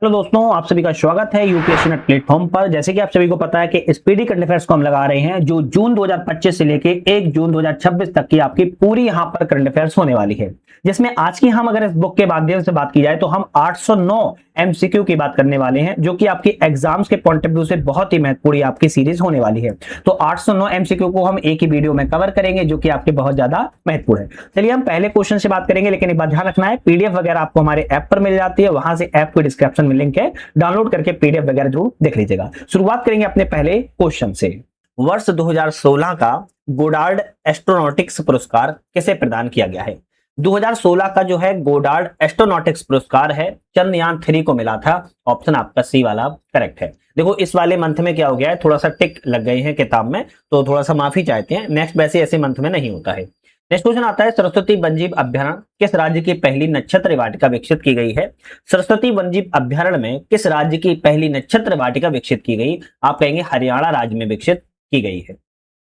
Hello दोस्तों, आप सभी का स्वागत है यूपीएससी नेट प्लेटफॉर्म पर। जैसे कि आप सभी को पता है कि स्पीडी करंट अफेयर्स को हम लगा रहे हैं जो जून 2025 से लेके 1 जून 2026 तक की आपकी पूरी यहां पर करंट अफेयर्स होने वाली है, जिसमें आज की हम अगर इस बुक के माध्यम से बात की जाए तो हम 809 एमसीक्यू की बात करने वाले हैं, जो कि आपकी एग्जाम्स के पॉइंट ऑफ व्यू से बहुत ही महत्वपूर्ण आपकी सीरीज होने वाली है। तो 809 एमसीक्यू को हम एक ही वीडियो में कवर करेंगे, जो कि आपके बहुत ज्यादा महत्वपूर्ण है। चलिए हम पहले क्वेश्चन से बात करेंगे, लेकिन एक बात ध्यान रखना है, पीडीएफ वगैरह आपको हमारे ऐप पर मिल जाती है, वहां से ऐप को डिस्क्रिप्शन में लिंक है, डाउनलोड करके पीडीएफ वगैरह जरूर देख लीजिएगा। शुरुआत करेंगे अपने पहले क्वेश्चन से। वर्ष 2016 का गोडार्ड एस्ट्रोनॉटिक्स पुरस्कार किसे प्रदान किया गया है? 2016 का जो है गोडार्ड एस्ट्रोनॉटिक्स पुरस्कार है, चंद्रयान 3 को मिला था। ऑप्शन आपका सी वाला करेक्ट है। देखो इस वाले मंथ में क्या हो गया है, थोड़ा सा टिक लग गए हैं किताब में, तो थोड़ा सा माफी चाहते हैं। नेक्स्ट वैसे ऐसे मंथ में नहीं होता है। नेक्स्ट क्वेश्चन आता है, सरस्वती वन्यजीव अभ्यारण्य किस राज्य की पहली नक्षत्र वाटिका विकसित की गई है? सरस्वती वन्यजीव अभ्यारण्य में किस राज्य की पहली नक्षत्र वाटिका विकसित की गई? आप कहेंगे हरियाणा राज्य में विकसित की गई है।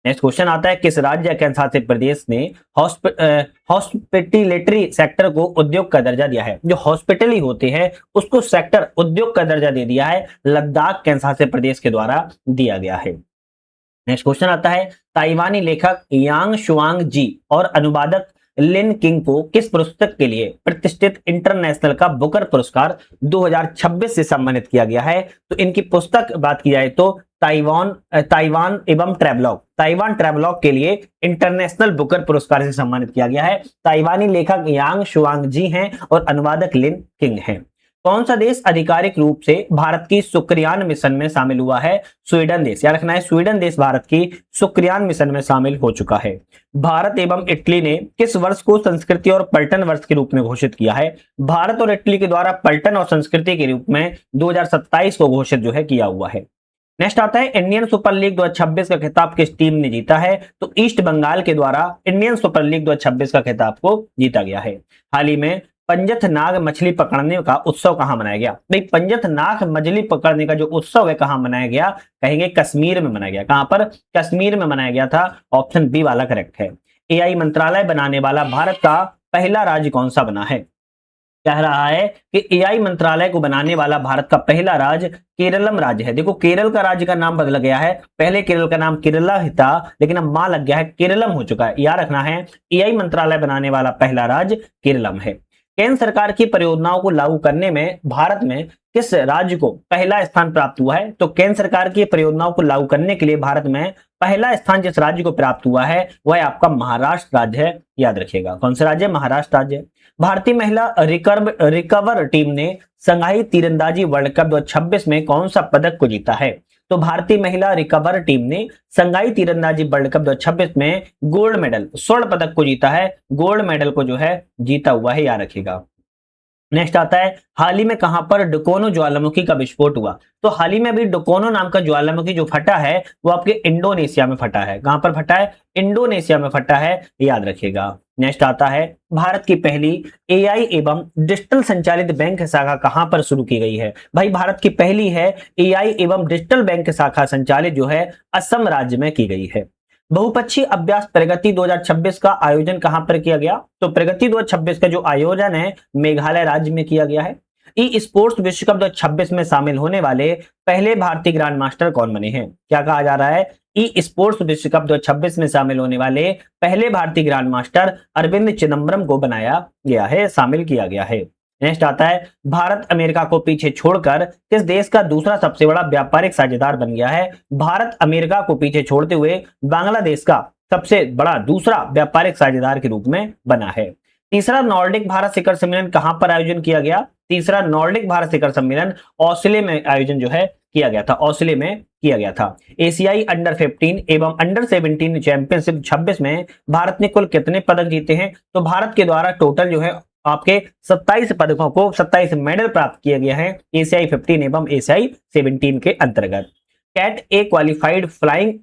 नेक्स्ट क्वेश्चन आता है, किस राज्य या केंद्रशासित प्रदेश ने हॉस्पिटैलिटी सेक्टर को उद्योग का दर्जा दिया है? जो हॉस्पिटल होते हैं उसको सेक्टर उद्योग का दर्जा दे दिया है, लद्दाख केंद्रशासित प्रदेश के द्वारा दिया गया है। नेक्स्ट क्वेश्चन आता है, ताइवानी लेखक यांग शुआंग जी और अनुवादक लिन किंग को किस पुस्तक के लिए प्रतिष्ठित इंटरनेशनल का बुकर पुरस्कार 2026 से सम्मानित किया गया है? तो इनकी पुस्तक बात की जाए तो ताइवान एवं ट्रेवलॉग के लिए इंटरनेशनल बुकर पुरस्कार से सम्मानित किया गया है। ताइवानी लेखक यांग शुआंग जी हैं और अनुवादक लिन किंग हैं। कौन सा देश आधिकारिक रूप से भारत की शुक्रियान मिशन में शामिल हुआ है? स्वीडन देश। याद रखना है, स्वीडन देश भारत की शुक्रियान मिशन में शामिल हो चुका है। भारत एवं इटली ने किस वर्ष को संस्कृति और पर्यटन वर्ष के रूप में घोषित किया है? भारत और इटली के द्वारा पर्यटन और संस्कृति के रूप में 2027 को घोषित जो है किया हुआ है। नेक्स्ट आता है, इंडियन सुपर लीग 2026 का खिताब किस टीम ने जीता है? तो ईस्ट बंगाल के द्वारा इंडियन सुपर लीग 2026 का खिताब को जीता गया है। हाल ही में पंजथ नाग मछली पकड़ने का उत्सव कहां मनाया गया? भाई पंजथ नाग मछली पकड़ने का जो उत्सव है कहां मनाया गया? कहेंगे कश्मीर में मनाया गया। कहां पर? कश्मीर में मनाया गया था। ऑप्शन बी वाला करेक्ट है। एआई मंत्रालय बनाने वाला भारत का पहला राज्य कौन सा बना है? कह रहा है कि एआई मंत्रालय को बनाने वाला भारत का पहला राज्य केरलम राज्य है। देखो केरल का राज्य का नाम बदल गया है, पहले केरल का नाम केरला ही था, लेकिन अब मां लग गया है, केरलम हो चुका है। याद रखना है, एआई मंत्रालय बनाने वाला पहला राज्य केरलम है। केंद्र सरकार की परियोजनाओं को लागू करने में भारत में किस राज्य को पहला स्थान प्राप्त हुआ है? तो केंद्र सरकार की परियोजनाओं को लागू करने के लिए भारत में पहला स्थान जिस राज्य को प्राप्त हुआ है वह आपका महाराष्ट्र राज्य है। याद रखिएगा, कौन सा राज्य? महाराष्ट्र राज्य। भारतीय महिला रिकवर टीम ने संघाई तीरंदाजी वर्ल्ड कप 2026 में कौन सा पदक को जीता है? तो भारतीय महिला रिकवर टीम ने संघाई तीरंदाजी वर्ल्ड कप 2026 में गोल्ड मेडल, स्वर्ण पदक को जीता है। गोल्ड मेडल को जो है जीता हुआ है, याद रखिएगा। नेक्स्ट आता है, हाल ही में कहां पर डुकोनो ज्वालामुखी का विस्फोट हुआ? तो हाल ही में अभी डुकोनो नाम का ज्वालामुखी जो फटा है वो आपके इंडोनेशिया में फटा है। कहां पर फटा है? इंडोनेशिया में फटा है, याद रखिएगा। नेक्स्ट आता है, भारत की पहली एआई एवं डिजिटल संचालित बैंक शाखा कहां पर शुरू की गई है? भाई भारत की पहली है एआई एवं डिजिटल बैंक शाखा संचालित जो है असम राज्य में की गई है। बहुपक्षीय अभ्यास प्रगति 2026 का आयोजन कहां पर किया गया? तो प्रगति 2026 का जो आयोजन है मेघालय राज्य में किया गया है। ई स्पोर्ट्स विश्व कप 2026 में शामिल होने वाले पहले भारतीय ग्रैंड मास्टर कौन बने हैं? क्या कहा जा रहा है? ई स्पोर्ट्स विश्व कप 2026 में शामिल होने वाले पहले भारतीय ग्रैंड मास्टर अरविंद चिदम्बरम को बनाया गया है, शामिल किया गया है। नेक्स्ट आता है, भारत अमेरिका को पीछे छोड़कर किस देश का दूसरा सबसे बड़ा व्यापारिक साझेदार बन गया है? भारत अमेरिका को पीछे छोड़ते हुए बांग्लादेश का सबसे बड़ा दूसरा व्यापारिक साझेदार के रूप में बना है। तीसरा नॉर्डिक भारत शिखर सम्मेलन कहां पर आयोजन किया गया? तीसरा नॉर्डिक भारत शिखर सम्मेलन ऑस्ट्रेलिया में आयोजन जो है किया गया था, ऑस्ट्रेलिया में किया गया था। एशियाई अंडर 15 एवं अंडर 17 चैंपियनशिप 26 में भारत ने कुल कितने पदक जीते हैं? तो भारत के द्वारा टोटल जो है आपके 27 पदकों को 27 मेडल प्राप्त किए गए हैं एशियाई 15 एवं एशियाई 17 के अंतर्गत। कैट ए क्वालिफाइड फ्लाइंग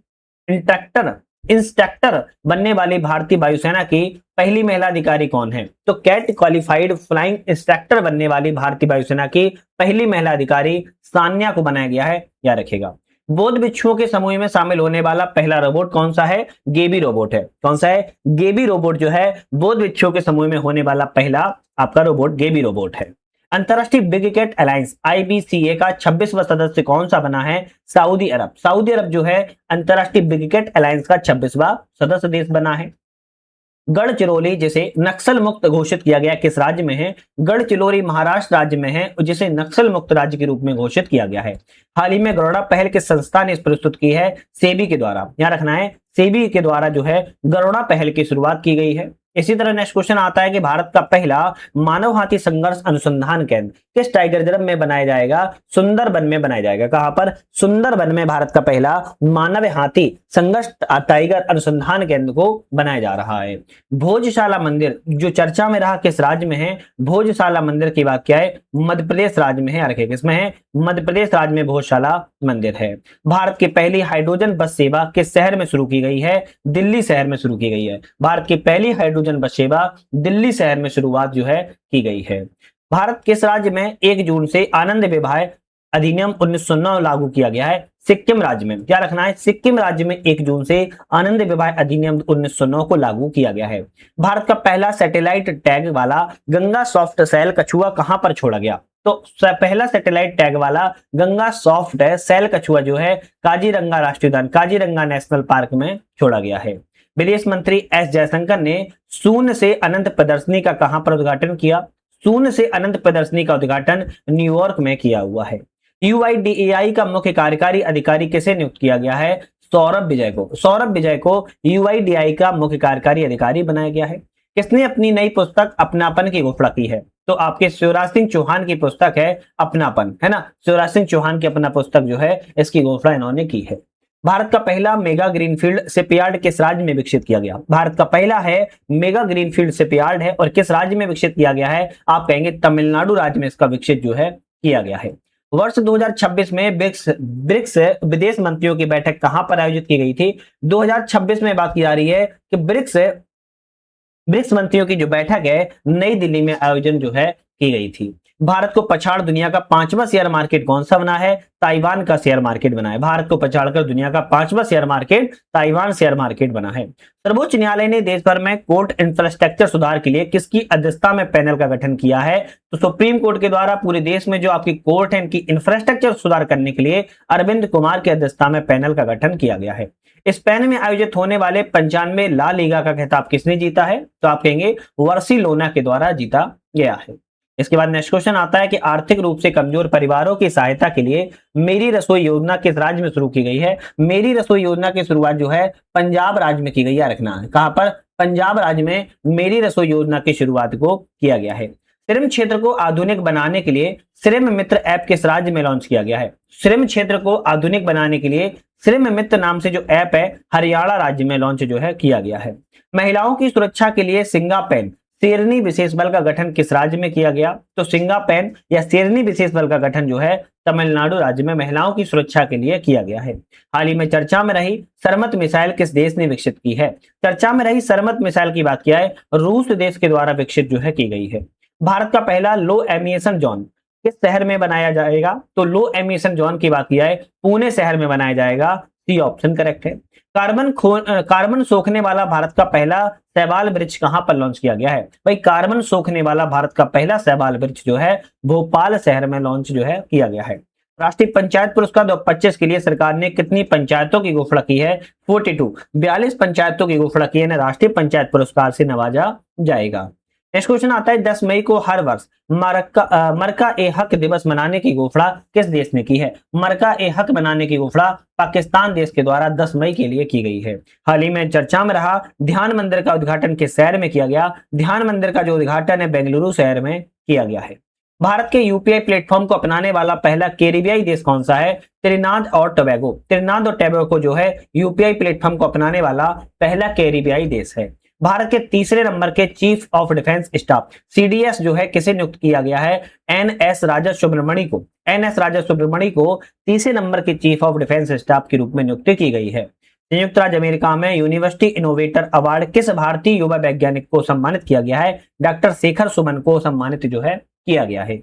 इंस्ट्रक्टर बनने वाली भारतीय वायुसेना की पहली महिला अधिकारी कौन है? तो कैट क्वालिफाइड फ्लाइंग इंस्ट्रक्टर बनने वाली भारतीय वायुसेना की पहली महिला अधिकारी सान्या को बनाया गया है, याद रखिएगा। बौद्ध भिक्षुओं के समूह में शामिल होने वाला पहला रोबोट कौन सा है? गेबी रोबोट है। कौन सा है? गेबी रोबोट जो है बौद्ध भिक्षुओं के समूह में होने वाला पहला आपका रोबोट गेबी रोबोट है। अंतरराष्ट्रीय ब्रिगेड अलायंस IBCA का 26वां सदस्य कौन सा बना है? सऊदी अरब। सऊदी अरब जो है अंतरराष्ट्रीय ब्रिगेड अलायंस का 26वां सदस्य देश बना है। गढ़चिरौली जिसे नक्सल मुक्त घोषित किया गया किस राज्य में है? गढ़चिरौली महाराष्ट्र राज्य में है, जिसे नक्सल मुक्त राज्य के रूप में घोषित किया गया है। हाल ही में गरुड़ा पहल किस संस्था ने प्रस्तुत की है? सेबी के द्वारा। याद रखना है, सेबी के द्वारा जो है गरुड़ा पहल की शुरुआत की गई है। इसी तरह नेक्स्ट क्वेश्चन आता है कि भारत का पहला मानव हाथी संघर्ष अनुसंधान केंद्र किस टाइगर रिजर्व में बनाया जाएगा? सुंदरबन में बनाया जाएगा। कहां पर? सुंदरबन में भारत का पहला मानव हाथी संघर्ष टाइगर अनुसंधान केंद्र को बनाया जा रहा है। भोजशाला मंदिर जो चर्चा में रहा किस राज्य में है? भोजशाला मंदिर की बात क्या है? मध्य प्रदेश राज्य में है। रखे किसमें है? मध्य प्रदेश राज्य में भोजशाला मंदिर है। भारत की पहली हाइड्रोजन बस सेवा किस शहर में शुरू की गई है? दिल्ली शहर में शुरू की गई है। भारत की पहली हाइड्रोजन बस सेवा दिल्ली शहर में शुरुआत जो है की गई है। भारत किस राज्य में 1 जून से आनंद विवाह अधिनियम 1909 लागू किया गया है? सिक्किम राज्य में। क्या रखना है? सिक्किम राज्य में 1 जून से आनंद विवाह अधिनियम 1909 को लागू किया गया है। भारत का पहला सैटेलाइट टैग वाला गंगा सॉफ्ट सेल कछुआ कहां पर छोड़ा गया? तो पहला सैटेलाइट टैग वाला गंगा सॉफ्ट सेल कछुआ जो है काजीरंगा राष्ट्रीय उद्यान, काजीरंगा नेशनल पार्क में छोड़ा गया है। विदेश मंत्री एस जयशंकर ने शून्य से अनंत प्रदर्शनी का कहां पर उद्घाटन किया? शून्य से अनंत प्रदर्शनी का उद्घाटन न्यूयॉर्क में किया हुआ है। UIDAI का मुख्य कार्यकारी अधिकारी किसे नियुक्त किया गया है? सौरभ विजय को। सौरभ विजय को UIDAI का मुख्य कार्यकारी अधिकारी बनाया गया है। किसने अपनी नई पुस्तक अपनापन की घोषणा की है? तो आपके शिवराज सिंह चौहान की पुस्तक है अपनापन, है ना। शिवराज सिंह चौहान की अपना पुस्तक जो है इसकी घोषणा इन्होंने की है। भारत का पहला मेगा ग्रीनफील्ड शिपयार्ड किस राज्य में विकसित किया गया? भारत का पहला है मेगा ग्रीनफील्ड शिपयार्ड है और किस राज्य में विकसित किया गया है? आप कहेंगे तमिलनाडु राज्य में इसका विकसित जो है किया गया है। वर्ष 2026 में ब्रिक्स विदेश मंत्रियों की बैठक कहां पर आयोजित की गई थी? 2026 में बात की जा रही है कि ब्रिक्स मंत्रियों की जो बैठक है नई दिल्ली में आयोजन जो है की गई थी। भारत को पछाड़ दुनिया का 5वां शेयर मार्केट कौन सा बना है? ताइवान का शेयर मार्केट बना है। भारत को पछाड़कर दुनिया का 5वां share market Taiwan share market बना है। सर्वोच्च न्यायालय ने देश भर में कोर्ट इंफ्रास्ट्रक्चर सुधार के लिए किसकी अध्यक्षता में पैनल का गठन किया है? तो सुप्रीम कोर्ट के द्वारा पूरे देश में जो आपकी कोर्ट है इनकी इंफ्रास्ट्रक्चर सुधार करने के लिए अरविंद कुमार की अध्यक्षता में पैनल का गठन किया गया है। इस पैनल में आयोजित होने वाले 95 ला लीगा का खिताब किसने जीता है? तो आप कहेंगे बार्सिलोना के द्वारा जीता गया है। इसके बाद नेक्स्ट क्वेश्चन आता है कि आर्थिक रूप से कमजोर परिवारों की सहायता के लिए मेरी रसोई योजना किस राज्य में शुरू की गई है? मेरी रसोई योजना की शुरुआत जो है पंजाब राज्य में की गई है। रखना है कहां पर? पंजाब राज्य में मेरी रसोई योजना की शुरुआत को किया गया है। श्रम क्षेत्र को आधुनिक बनाने के लिए श्रम मित्र ऐप किस राज्य में लॉन्च किया गया है? श्रम क्षेत्र को आधुनिक बनाने के लिए श्रम मित्र नाम से जो ऐप है हरियाणा राज्य में लॉन्च जो है किया गया है। महिलाओं की सुरक्षा के लिए सिंगापेन शेरनी विशेष बल का गठन किस राज्य में किया गया? तो सिंगापेन या शेरनी विशेष बल का गठन जो है तमिलनाडु राज्य में महिलाओं की सुरक्षा के लिए किया गया है। हाल ही में चर्चा में रही सरमत मिसाइल किस देश ने विकसित की है? चर्चा में रही सरमत मिसाइल की बात किया है रूस देश के द्वारा विकसित जो है की गई है। भारत का पहला लो एमिशन जोन किस शहर में बनाया जाएगा? तो लो एमिशन जोन की बात किया है पुणे शहर में बनाया जाएगा। सी ऑप्शन करेक्ट है। कार्बन सोखने वाला भारत का पहला शैवाल वृक्ष कहां पर लॉन्च किया गया है? भाई कार्बन सोखने वाला भारत का पहला शैवाल वृक्ष जो है भोपाल शहर में लॉन्च जो है किया गया है। राष्ट्रीय पंचायत पुरस्कार 2025 के लिए सरकार ने कितनी पंचायतों की घोषणा की है? 42 पंचायतों की घोषणा की है। राष्ट्रीय पंचायत पुरस्कार से नवाजा जाएगा। नेक्स्ट क्वेश्चन आता है 10 मई को हर वर्ष मरका ए हक दिवस मनाने की घोषणा किस देश ने की है? मरका ए हक मनाने की घोषणा पाकिस्तान देश के द्वारा 10 मई के लिए की गई है। हाल ही में चर्चा में रहा ध्यान मंदिर का उद्घाटन किस शहर में किया गया? ध्यान मंदिर का जो उद्घाटन है बेंगलुरु शहर में किया गया है। भारत के यूपीआई प्लेटफॉर्म को अपनाने वाला पहला कैरिबियाई देश कौन सा है? त्रिनाद और टोबैगो। त्रिनाद और टोबैगो जो है यूपीआई प्लेटफॉर्म को अपनाने वाला पहला कैरिबियाई देश है। भारत के तीसरे नंबर के chief of defence staff CDS जो है किसे नियुक्त किया गया है? NS राजा सुब्रमणी को। NS राजा सुब्रमणी को तीसरे नंबर के चीफ ऑफ डिफेंस स्टाफ के रूप में नियुक्त की गई है। संयुक्त राज्य अमेरिका में यूनिवर्सिटी इनोवेटर अवार्ड किस भारतीय युवा वैज्ञानिक को सम्मानित किया गया है? डॉक्टर शेखर सुमन को सम्मानित जो है किया गया है।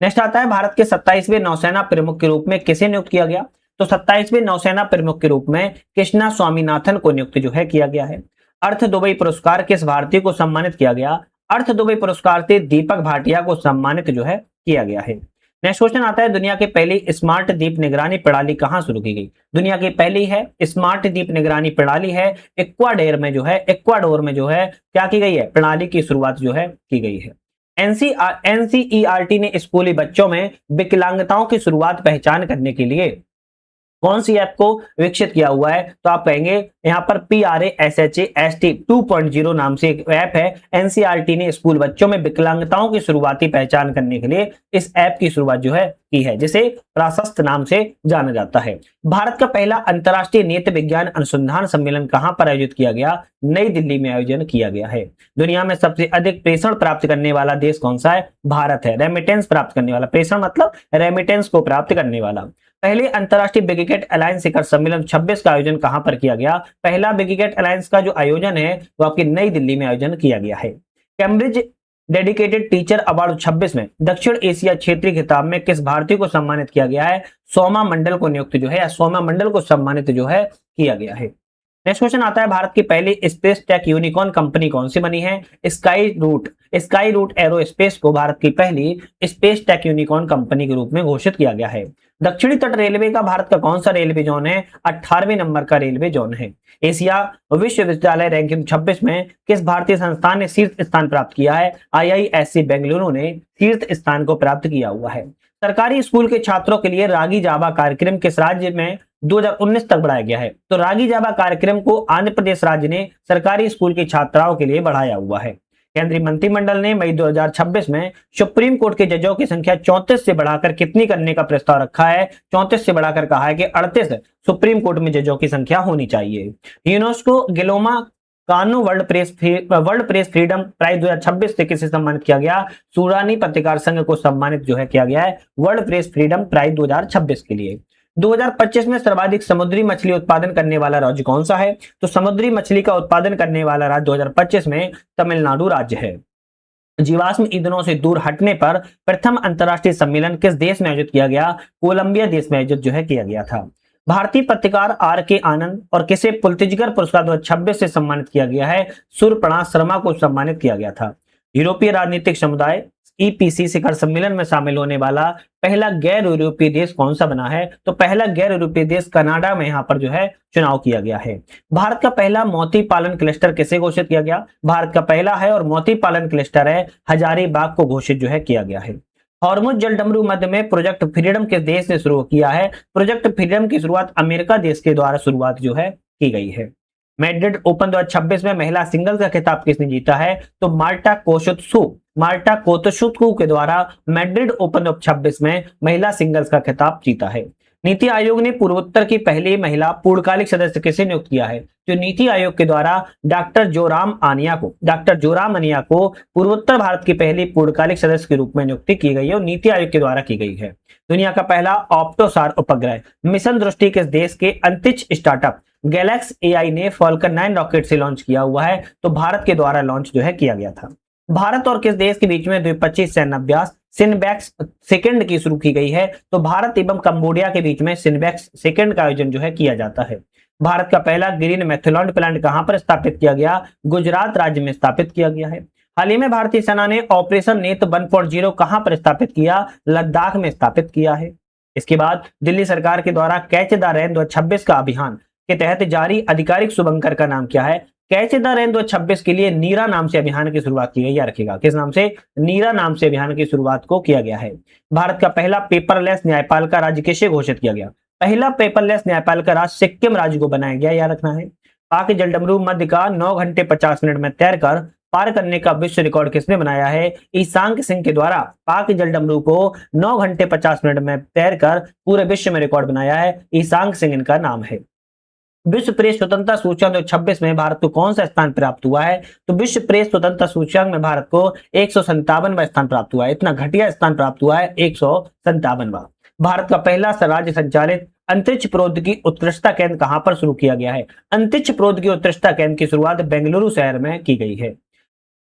नेक्स्ट आता है भारत के 27वें नौसेना प्रमुख के रूप में किसे नियुक्त किया गया? तो 27वें नौसेना प्रमुख के रूप में कृष्णा स्वामीनाथन को नियुक्त जो है किया गया है। अर्थ दुबई पुरस्कार किस भारतीय को सम्मानित किया गया? अर्थ दुबई पुरस्कार से दीपक भाटिया को सम्मानित जो है किया गया है। नेक्स्ट क्वेश्चन आता है, दुनिया की पहली स्मार्ट द्वीप निगरानी प्रणाली कहां शुरू की गई? दुनिया की पहली है स्मार्ट द्वीप निगरानी प्रणाली है इक्वाडोर में जो है क्या की गई है, प्रणाली की शुरुआत जो है की गई है। एनसीईआरटी ने स्कूली बच्चों में विकलांगताओं की शुरुआत पहचान करने के लिए कौन सी ऐप को विकसित किया हुआ है? तो आप कहेंगे यहाँ पर PRASHAST 2.0 नाम से एक ऐप है। एनसीईआरटी ने स्कूल बच्चों में विकलांगताओं की शुरुआती पहचान करने के लिए इस ऐप की शुरुआत जो है की है, जिसे प्राशस्त नाम से जाना जाता है। भारत का पहला अंतर्राष्ट्रीय नेत्र विज्ञान अनुसंधान सम्मेलन कहां पर आयोजित किया गया? नई दिल्ली में आयोजन किया गया है। दुनिया में सबसे अधिक प्रेषण प्राप्त करने वाला देश कौन सा है? भारत है। रेमिटेंस प्राप्त करने वाला, प्रेषण मतलब रेमिटेंस को प्राप्त करने वाला। पहले अंतरराष्ट्रीय बिगिकेट अलायंस शिखर सम्मेलन 26 का आयोजन कहां पर किया गया? पहला बिगिकेट अलायंस का जो आयोजन है वो आपकी नई दिल्ली में आयोजन किया गया है। कैम्ब्रिज डेडिकेटेड टीचर अवार्ड 26 में दक्षिण एशिया क्षेत्रीय खिताब में किस भारतीय को सम्मानित किया गया है? सोमा मंडल को नियुक्त जो है या सोमा मंडल को सम्मानित जो है किया गया है। नेक्स्ट क्वेश्चन आता है, भारत की पहली स्पेस टेक यूनिकॉर्न कंपनी कौन सी बनी है? स्काई रूट एरोस्पेस को भारत की पहली स्पेस टेक यूनिकॉर्न कंपनी के रूप में घोषित किया गया है। दक्षिणी तट रेलवे का भारत का कौन सा रेलवे जोन है? 18वें नंबर का रेलवे जोन है। एशिया विश्वविद्यालय रैंकिंग 26 में किस भारतीय संस्थान ने शीर्ष स्थान प्राप्त किया है? IISc बेंगलुरु ने शीर्ष स्थान को प्राप्त किया हुआ है। सरकारी स्कूल के छात्रों के लिए रागी जावा कार्यक्रम किस राज्य में 2019 तक बढ़ाया गया है? तो रागी जावा कार्यक्रम को आंध्र प्रदेश राज्य ने सरकारी स्कूल की छात्राओं के लिए बढ़ाया हुआ है। केंद्रीय मंत्रिमंडल ने मई 2026 में सुप्रीम कोर्ट के जजों की संख्या 34 से बढ़ाकर कितनी करने का प्रस्ताव रखा है? 34 से बढ़ाकर कहा है कि 38 सुप्रीम कोर्ट में जजों की संख्या होनी चाहिए। यूनेस्को गिलोमा कानो वर्ल्ड प्रेस फ्रीडम प्राइज 2026 से किसे सम्मानित किया गया? सूडानी पत्रकार संघ को सम्मानित जो है किया गया है वर्ल्ड प्रेस फ्रीडम प्राइज 2026 के लिए। 2025 में सर्वाधिक समुद्री मछली उत्पादन करने वाला राज्य कौन सा है? तो समुद्री मछली का उत्पादन करने वाला राज्य 2025 में तमिलनाडु राज्य है। जीवाश्म ईंधनों से दूर हटने पर प्रथम अंतर्राष्ट्रीय सम्मेलन किस देश में आयोजित किया गया? कोलंबिया देश में आयोजित जो है किया गया था। भारतीय पत्रकार RK आनंद और किसे पुलित्जर पुरस्कार 2026 से सम्मानित किया गया है? सूर्यप्रकाश शर्मा को सम्मानित किया गया था। यूरोपीय राजनीतिक समुदाय EPC शिखर सम्मेलन में शामिल होने वाला पहला गैर यूरोपीय देश कौन सा बना है? तो पहला गैर यूरोपीय देश कनाडा में यहाँ पर जो है चुनाव किया गया है। भारत का पहला मोती पालन क्लस्टर किसे घोषित किया गया? भारत का पहला है और मोती पालन क्लस्टर है हजारीबाग को घोषित जो है किया गया है। हॉर्मुज जलडमरू मध्य में प्रोजेक्ट फ्रीडम किस देश ने शुरू किया है? प्रोजेक्ट फ्रीडम की शुरुआत अमेरिका देश के द्वारा शुरुआत जो है की गई है। मैड्रिड ओपन 2026 में महिला सिंगल्स का खिताब किसने जीता है? तो मार्टा कोतशुत्कु के द्वारा मैड्रिड ओपन 2026 में महिला सिंगल्स का खिताब जीता है। नीति आयोग ने पूर्वोत्तर की पहली महिला पूर्णकालिक सदस्य किसे नियुक्त किया है? जो नीति आयोग के द्वारा डॉक्टर जोराम अनिया को पूर्वोत्तर भारत की पहली पूर्णकालिक सदस्य के रूप में नियुक्ति की गई है और नीति आयोग के द्वारा की गई है। दुनिया का पहला ऑप्टोसार उपग्रह मिशन दृष्टि किस देश के अंतरिक्ष स्टार्टअप गैलेक्स AI ने फॉल्कन 9 रॉकेट से लॉन्च किया हुआ है? तो भारत के द्वारा लॉन्च जो है किया गया था। भारत और किस देश के बीच में द्विपक्षीय सैन्य अभ्यास सिनबैक्स सेकंड की शुरू की गई है? तो भारत एवं कंबोडिया के बीच में सिनबैक्स सेकंड का आयोजन जो है किया जाता है। भारत का पहला ग्रीन मेथनॉल प्लांट कहां पर स्थापित किया गया? गुजरात राज्य में स्थापित किया गया है। हाल ही में भारतीय सेना ने ऑपरेशन नेत्र 1.0 कहां पर स्थापित किया? लद्दाख में स्थापित किया है। इसके बाद दिल्ली सरकार के द्वारा कैच द रेन 2026 का अभियान के तहत जारी आधिकारिक शुभंकर का नाम क्या है? कैच द रेन 2026 के लिए नीरा नाम से अभियान की शुरुआत की गई है। रखेगा किस नाम से? नीरा नाम से अभियान की शुरुआत को किया गया है। भारत का पहला पेपरलेस न्यायपालिका राज्य किसे घोषित किया गया? पहला पेपरलेस न्यायपालिका राज्य सिक्किम राज्य को बनाया गया, याद रखना है। पाक जलडमरू मध्य का 9 घंटे 50 मिनट में तैरकर पार करने का विश्व रिकॉर्ड किसने बनाया है? ईशांक सिंह के द्वारा पाक जलडमरू को 9 घंटे 50 मिनट में तैरकर पूरे विश्व में रिकॉर्ड बनाया है। ईशांक सिंह इनका नाम है। विश्व प्रेस स्वतंत्रता सूचकांक 2026 में भारत को कौन सा स्थान प्राप्त हुआ है? तो विश्व प्रेस स्वतंत्रता सूचकांक में भारत को 157वां स्थान प्राप्त हुआ है। इतना घटिया स्थान प्राप्त हुआ है, 157वां। भारत का पहला राज्य संचालित अंतरिक्ष प्रौद्योगिकी उत्कृष्टता केंद्र कहां पर शुरू किया गया है? अंतरिक्ष प्रौद्योगिकी उत्कृष्टता केंद्र की शुरुआत बेंगलुरु शहर में की गई है।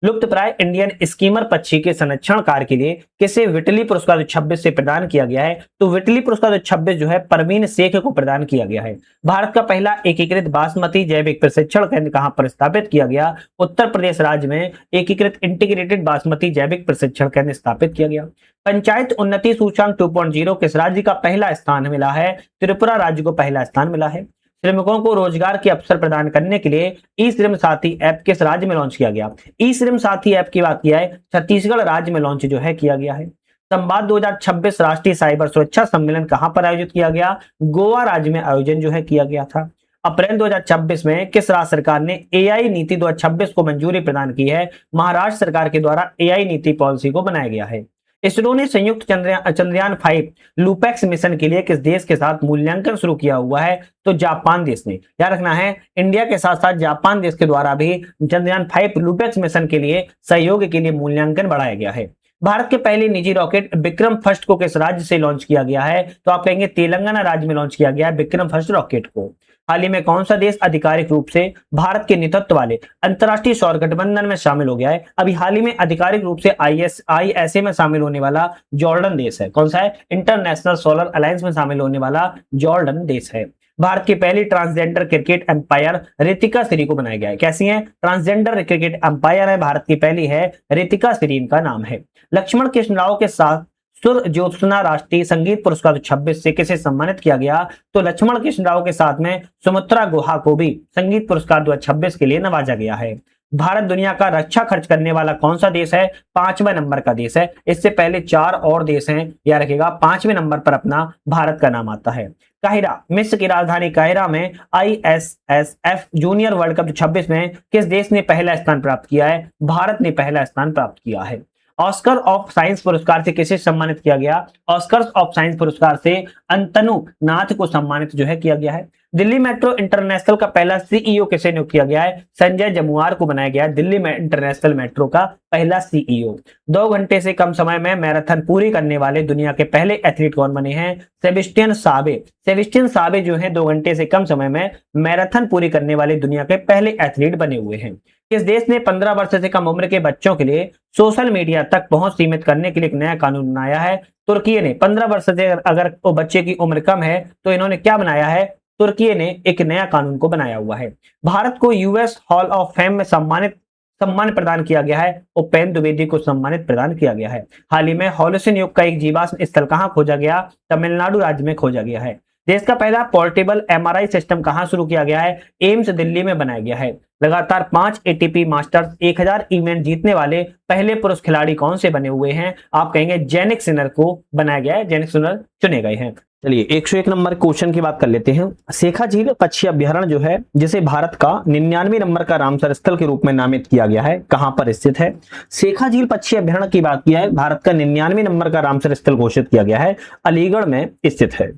लुप्तप्राय इंडियन स्कीमर पक्षी के संरक्षण कार्य के लिए किसे विटली पुरस्कार 2026 से प्रदान किया गया है? तो विटली पुरस्कार 2026 जो है परवीन शेख को प्रदान किया गया है। भारत का पहला एकीकृत बासमती जैविक प्रशिक्षण केंद्र कहां पर स्थापित किया गया? उत्तर प्रदेश राज्य में एकीकृत इंटीग्रेटेड बासमती जैविक प्रशिक्षण केंद्र स्थापित किया गया। पंचायत उन्नति सूचकांक 2.0 किस राज्य का पहला स्थान मिला है? त्रिपुरा राज्य को पहला स्थान मिला है। श्रमिकों को रोजगार के अवसर प्रदान करने के लिए ई श्रम साथी ऐप किस राज्य में लॉन्च किया गया? ई श्रम साथी ऐप की बात किया है, छत्तीसगढ़ राज्य में लॉन्च जो है किया गया है। संवाद 2026 राष्ट्रीय साइबर सुरक्षा सम्मेलन कहां पर आयोजित किया गया? गोवा राज्य में आयोजन जो है किया गया था। अप्रैल 2026 में किस राज्य सरकार ने एआई नीति 2026 को मंजूरी प्रदान की है? महाराष्ट्र सरकार के द्वारा एआई नीति पॉलिसी को बनाया गया है। इसरो ने संयुक्त चंद्रयान 5 लूपेक्स मिशन के लिए किस देश के साथ मूल्यांकन शुरू किया हुआ है? तो जापान देश ने। याद रखना है, इंडिया के साथ साथ जापान देश के द्वारा भी चंद्रयान 5 लूपेक्स मिशन के लिए सहयोग के लिए मूल्यांकन बढ़ाया गया है। भारत के पहले निजी रॉकेट विक्रम फर्स्ट को किस राज्य से लॉन्च किया गया है? तो आप कहेंगे तेलंगाना राज्य में लॉन्च किया गया है विक्रम फर्स्ट रॉकेट को। हाल ही में कौन सा देश आधिकारिक रूप से भारत के नेतृत्व वाले अंतर्राष्ट्रीय सौर गठबंधन में शामिल हो गया है? अभी हाल ही में आधिकारिक रूप से ISA में शामिल होने वाला जॉर्डन देश है। कौन सा है? इंटरनेशनल सोलर अलायंस में शामिल होने वाला जॉर्डन देश है। भारत की पहली transgender cricket umpire Ritika Shri को बनाया गया है। कैसी है? ट्रांसजेंडर क्रिकेट एम्पायर है, भारत की पहली है, रितिका श्री इनका नाम है। लक्ष्मण कृष्णराव के साथ सुर ज्योत्सना राष्ट्रीय संगीत पुरस्कार 2026 से किसे सम्मानित किया गया? तो लक्ष्मण कृष्णराव के साथ में सुमित्रा गुहा को भी संगीत पुरस्कार 2026 के लिए नवाजा गया है। भारत दुनिया का रक्षा खर्च करने वाला कौन सा देश है? 5वें नंबर का देश है। इससे पहले 4 और देश हैं, याद रखिएगा। 5वें नंबर पर अपना भारत का नाम आता है। काहिरा, मिस्र की राजधानी काहिरा में ISSF जूनियर वर्ल्ड कप 2026 में किस देश ने पहला स्थान प्राप्त किया है? भारत ने पहला स्थान प्राप्त किया है। ऑस्कर ऑफ साइंस पुरस्कार से किसे सम्मानित किया गया? ऑस्कर ऑफ साइंस पुरस्कार से अंतनु नाथ को सम्मानित जो है किया गया है। दिल्ली मेट्रो इंटरनेशनल का पहला CEO किसे नियुक्त किया गया है? संजय जमुआर को बनाया गया है दिल्ली में इंटरनेशनल मेट्रो का पहला CEO। 2 घंटे से कम समय में मैराथन पूरी करने वाले दुनिया के पहले एथलीट कौन बने हैं? सेबेस्टियन साबे। सेबेस्टियन साबे जो है 2 घंटे से कम समय में मैराथन पूरी करने वाले दुनिया के पहले एथलीट बने हुए हैं। किस देश ने 15 वर्ष से कम उम्र के बच्चों के लिए सोशल मीडिया तक पहुंच सीमित करने के लिए एक नया कानून बनाया है? तुर्की ने। 15 वर्ष से अगर वो बच्चे की उम्र कम है तो इन्होंने क्या बनाया है? तुर्की ने एक नया कानून को बनाया हुआ है। भारत को US हॉल ऑफ फेम में सम्मान प्रदान किया गया है। उपेंद्र द्विवेदी को सम्मानित प्रदान किया गया है। हाल ही में हॉलोसिन युग का एक जीवाश्म स्थल कहां खोजा गया? तमिलनाडु राज्य में खोजा गया है। देश का पहला पोर्टेबल MRI सिस्टम कहां शुरू किया गया है? एम्स दिल्ली में बनाया गया है। लगातार 5 ATP मास्टर्स 1000 इवेंट जीतने वाले पहले पुरुष खिलाड़ी कौन से बने हुए हैं? आप कहेंगे जेनिक सिनर को बनाया गया है, जेनिक सिनर चुने गए हैं। चलिए 101 नंबर क्वेश्चन की बात कर लेते हैं। शेखा झील पक्षी अभ्यारण्य जो है, जिसे भारत का 99 नंबर का रामसर स्थल के रूप में नामित किया गया है, कहां पर स्थित है? शेखा झील पक्षी अभ्यारण्य की बात किया है, भारत का 99 नंबर का रामसर स्थल घोषित किया गया है, अलीगढ़ में स्थित है।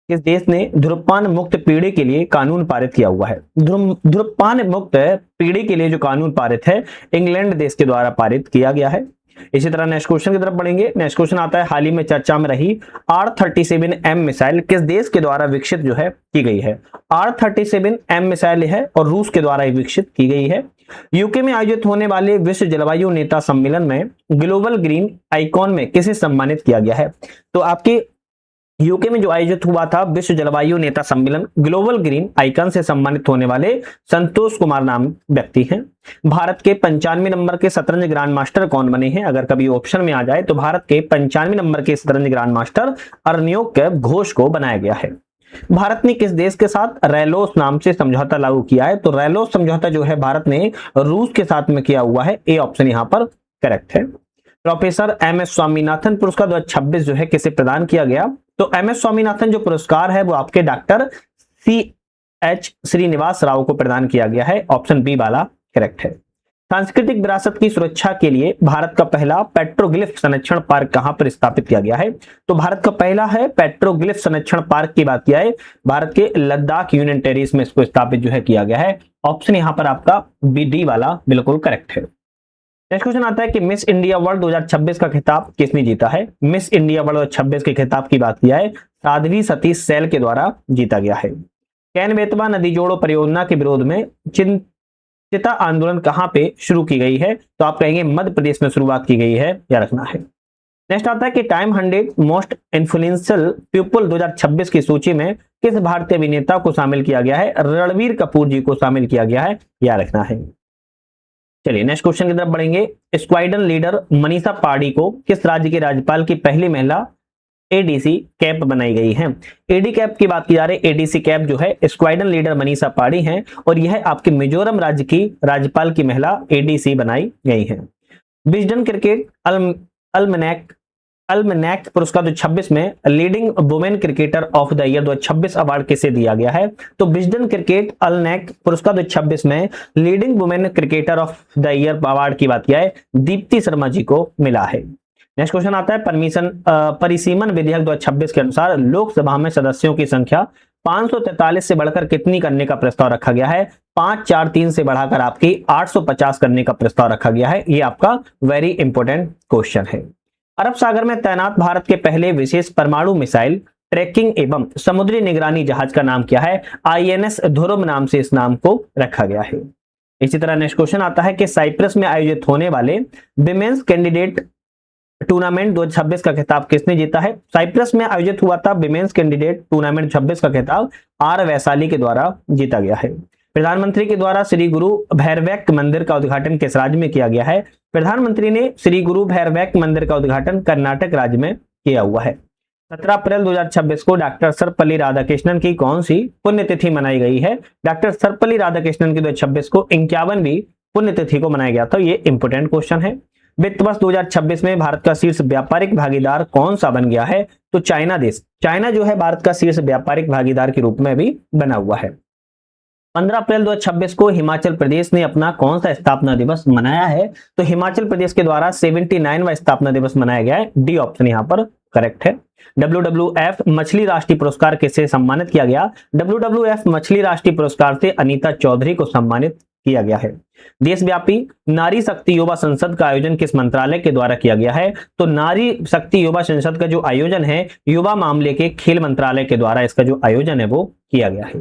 किस देश ने धूम्रपान मुक्त पीढ़ी के लिए कानून पारित किया हुआ है? धूम्रपान मुक्त पीढ़ी के लिए जो कानून पारित है, इंग्लैंड देश के द्वारा पारित किया गया है। इसी तरह नेक्स्ट क्वेश्चन की तरफ बढ़ेंगे। नेक्स्ट क्वेश्चन आता है, हाल ही में चर्चा में रही R-37M मिसाइल किस देश के द्वारा विकसित जो है की गई है? R-37M मिसाइल है और रूस के द्वारा विकसित की गई है। यूके में आयोजित होने वाले विश्व जलवायु नेता सम्मेलन में ग्लोबल ग्रीन आइकॉन में किसे सम्मानित किया गया है? तो आपके यूके में जो आयोजित हुआ था विश्व जलवायु नेता सम्मेलन, ग्लोबल ग्रीन आइकन से सम्मानित होने वाले संतोष कुमार नाम व्यक्ति हैं। भारत के 95 नंबर के शतरंज ग्रांड मास्टर कौन बने हैं? अगर कभी ऑप्शन में आ जाए तो भारत के 95 नंबर के शतरंज ग्रांड मास्टर अर्न्योक घोष को बनाया गया है। भारत ने किस देश के साथ रेलोस नाम से समझौता लागू किया है? तो रेलोस समझौता जो है भारत ने रूस के साथ में किया हुआ है। ए ऑप्शन यहाँ पर करेक्ट है। प्रोफेसर MS स्वामीनाथन पुरस्कार 2026 जो है किसे प्रदान किया गया? तो MS स्वामीनाथन जो पुरस्कार है वो आपके डॉक्टर CH श्रीनिवास राव को प्रदान किया गया है। ऑप्शन बी वाला करेक्ट है। सांस्कृतिक विरासत की सुरक्षा के लिए भारत का पहला पेट्रोग्लिफ संरक्षण पार्क कहां पर स्थापित किया गया है? तो भारत का पहला है पेट्रोग्लिफ संरक्षण पार्क की बात किया है, भारत के लद्दाख यूनियन टेरिटरी में इसको स्थापित जो है किया गया है। ऑप्शन यहां पर आपका BD वाला बिल्कुल करेक्ट है। नेक्स्ट क्वेश्चन आता है कि मिस इंडिया वर्ल्ड 2026 का खिताब किसने जीता है? मिस इंडिया वर्ल्ड 2026 के खिताब की बात किया है, साध्वी सतीश सैल के द्वारा जीता गया है। कैन बेतवा नदी जोड़ो परियोजना के विरोध में चिता आंदोलन कहां पे शुरू की गई है? तो आप कहेंगे मध्य प्रदेश में शुरुआत की गई है, या रखना है। नेक्स्ट आता है कि टाइम 100 मोस्ट इन्फ्लुएंशियल पीपल 2026 की सूची में किस भारतीय अभिनेता को शामिल किया गया है? रणबीर कपूर जी को शामिल किया गया है, या रखना है। चलिए नेक्स्ट क्वेश्चन की तरफ बढ़ेंगे। स्क्वाड्रन लीडर मनीषा पांडे को किस राज्य के राज्यपाल की पहली महिला एडीसी कैप बनाई गई है? एडी कैप की बात की जा रही है। एडीसी कैप जो है स्क्वाड्रन लीडर मनीषा पांडे हैं और यह आपके मिजोरम राज्य की राज्यपाल की महिला एडीसी बनाई गई है। विजडन क्रिकेट अल्मनैक अल्मनैक पुरस्कार 2026 में leading women cricketer of the year 2026 award किसे दिया गया है? तो विजडन क्रिकेट अल्मनैक पुरस्कार 2026 में leading women cricketer of the year award की बात किया है दीप्ति शर्मा जी को मिला है। नेक्स्ट क्वेश्चन आता है परिसीमन विधेयक 2026 के अनुसार लोकसभा में सदस्यों की संख्या 543 से बढ़कर कितनी करने का प्रस्ताव रखा गया है? 543 से बढ़ाकर आपकी 850 करने का प्रस्ताव रखा गया है। ये आपका वेरी इंपॉर्टेंट क्वेश्चन है। अरब सागर में तैनात भारत के पहले विशेष परमाणु मिसाइल ट्रैकिंग एवं समुद्री निगरानी जहाज का नाम क्या है? आईएनएस ध्रुव नाम से इस नाम को रखा गया है। इसी तरह नेक्स्ट क्वेश्चन आता है कि साइप्रस में आयोजित होने वाले विमेंस कैंडिडेट टूर्नामेंट 2026 का खिताब किसने जीता है? साइप्रस में आयोजित हुआ था विमेंस कैंडिडेट टूर्नामेंट 26 का खिताब आर वैशाली के द्वारा जीता गया है। प्रधानमंत्री के द्वारा श्री गुरु भैरवैक मंदिर का उद्घाटन किस राज्य में किया गया है? प्रधानमंत्री ने श्री गुरु भैरवैक मंदिर का उद्घाटन कर्नाटक राज्य में किया हुआ है। 17 अप्रैल 2026 को डॉक्टर सर्वपल्ली राधाकृष्णन की कौन सी पुण्यतिथि मनाई गई है? डॉक्टर सर्वपल्ली राधाकृष्णन की 2026 को 51वीं पुण्यतिथि को मनाया गया था। ये इंपोर्टेंट क्वेश्चन है। वित्त वर्ष 2026 में भारत का शीर्ष व्यापारिक भागीदार कौन सा बन गया है? तो चाइना देश। चाइना जो है भारत का शीर्ष व्यापारिक भागीदार के रूप में भी बना हुआ है। 15 अप्रैल 2026 को हिमाचल प्रदेश ने अपना कौन सा स्थापना दिवस मनाया है? तो हिमाचल प्रदेश के द्वारा 79वां स्थापना दिवस मनाया गया है। डी ऑप्शन यहाँ पर करेक्ट है। WWF मछली राष्ट्रीय पुरस्कार किसे सम्मानित किया गया? WWF मछली राष्ट्रीय पुरस्कार से अनीता चौधरी को सम्मानित किया गया है। देशव्यापी नारी शक्ति युवा संसद का आयोजन किस मंत्रालय के द्वारा किया गया है? तो नारी शक्ति युवा संसद का जो आयोजन है युवा मामले के खेल मंत्रालय के द्वारा इसका जो आयोजन है वो किया गया है।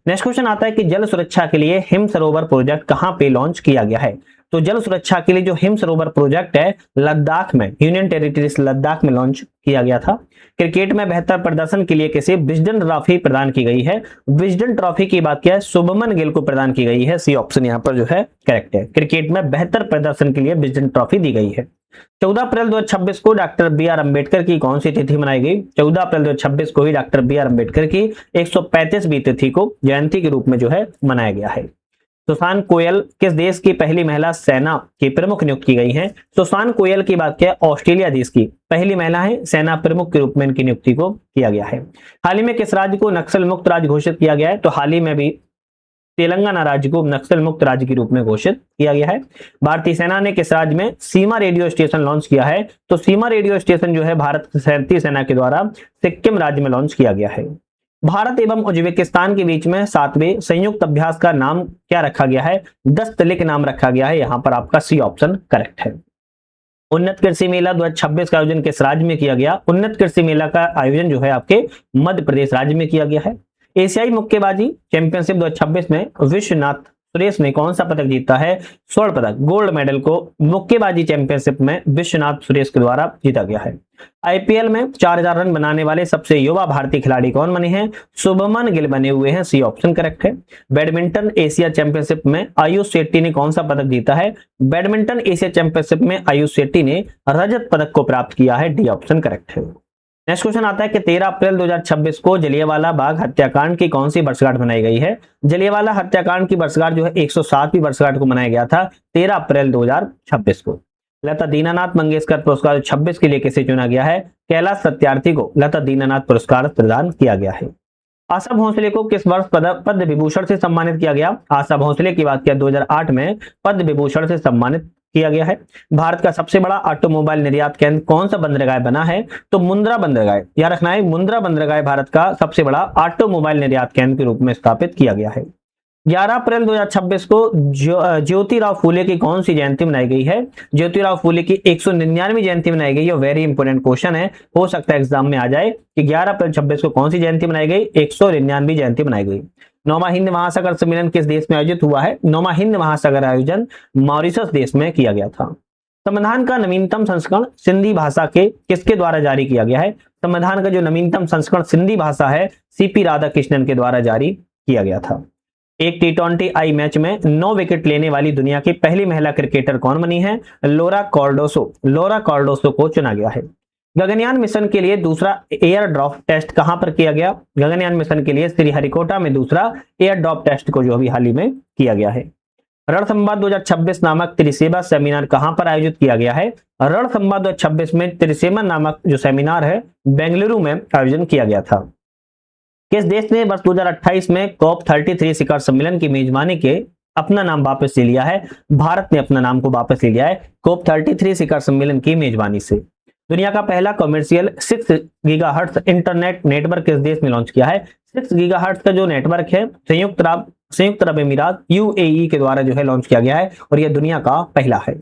नेक्स्ट क्वेश्चन आता है कि जल सुरक्षा के लिए हिम सरोवर प्रोजेक्ट कहां पे लॉन्च किया गया है? तो जल सुरक्षा के लिए जो हिम सरोवर प्रोजेक्ट है लद्दाख में, यूनियन टेरिटरीज लद्दाख में लॉन्च किया गया था। क्रिकेट में बेहतर प्रदर्शन के लिए किसे विजडन ट्रॉफी प्रदान की गई है? विजडन ट्रॉफी की बात किया है शुभमन गिल को प्रदान की गई है। सी ऑप्शन यहाँ पर जो है करेक्ट है। क्रिकेट में बेहतर प्रदर्शन के लिए विजडन ट्रॉफी दी गई है। 14 अप्रैल 2026 को डॉक्टर बी आर अम्बेडकर की कौन सी तिथि मनाई गई? 14 अप्रैल 2026 को ही डॉक्टर बी आर अम्बेडकर की 135वीं तिथि को जयंती के रूप में जो है मनाया गया है। सुसान कोयल किस देश की पहली महिला सेना की प्रमुख नियुक्त की गई हैं? सुसान कोयल की बात किया ऑस्ट्रेलिया देश की पहली महिला है, सेना प्रमुख के रूप में इनकी नियुक्ति को किया गया है। हाल ही में किस राज्य को नक्सल मुक्त राज्य घोषित किया गया है? तो हाल ही में भी तेलंगाना राज्य को नक्सल मुक्त राज्य के रूप में घोषित किया गया है। भारतीय सेना ने किस राज्य में सीमा रेडियो स्टेशन लॉन्च किया है? तो सीमा रेडियो स्टेशन जो है भारत भारतीय सेना के द्वारा सिक्किम राज्य में लॉन्च किया गया है। भारत एवं उज्बेकिस्तान के बीच में 7वें संयुक्त अभ्यास का नाम क्या रखा गया है? दस्तलिक नाम रखा गया है। यहाँ पर आपका सी ऑप्शन करेक्ट है। उन्नत कृषि मेला 2026 का आयोजन किस राज्य में किया गया? उन्नत कृषि मेला का आयोजन जो है आपके मध्य प्रदेश राज्य में किया गया है। एशियाई मुक्केबाजी चैंपियनशिप 2026 में विश्वनाथ सुरेश ने कौन सा पदक जीता है? स्वर्ण पदक, गोल्ड मेडल को मुक्केबाजी चैंपियनशिप में विश्वनाथ सुरेश के द्वारा जीता गया है। आईपीएल में 4000 रन बनाने वाले सबसे युवा भारतीय खिलाड़ी कौन बने हैं? शुभमन गिल बने हुए हैं। सी ऑप्शन करेक्ट है। बैडमिंटन एशिया चैंपियनशिप में आयुष शेट्टी ने कौन सा पदक जीता है? बैडमिंटन एशिया चैंपियनशिप में आयुष शेट्टी ने रजत पदक को प्राप्त किया है। डी ऑप्शन करेक्ट है। नेक्स्ट क्वेश्चन आता है कि 13 अप्रैल 2026 को जलियांवाला बाग हत्याकांड की कौन सी वर्षगांठ मनाई गई है? जलियांवाला हत्याकांड की वर्षगांठ जो है 107वीं वर्षगांठ को मनाया गया था 13 अप्रैल 2026 को। लता दीनानाथ मंगेशकर पुरस्कार 26 के लिए किसे चुना गया है? कैलाश सत्यार्थी को लता दीनानाथ पुरस्कार प्रदान किया गया है। आशा भोसले को किस वर्ष पद्म विभूषण से सम्मानित किया गया? आशा भोसले की बात किया 2008 में पद्म विभूषण से सम्मानित किया गया है। भारत का सबसे बड़ा ऑटोमोबाइल निर्यात केंद्र कौन सा बंदरगाह बना है? तो मुंद्रा बंदरगाह, याद रखना है मुंद्रा बंदरगाह भारत का सबसे बड़ा ऑटोमोबाइल निर्यात केंद्र के रूप में स्थापित किया गया है। 11 अप्रैल 2026 को ज्योतिराव फूले की कौन सी जयंती मनाई गई है? ज्योतिराव फूले की 199वीं जयंती मनाई गई है। वेरी इंपोर्टेंट क्वेश्चन है, हो सकता है एग्जाम में आ जाए कि 11 अप्रैल 26 को कौन सी जयंती मनाई गई? 199वीं जयंती मनाई गई। नौवां हिंद महासागर सम्मेलन किस देश में आयोजित हुआ है? नौवां हिंद महासागर आयोजन मॉरिशस देश में किया गया था। संविधान का नवीनतम संस्करण सिंधी भाषा के किसके द्वारा जारी किया गया है? संविधान का जो नवीनतम संस्करण सिंधी भाषा है, सीपी राधाकृष्णन के द्वारा जारी किया गया था। एक T20I मैच में 9 विकेट लेने वाली दुनिया की पहली महिला क्रिकेटर कौन बनी है? लोरा कॉर्डोसो को चुना गया है। गगनयान मिशन के लिए दूसरा एयर ड्रॉप टेस्ट कहां पर किया गया? गगनयान मिशन के लिए श्रीहरिकोटा में दूसरा एयर ड्रॉप टेस्ट को जो अभी हाल ही में किया गया है। रणसंवाद 2026 नामक त्रिसेमा सेमिनार कहां पर आयोजित किया गया है? रणसंवाद 2026 में त्रिसेमा नामक जो सेमिनार है बेंगलुरु में आयोजन किया गया था। किस देश ने वर्ष 2028 में COP33 शिखर सम्मेलन की मेजबानी के अपना नाम वापस ले लिया है? भारत ने अपना नाम को वापस ले लिया है COP33 शिखर सम्मेलन की मेजबानी से। दुनिया का पहला कमर्शियल 6 गीगाहर्ट्ज इंटरनेट नेटवर्क किस देश में लॉन्च किया है? 6 गीगाहर्ट्ज का जो नेटवर्क है संयुक्त अरब अमीरात UAE के द्वारा जो है लॉन्च किया गया है और यह दुनिया का पहला है।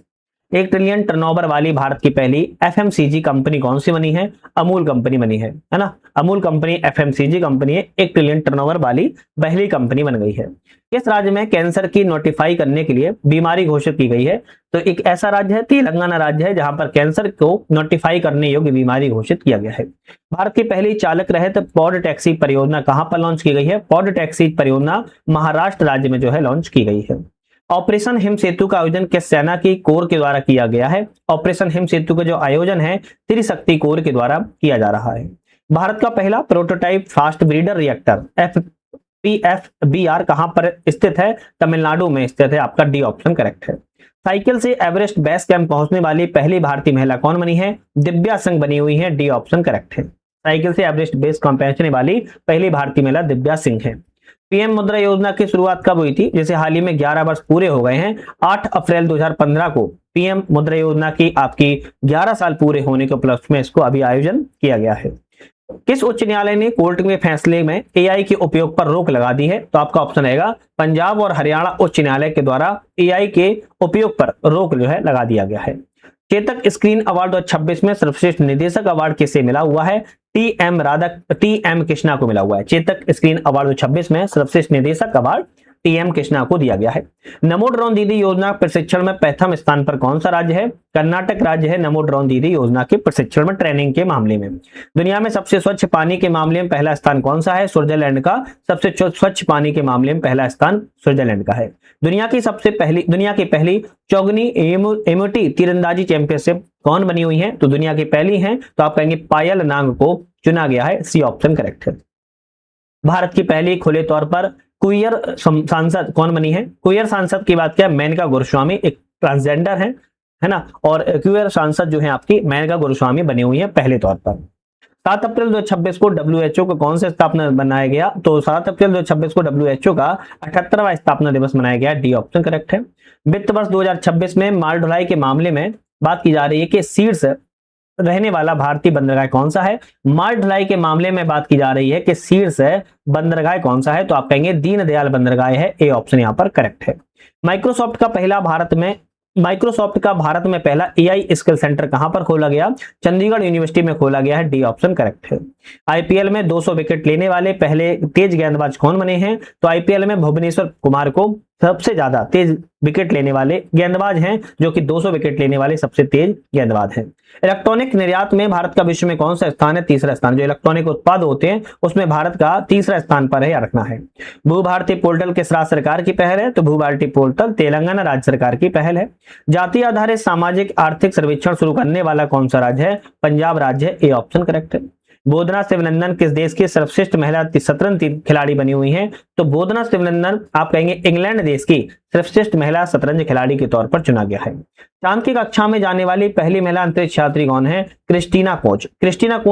1 ट्रिलियन टर्नओवर वाली भारत की पहली FMCG कंपनी कौन सी बनी है? अमूल कंपनी बनी है ना। अमूल कंपनी FMCG कंपनी है, 1 ट्रिलियन टर्नओवर वाली पहली कंपनी बन गई है। किस राज्य में कैंसर की नोटिफाई करने के लिए बीमारी घोषित की गई है? तो एक ऐसा राज्य है तेलंगाना राज्य है जहां पर कैंसर को नोटिफाई करने योग्य बीमारी घोषित किया गया है। भारत की पहली चालक रहित पॉड टैक्सी परियोजना कहां पर लॉन्च की गई है? पॉड टैक्सी परियोजना महाराष्ट्र राज्य में जो है लॉन्च की गई है। ऑपरेशन हिम सेतु का आयोजन किस सेना की कोर के द्वारा किया गया है? ऑपरेशन हिम सेतु का जो आयोजन है त्रिशक्ति कोर के द्वारा किया जा रहा है। भारत का पहला prototype fast breeder reactor FPFBR कहां पर स्थित है? तमिलनाडु में स्थित है। आपका डी ऑप्शन करेक्ट है। साइकिल से एवरेस्ट बेस कैंप पहुंचने वाली पहली भारतीय महिला कौन बनी है? दिव्या सिंह बनी हुई है। डी ऑप्शन करेक्ट है। साइकिल से एवरेस्ट बेस कैंप पहुंचने वाली पहली भारतीय महिला दिव्या सिंह है। पीएम मुद्रा योजना की शुरुआत कब हुई थी? जैसे हाल ही में 11 वर्ष पूरे हो गए हैं। 8 अप्रैल 2015 को पीएम मुद्रा योजना की आपकी 11 साल पूरे होने के उपलक्ष्य में इसको अभी आयोजन किया गया है। किस उच्च न्यायालय ने कोर्ट के फैसले में AI के उपयोग पर रोक लगा दी है? तो आपका ऑप्शन रहेगा पंजाब और हरियाणा उच्च न्यायालय के द्वारा AI के उपयोग पर रोक जो है लगा दिया गया है। चेतक स्क्रीन अवार्ड 2026 में सर्वश्रेष्ठ निदेशक अवार्ड किसे मिला हुआ है? TM कृष्णा को मिला हुआ है। चेतक स्क्रीन अवार्ड 2026 में सर्वश्रेष्ठ निदेशक अवार्ड TM कृष्णा को दिया गया है। नमो ड्रोन दीदी योजना प्रशिक्षण में प्रथम स्थान पर कौन सा राज्य है? कर्नाटक राज्य है नमो ड्रोन दीदी योजना के प्रशिक्षण में ट्रेनिंग के मामले में। दुनिया में सबसे स्वच्छ पानी के मामले में पहला स्थान कौन सा है? स्विट्जरलैंड का सबसे स्वच्छ पानी के मामले में पहला स्थान स्विट्जरलैंड का है। दुनिया की पहली चौगनी एमोटी तीरंदाजी चैंपियनशिप कौन बनी हुई है? तो दुनिया की पहली है तो आप कहेंगे पायल नांग को चुना गया है। सी ऑप्शन करेक्ट है। भारत की पहली खुले तौर पर क्वियर सांसद कौन बनी है? क्वियर सांसद की बात किया मेनका गुरुस्वामी, एक ट्रांसजेंडर है ना। और क्वियर सांसद जो है आपकी मेनका गुरुस्वामी बनी हुई है पहले तौर पर। 7 अप्रैल 2026 को WHO का कौन सा स्थापना बनाया गया? तो 7 अप्रैल 2026 को WHO का 78वां स्थापना दिवस मनाया गया। डी ऑप्शन करेक्ट है। वित्त वर्ष 2026 में माल ढुलाई के मामले में बात की जा रही है कि शीर्ष रहने वाला भारतीय बंदरगाह कौन सा है? माल ढुलाई के मामले में बात की जा रही है कि शीर्ष बंदरगाह कौन सा है? तो आप कहेंगे दीनदयाल बंदरगाह है। ए ऑप्शन यहां पर करेक्ट है। माइक्रोसॉफ्ट का भारत में पहला AI स्किल सेंटर कहां पर खोला गया? चंडीगढ़ यूनिवर्सिटी में खोला गया है। डी ऑप्शन करेक्ट है। IPL में 200 विकेट लेने वाले पहले तेज गेंदबाज कौन बने हैं? तो IPL में भुवनेश्वर कुमार को सबसे ज्यादा तेज विकेट लेने वाले गेंदबाज हैं, जो कि 200 विकेट लेने वाले सबसे तेज गेंदबाज हैं। इलेक्ट्रॉनिक निर्यात में भारत का विश्व में कौन सा स्थान है? तीसरा स्थान। जो इलेक्ट्रॉनिक उत्पाद होते हैं उसमें भारत का तीसरा स्थान पर है या रखना है। भू भारती पोर्टल किस राज्य सरकार की पहल है? तो भू भारती पोर्टल तेलंगाना राज्य सरकार की पहल है। जाति आधारित सामाजिक आर्थिक सर्वेक्षण शुरू करने वाला कौन सा राज्य है? पंजाब राज्य है। ए ऑप्शन करेक्ट है। बोधना शिवनंदन किस देश की सर्वश्रेष्ठ महिला शतरंज खिलाड़ी बनी हुई हैं? तो बोधना शिवनंदन आप कहेंगे इंग्लैंड देश की सर्वश्रेष्ठ महिला शतरंज खिलाड़ी के तौर पर चुना गया है। चांद की कक्षा में जाने वाली पहली महिला अंतरिक्ष यात्री कौन है? क्रिस्टीना कोच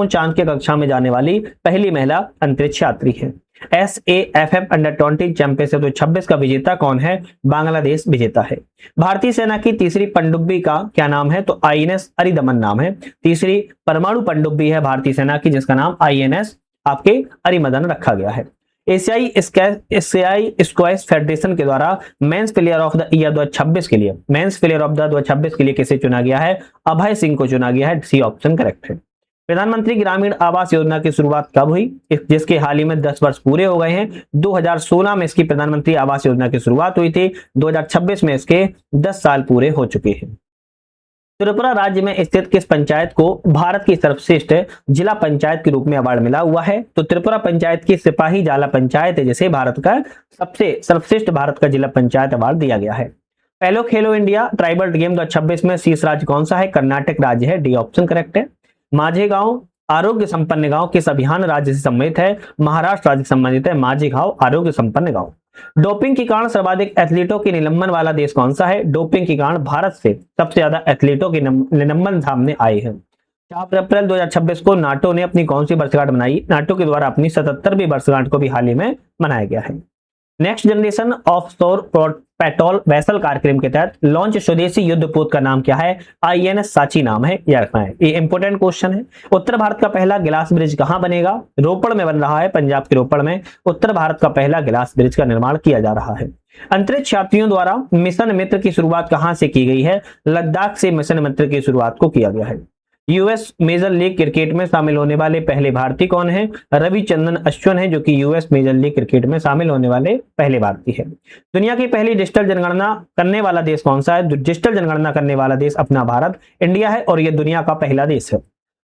चांद की कक्षा में जाने वाली पहली महिला अंतरिक्ष यात्री है। SAFF अंडर-20 चैंपियनशिप 2026 का विजेता कौन है? बांग्लादेश विजेता है। भारतीय सेना की तीसरी पनडुब्बी का क्या नाम है? तो INS अरिदमन नाम है। तीसरी परमाणु पनडुब्बी है भारतीय सेना की जिसका नाम INS आपके अरिमदन रखा गया है। एशियाई स्क्वैश फेडरेशन के द्वारा men's player of the year 2026 के लिए किसे चुना गया है? अभय सिंह को चुना गया है। सी ऑप्शन करेक्ट है। प्रधानमंत्री ग्रामीण आवास योजना की शुरुआत कब हुई, जिसके हाल ही में 10 वर्ष पूरे हो गए हैं। 2016 में इसकी प्रधानमंत्री आवास योजना की शुरुआत हुई थी। 2026 में इसके 10 साल पूरे हो चुके हैं। त्रिपुरा राज्य में स्थित किस पंचायत को भारत की सर्वश्रेष्ठ जिला पंचायत के रूप में अवार्ड मिला हुआ है? तो त्रिपुरा पंचायत की सिपाही जाला पंचायत है जिसे भारत का सबसे सर्वश्रेष्ठ भारत का जिला पंचायत अवार्ड दिया गया है। पहलो खेलो इंडिया ट्राइबल गेम 2026 में शीर्ष राज्य कौन सा है? कर्नाटक राज्य है, डी ऑप्शन करेक्ट है। माझे गांव आरोग्य संपन्न गांव किस अभियान राज्य से संबंधित है? महाराष्ट्र राज्य से संबंधित है, माझे गांव आरोग्य संपन्न गांव। डोपिंग के कारण सर्वाधिक एथलीटों के निलंबन वाला देश कौन सा है? डोपिंग के कारण भारत से सबसे ज्यादा एथलीटों के निलंबन सामने आए हैं। 4 अप्रैल 2026 को नाटो ने अपनी कौन सी वर्षगांठ मनाई? नाटो के द्वारा अपनी 77वीं वर्षगांठ को भी हाल ही में मनाया गया है। नेक्स्ट जनरेशन ऑफ सौर पेट्रोल वेसल कार्यक्रम के तहत लॉन्च स्वदेशी युद्धपोत का नाम क्या है? INS साची नाम है, यह रखना है, ये इंपोर्टेंट क्वेश्चन है। उत्तर भारत का पहला गिलास ब्रिज कहां बनेगा? रोपड़ में बन रहा है, पंजाब के रोपड़ में उत्तर भारत का पहला गिलास ब्रिज का निर्माण किया जा रहा है। अंतरिक्ष यात्रियों द्वारा मिशन मित्र की शुरुआत कहां से की गई है? लद्दाख से मिशन मित्र की शुरुआत को किया गया है। यूएस मेजर लीग क्रिकेट में शामिल होने वाले पहले भारतीय कौन है? रविचंद्रन अश्विन है, जो कि यूएस मेजर लीग क्रिकेट में शामिल होने वाले पहले भारतीय है। दुनिया की पहली डिजिटल जनगणना करने वाला देश कौन सा है? डिजिटल जनगणना करने वाला देश अपना भारत इंडिया है और यह दुनिया का पहला देश है।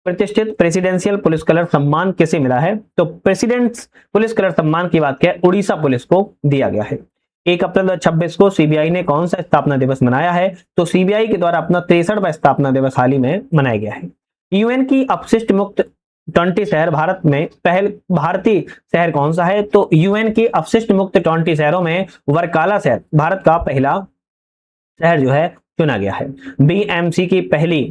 प्रतिष्ठित प्रेसिडेंशियल पुलिस कलर सम्मान किसे मिला है? तो प्रेसिडेंट्स पुलिस कलर सम्मान की बात करें उड़ीसा पुलिस को दिया गया है। 1 अप्रैल 2026 को सीबीआई ने कौन सा स्थापना दिवस मनाया है? तो सीबीआई के द्वारा अपना 63वां स्थापना दिवस हाल ही में मनाया गया है। यूएन की अपशिष्ट मुक्त 20 शहर भारत में भारतीय शहर कौन सा है? तो यूएन की अपशिष्ट मुक्त 20 शहरों में वर्काला शहर भारत का पहला शहर जो है चुना गया है। बीएमसी की पहली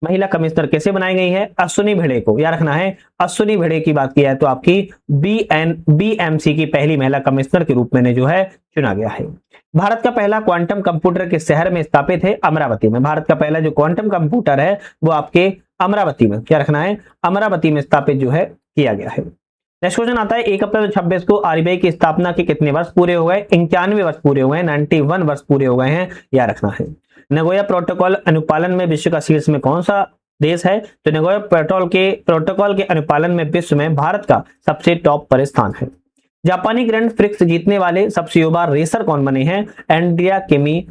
महिला कमिश्नर कैसे बनाई गई है? अश्विनी भिड़े को, याद रखना है। अश्विनी भिड़े की बात की है तो आपकी बीएमसी की पहली महिला कमिश्नर के रूप में जो है चुना गया है। भारत का पहला क्वांटम कंप्यूटर किस शहर में स्थापित है? अमरावती में। भारत का पहला जो क्वांटम कंप्यूटर है वो आपके अमरावती में, क्या रखना है, अमरावती में स्थापित जो है किया गया है। नेक्स्ट क्वेश्चन आता है 1 अप्रैल 2026 को आरबीआई की स्थापना के कितने वर्ष पूरे हो गए? 91 वर्ष पूरे हो गए, 91 वर्ष पूरे हो गए हैं, याद रखना है। नगोया प्रोटोकॉल अनुपालन में विश्व का शीर्ष में कौन सा देश है? तो नगोया प्रोटोकॉल के अनुपालन में विश्व में भारत का सबसे टॉप पर स्थान है। जापानी ग्रैंड प्रिक्स जीतने वाले सबसे युवा रेसर कौन बने हैं? एंड्रिया केमी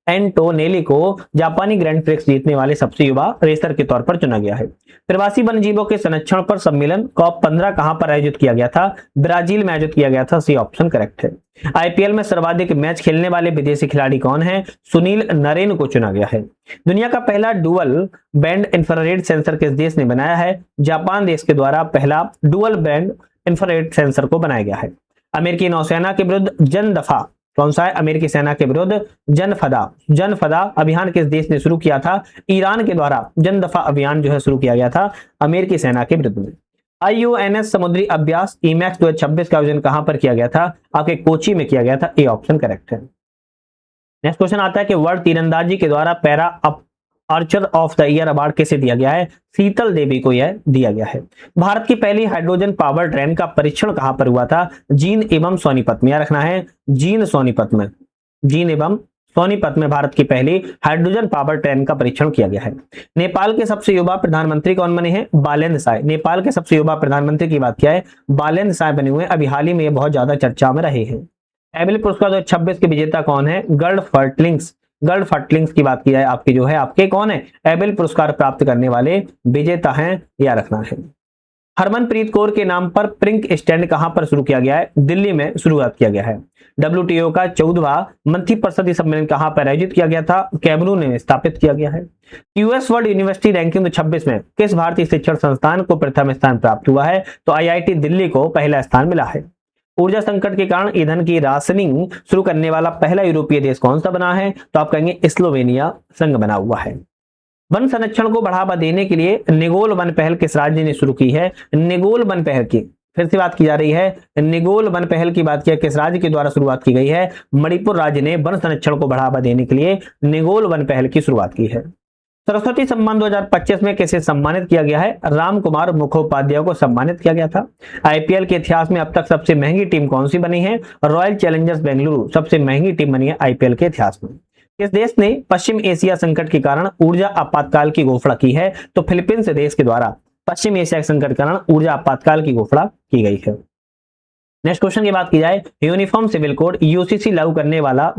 एंटोनेली को जापानी ग्रैंड प्रिक्स जीतने वाले सबसे युवा रेसर के तौर पर चुना गया है। प्रवासी वन्यजीवों के संरक्षण पर सम्मेलन COP15 कहां पर आयोजित किया गया था? ब्राजील में आयोजित किया गया था, सी ऑप्शन करेक्ट है। आईपीएल में सर्वाधिक मैच खेलने वाले विदेशी खिलाड़ी कौन है? सुनील नरेन को चुना गया है। दुनिया का पहला डुअल बैंड इंफ्रारेड सेंसर किस देश ने बनाया है? जापान देश के द्वारा पहला डुअल बैंड इंफ्रारेड सेंसर को बनाया गया है। अमेरिकी नौसेना के विरुद्ध जनदफा कौन सा है? अमेरिकी सेना के विरुद्ध जनफदा अभियान किस देश ने शुरू किया था? ईरान के द्वारा जनदफा अभियान जो है शुरू किया गया था अमेरिकी सेना के विरुद्ध में। IUNS समुद्री अभ्यास EMAX 2026 का आयोजन कहां पर किया गया था? आपके कोची में किया गया था, ए ऑप्शन करेक्ट है। नेक्स्ट क्वेश्चन आता है कि वर्ल्ड तीरंदाजी के द्वारा para Archer of the year award किसे दिया गया है? शीतल देवी को यह दिया गया है। भारत की पहली हाइड्रोजन पावर ट्रेन का परीक्षण कहां पर हुआ था? जींद एवं सोनीपत में, रखना है, जींद एवं सोनीपत में भारत की पहली हाइड्रोजन पावर ट्रेन का परीक्षण किया गया है। नेपाल के सबसे युवा प्रधानमंत्री कौन बने हैं? बालेंद्र शाह। नेपाल के सबसे युवा प्रधानमंत्री की बात किया है, बालेंद्र शाह बने हुए, अभी हाल ही में ये बहुत ज्यादा चर्चा में रहे हैं। एबेल पुरस्कार 2026 के विजेता कौन है? गर्ड फर्टलिंग्स की बात की जाए आपके जो है आपके कौन है एबेल पुरस्कार प्राप्त करने वाले विजेता हैं, या रखना है। हरमनप्रीत कौर के नाम पर प्रिंक स्टैंड कहां पर शुरू किया गया है? दिल्ली में शुरुआत किया गया है। WTO का 14वां मंत्रिपरिषदीय सम्मेलन कहां पर आयोजित किया गया था? कैमरून में स्थापित किया गया है। यूएस वर्ल्ड यूनिवर्सिटी रैंकिंग 2026 में किस भारतीय शिक्षण संस्थान को प्रथम स्थान प्राप्त हुआ है? तो IIT दिल्ली को पहला स्थान मिला है। ऊर्जा संकट के कारण ईंधन की राशनिंग शुरू करने वाला पहला यूरोपीय देश कौन सा बना है? तो आप कहेंगे स्लोवेनिया संघ बना हुआ है। वन संरक्षण को बढ़ावा देने के लिए निगोल वन पहल किस राज्य ने शुरू की है? निगोल वन पहल की फिर से बात की जा रही है, निगोल वन पहल की बात किया किस राज्य के द्वारा शुरुआत की गई है? मणिपुर राज्य ने वन संरक्षण को बढ़ावा देने के लिए निगोल वन पहल की शुरुआत की है। सरस्वती सम्मान 2025 में किसे सम्मानित किया गया है? रामकुमार मुखोपाध्याय को सम्मानित किया गया था। आईपीएल के इतिहास में अब तक सबसे महंगी टीम कौन सी बनी है? रॉयल चैलेंजर्स बेंगलुरु सबसे महंगी टीम बनी है आईपीएल के इतिहास में। किस देश ने पश्चिम एशिया संकट के कारण ऊर्जा आपातकाल की घोषणा की है? तो फिलीपींस देश के द्वारा पश्चिम एशिया संकट के कारण ऊर्जा आपातकाल की घोषणा की गई है। नेक्स्ट क्वेश्चन की बात की जाए, यूनिफॉर्म सिविल कोड यूसीसी लागू करने वाला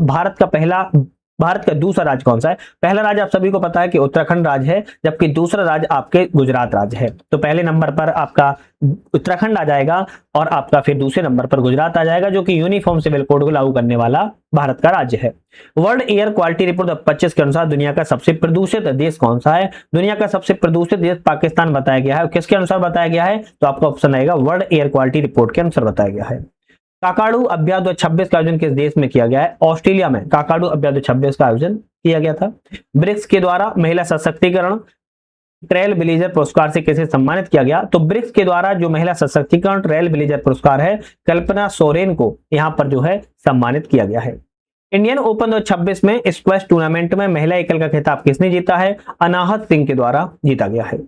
भारत का दूसरा राज्य कौन सा है? पहला राज्य आप सभी को पता है कि उत्तराखंड राज्य है, जबकि दूसरा राज्य आपके गुजरात राज्य है। तो पहले नंबर पर आपका उत्तराखंड आ जाएगा और आपका फिर दूसरे नंबर पर गुजरात आ जाएगा, जो कि यूनिफॉर्म सिविल कोड को लागू करने वाला भारत का राज्य है। वर्ल्ड एयर क्वालिटी रिपोर्ट 2025 के अनुसार दुनिया का सबसे प्रदूषित देश कौन सा है? दुनिया का सबसे प्रदूषित देश पाकिस्तान बताया गया है। किसके अनुसार बताया गया है? तो आपका ऑप्शन आएगा वर्ल्ड एयर क्वालिटी रिपोर्ट के अनुसार बताया गया है। काकाडू अभ्यास 2026 का आयोजन किस देश में किया गया है? ऑस्ट्रेलिया में काकाडू अभ्यास 2026 का आयोजन किया गया था। ब्रिक्स के द्वारा महिला सशक्तिकरण ट्रेल ब्लेजर पुरस्कार से किसे सम्मानित किया गया? तो ब्रिक्स के द्वारा जो महिला सशक्तिकरण ट्रेल ब्लेजर पुरस्कार है, कल्पना सोरेन को यहां पर जो है सम्मानित किया गया है। इंडियन ओपन 2026 में स्क्वैश टूर्नामेंट में महिला एकल का खिताब किसने जीता है? अनाहत सिंह के द्वारा जीता गया है।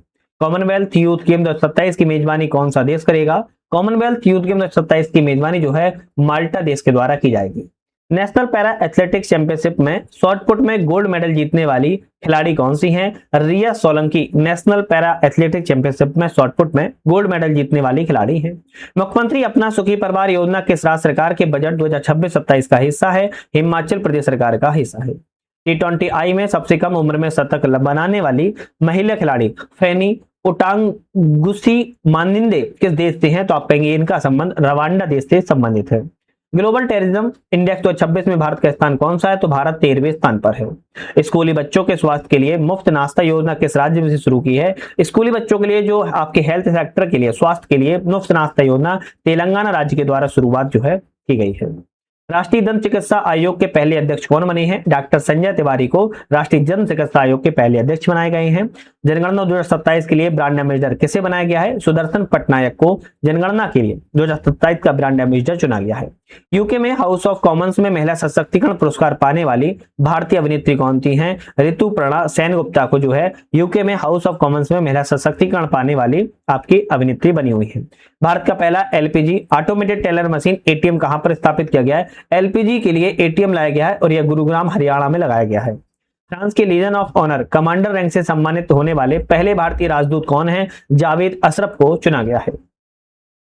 कॉमनवेल्थ यूथ गेम 2027 की मेजबानी कौन सा देश करेगा? कॉमनवेल्थ यूथ गेम 2027 की मेजबानी जो है माल्टा देश के द्वारा की जाएगी। नेशनल पैरा एथलेटिक्स चैंपियनशिप में शॉटपुट में गोल्ड मेडल जीतने वाली खिलाड़ी कौन सी हैं? Riya Solanki national para athletics championship में शॉटपुट में गोल्ड मेडल जीतने वाली खिलाड़ी हैं। मुख्यमंत्री अपना सुखी परिवार योजना किस राज्य सरकार के बजट 2026-27 का हिस्सा है? हिमाचल प्रदेश सरकार का हिस्सा है। T20I में सबसे कम उम्र में शतक बनाने वाली महिला खिलाड़ी फैनी ओटांगुसी मानिंदे किस देश से हैं? तो आप कहेंगे इनका संबंध रवांडा देश से संबंधित है। ग्लोबल टेररिज्म इंडेक्स 2026 में भारत का स्थान कौन सा है? तो भारत 13वें स्थान पर है। स्कूली बच्चों के स्वास्थ्य के लिए मुफ्त नाश्ता योजना किस राज्य में से शुरू की है? स्कूली बच्चों के लिए जो आपके हेल्थ सेक्टर के लिए स्वास्थ्य के लिए मुफ्त नाश्ता योजना तेलंगाना राज्य के द्वारा शुरुआत जो है की गई है। राष्ट्रीय दंत चिकित्सा आयोग के पहले अध्यक्ष कौन बने हैं? डॉक्टर संजय तिवारी को राष्ट्रीय दंत चिकित्सा आयोग के पहले अध्यक्ष बनाए गए हैं। जनगणना 2027 के लिए ब्रांड एम्बेसडर किसे बनाया गया है? सुदर्शन पटनायक को जनगणना के लिए 2027 का ब्रांड एम्बेसडर चुना गया है। यूके में हाउस ऑफ कॉमन्स में महिला सशक्तिकरण पुरस्कार पाने वाली भारतीय अभिनेत्री कौन सी हैं? ऋतुपर्णा सेनगुप्ता को जो है यूके में हाउस ऑफ कॉमन्स में महिला सशक्तिकरण पाने वाली आपकी अभिनेत्री बनी हुई है। भारत का पहला LPG automated teller machine ATM कहां पर स्थापित किया गया है? एलपीजी के लिए एटीएम लाया गया है और यह गुरुग्राम हरियाणा में लगाया गया है। फ्रांस के Legion of Honour commander rank से सम्मानित होने वाले पहले भारतीय राजदूत कौन है? जावेद अशरफ को चुना गया है।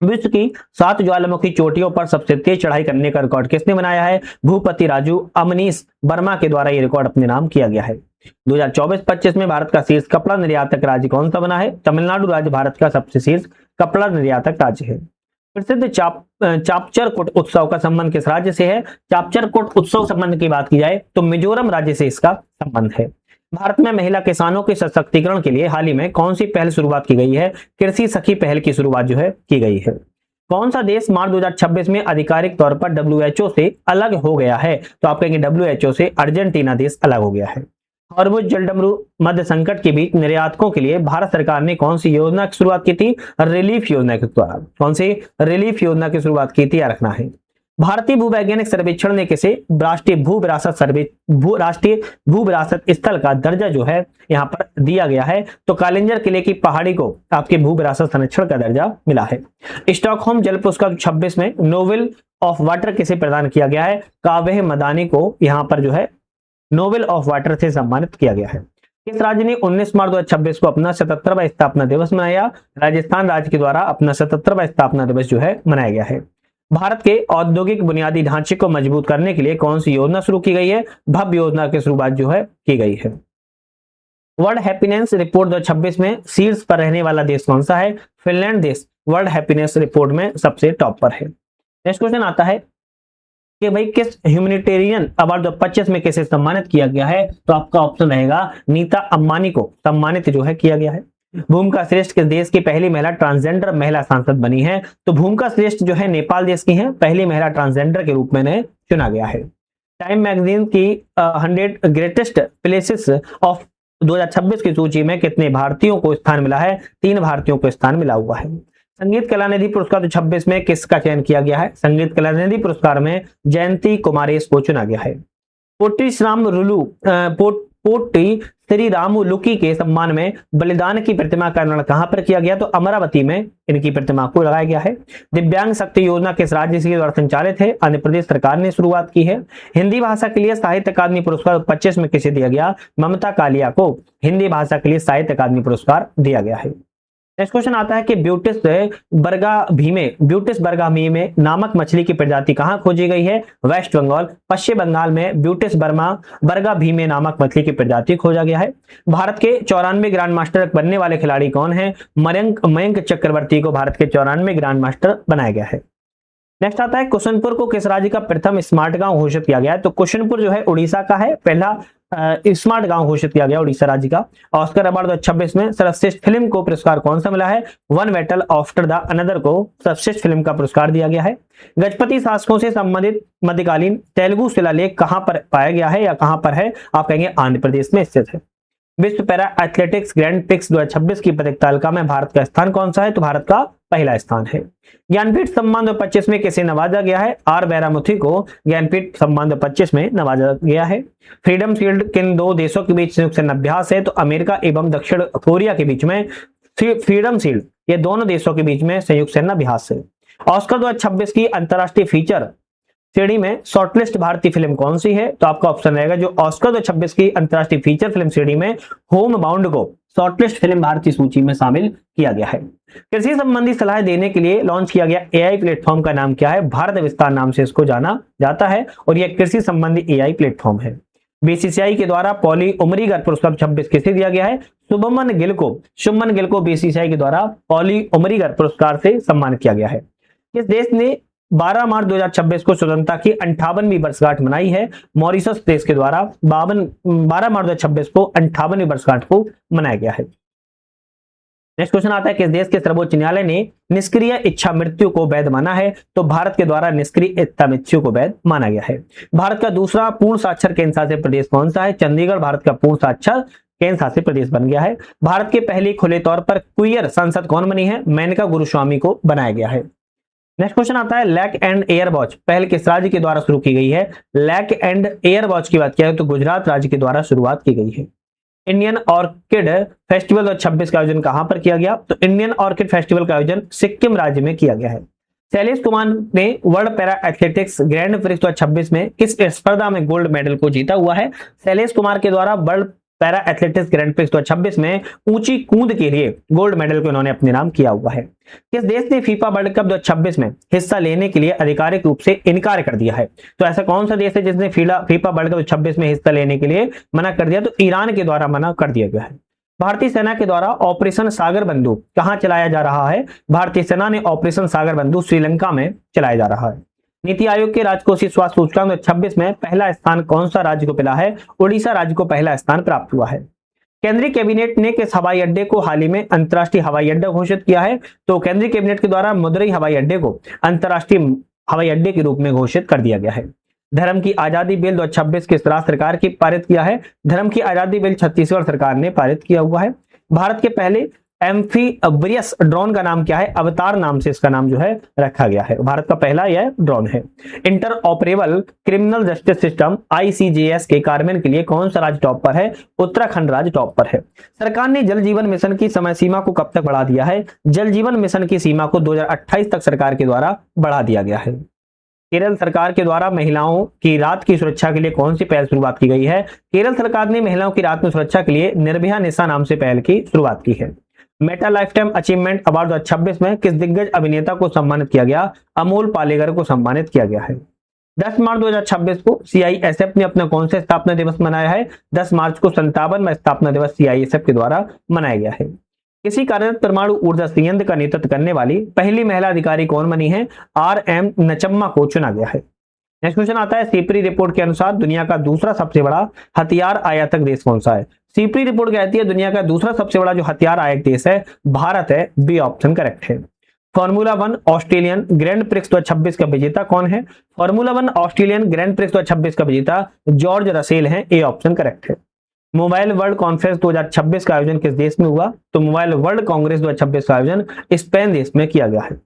विश्व की 7 ज्वालामुखी चोटियों पर सबसे तेज चढ़ाई करने का रिकॉर्ड किसने बनाया है? भूपति राजू अमनीश वर्मा के द्वारा यह रिकॉर्ड अपने नाम किया गया है। 2024-25 में भारत का शीर्ष कपड़ा निर्यातक राज्य कौन सा बना है? तमिलनाडु राज्य भारत का सबसे शीर्ष कपड़ा निर्यातक राज्य है। प्रसिद्ध चापचरकोट उत्सव का संबंध किस राज्य से है? चापचरकोट उत्सव संबंध की बात की जाए तो मिजोरम राज्य से इसका संबंध है। भारत में महिला किसानों के सशक्तिकरण के लिए हाल ही में कौन सी पहल शुरुआत की गई है? कृषि सखी पहल की शुरुआत जो है की गई है। कौन सा देश मार्च 2026 में आधिकारिक तौर पर WHO से अलग हो गया है? तो आप कहेंगे WHO से अर्जेंटीना देश अलग हो गया है। हॉर्मुज जलडमरू मध्य संकट के बीच निर्यातकों के लिए भारत सरकार ने कौन सी योजना की शुरुआत की थी? रिलीफ योजना के द्वारा। कौन सी रिलीफ योजना की शुरुआत की थी या रखना है। भारतीय भूवैज्ञानिक सर्वेक्षण ने किसे राष्ट्रीय भू विरासत स्थल का दर्जा जो है यहाँ पर दिया गया है? तो कालिंजर किले की पहाड़ी को आपके भू विरासत संरक्षण का दर्जा मिला है। स्टॉकहोम जल पुरस्कार 26 में नोबेल ऑफ वाटर किसे प्रदान किया गया है? काव्य मदानी को यहाँ पर जो है नोबेल ऑफ वाटर से सम्मानित किया गया है। किस राज्य ने 19 मार्च 2026 को अपना 77वां स्थापना दिवस मनाया? राजस्थान राज्य के द्वारा अपना 77वां स्थापना दिवस जो है मनाया गया है। भारत के औद्योगिक बुनियादी ढांचे को मजबूत करने के लिए कौन सी योजना शुरू की गई है? भव्य योजना की शुरुआत जो है की गई है। वर्ल्ड हैप्पीनेस रिपोर्ट 2026 में शीर्ष पर रहने वाला देश कौन सा है? फिनलैंड देश वर्ल्ड हैप्पीनेस रिपोर्ट में सबसे टॉप पर है। नेक्स्ट क्वेश्चन आता है कि भाई किस ह्यूमैनिटेरियन अवार्ड 2025 में किसे सम्मानित किया गया है? तो आपका ऑप्शन रहेगा नीता अंबानी को सम्मानित जो है किया गया है। भूमिका श्रेष्ठ किस देश की पहली महिला ट्रांसजेंडर महिला सांसद बनी है? तो भूमिका श्रेष्ठ जो है नेपाल देश की है, पहली महिला ट्रांसजेंडर के रूप में चुना गया है। टाइम मैगजीन की 100 ग्रेटेस्ट प्लेसेस ऑफ 2026 की सूची में कितने भारतीयों को स्थान मिला है? 3 भारतीयों को स्थान मिला हुआ है। संगीत कलानिधि पुरस्कार 2026 में किसका चयन किया गया है? संगीत कलानिधि पुरस्कार में जयंती कुमारेश को चुना गया है। पोट्टी श्री रामुलुकी के सम्मान में बलिदान की प्रतिमा का निर्माण कहां पर किया गया? तो अमरावती में इनकी प्रतिमा को लगाया गया है। दिव्यांग शक्ति योजना किस राज्य के द्वारा संचालित है? आंध्र प्रदेश सरकार ने शुरुआत की है। हिंदी भाषा के लिए साहित्य अकादमी पुरस्कार 25 में किसे दिया गया? ममता कालिया को हिंदी भाषा के लिए साहित्य अकादमी पुरस्कार दिया गया है। नेक्स्ट क्वेश्चन आता है कि ब्यूटिस बर्गाभीमे नामक मछली की प्रजाति कहां खोजी गई है? वेस्ट बंगाल। पश्चिम बंगाल में ब्यूटिस बर्गाभीमे नामक मछली की प्रजाति खोजा गया है। भारत के 94 ग्रैंड मास्टर बनने वाले खिलाड़ी कौन है? मयंक चक्रवर्ती को भारत के 94 ग्रैंड मास्टर बनाया गया है। नेक्स्ट आता है कुशनपुर को किस राज्य का प्रथम स्मार्ट गांव घोषित किया गया है? तो कुशनपुर जो है उड़ीसा का है, पहला स्मार्ट गांव घोषित किया गया उड़ीसा राज्य का। ऑस्कर अवार्ड 2026 में सर्वश्रेष्ठ फिल्म को पुरस्कार कौन सा मिला है? One battle after the another को सर्वश्रेष्ठ फिल्म का पुरस्कार दिया गया है। गजपति शासकों से संबंधित मध्यकालीन तेलुगु शिलालेख कहां पर पाया गया है या कहां पर है? आप कहेंगे आंध्र प्रदेश में स्थित है। विश्व पैरा एथलेटिक्स ग्रैंड प्रिक्स 2026 की पदक तालिका में भारत का स्थान कौन सा है? तो भारत का पहला स्थान है। ज्ञानपीठ सम्मान 2025 में किसे नवाजा गया है? आर बैरामुथी को ज्ञानपीठ सम्मान 2025 में नवाजा गया है। फ्रीडम शील्ड किन दो देशों के बीच संयुक्त सैन्य अभ्यास है? तो अमेरिका एवं दक्षिण कोरिया के बीच में फ्रीडम शील्ड, ये दोनों देशों के बीच में संयुक्त सैन्य अभ्यास है। ऑस्कर 2026 की अंतरराष्ट्रीय फीचर श्रेणी में शॉर्टलिस्ट भारतीय फिल्म कौन सी है? तो आपका ऑप्शन रहेगा जो ऑस्कर 2026 की अंतरराष्ट्रीय फीचर फिल्म श्रेणी में होम बाउंड को शॉर्टलिस्ट फिल्म भारतीय सूची में शामिल किया गया है। कृषि संबंधी सलाह देने के लिए लॉन्च किया गया एआई प्लेटफॉर्म का नाम क्या है? भारत विस्तार नाम से इसको जाना जाता है और यह कृषि संबंधी एआई प्लेटफॉर्म है। बीसीसीआई के द्वारा पॉली उमरीगर पुरस्कार 26 किसे दिया गया है? शुभमन गिल को बीसीसीआई के द्वारा पॉली उमरीगर पुरस्कार से सम्मानित किया गया है। इस देश ने 12 मार्च 2026 को स्वतंत्रता की 58वीं वर्षगांठ मनाई है। मॉरिशस देश के द्वारा 12 मार्च 2026 को 58वीं वर्षगांठ को मनाया गया है। नेक्स्ट क्वेश्चन आता है किस देश के सर्वोच्च न्यायालय ने निष्क्रिय इच्छा मृत्यु को वैध माना है? तो भारत के द्वारा निष्क्रिय इच्छा मृत्यु को वैध माना गया है। भारत का दूसरा पूर्ण साक्षर केंद्र शासित प्रदेश कौन सा है? चंडीगढ़ भारत का पूर्ण साक्षर केंद्र शासित प्रदेश बन गया है। भारत के पहली खुले तौर पर क्वियर सांसद कौन बनी है? मेनका गुरुस्वामी को बनाया गया है। नेक्स्ट क्वेश्चन आता है लैक एंड एयर वॉच पहल किस राज्य के द्वारा शुरू की गई है? लैक एंड एयर वॉच की बात किया है तो गुजरात राज्य के द्वारा शुरुआत की गई है। इंडियन ऑर्किड फेस्टिवल 2026 का आयोजन कहां पर किया गया? तो इंडियन ऑर्किड फेस्टिवल का आयोजन सिक्किम राज्य में किया गया है। शैलेश कुमार ने world para athletics grand prix 2026 में किस स्पर्धा में गोल्ड मेडल को जीता हुआ है? शैलेश कुमार के द्वारा world para athletics grand prix 2026 में ऊंची कूद के लिए गोल्ड मेडल को इन्होंने अपने नाम किया हुआ है। किस देश ने फीफा वर्ल्ड कप 2026 में हिस्सा लेने के लिए आधिकारिक रूप से इनकार कर दिया है? तो ऐसा कौन सा देश है जिसने फीफा वर्ल्ड कप 2026 में हिस्सा लेने के लिए मना कर दिया? तो ईरान के द्वारा मना कर दिया गया है। भारतीय सेना के द्वारा ऑपरेशन सागर बंधु कहां चलाया जा रहा है? भारतीय सेना ने ऑपरेशन सागर बंधु श्रीलंका में चलाया जा रहा है। नीति आयोग के राजकोषीय स्वास्थ्य सूचकांक 2026 में पहला स्थान कौन सा राज्य को मिला है? उड़ीसा राज्य को पहला स्थान प्राप्त हुआ है। केंद्रीय कैबिनेट ने किस हवाई अड्डे को हाल ही में अंतर्राष्ट्रीय हवाई अड्डा घोषित किया है? तो केंद्रीय कैबिनेट के द्वारा मदुरई हवाई अड्डे को अंतर्राष्ट्रीय हवाई अड्डे के रूप में घोषित कर दिया गया है। धर्म की आजादी बिल 2026 किस राज्य सरकार की पारित किया है? धर्म की आजादी बिल छत्तीसगढ़ सरकार ने पारित किया हुआ है। भारत के पहले एम्फीबियस ड्रोन का नाम क्या है? अवतार नाम से इसका नाम जो है रखा गया है। भारत का पहला यह ड्रोन है। Inter operable criminal justice system ICJS के कार्यान्वयन के लिए कौन सा राज्य टॉप पर है? उत्तराखंड राज्य टॉप पर है। सरकार ने जल जीवन मिशन की समय सीमा को कब तक बढ़ा दिया है? जल जीवन मिशन की सीमा को 2028 तक सरकार के द्वारा बढ़ा दिया गया है। केरल सरकार के द्वारा महिलाओं की रात की सुरक्षा के लिए कौन सी पहल शुरुआत की गई है? केरल सरकार ने महिलाओं की रात में सुरक्षा के लिए निर्भया निशा नाम से पहल की शुरुआत की है। Meta life time achievement award 2026 में किस दिग्गज अभिनेता को सम्मानित किया गया? अमोल पालेकर को सम्मानित किया गया है। 10 मार्च 2026 को CISF ने अपना कौन से स्थापना दिवस मनाया है? 10 मार्च को 57वां स्थापना दिवस CISF के द्वारा मनाया गया है। किसी कार्यरत परमाणु ऊर्जा संयंत्र का नेतृत्व करने वाली पहली महिला अधिकारी कौन बनी है? RM नचम्मा को चुना गया है। नेक्स्ट क्वेश्चन आता है सीपरी रिपोर्ट के अनुसार दुनिया का दूसरा सबसे बड़ा हथियार आयातक देश कौन सा है? सीपरी रिपोर्ट कहती है दुनिया का दूसरा सबसे बड़ा जो हथियार आयात देश है भारत है। बी ऑप्शन करेक्ट है। फॉर्मूला 1 ऑस्ट्रेलियन ग्रैंड प्रिक्स 2026 का विजेता कौन है? फॉर्मूला 1 ऑस्ट्रेलियन ग्रैंड प्रिक्स 2026 का विजेता जॉर्ज रसेल है। ए ऑप्शन करेक्ट है। मोबाइल वर्ल्ड कॉन्फ्रेंस 2026 का आयोजन किस देश में हुआ? तो मोबाइल वर्ल्ड कांग्रेस 2026 का आयोजन स्पेन देश में किया गया है।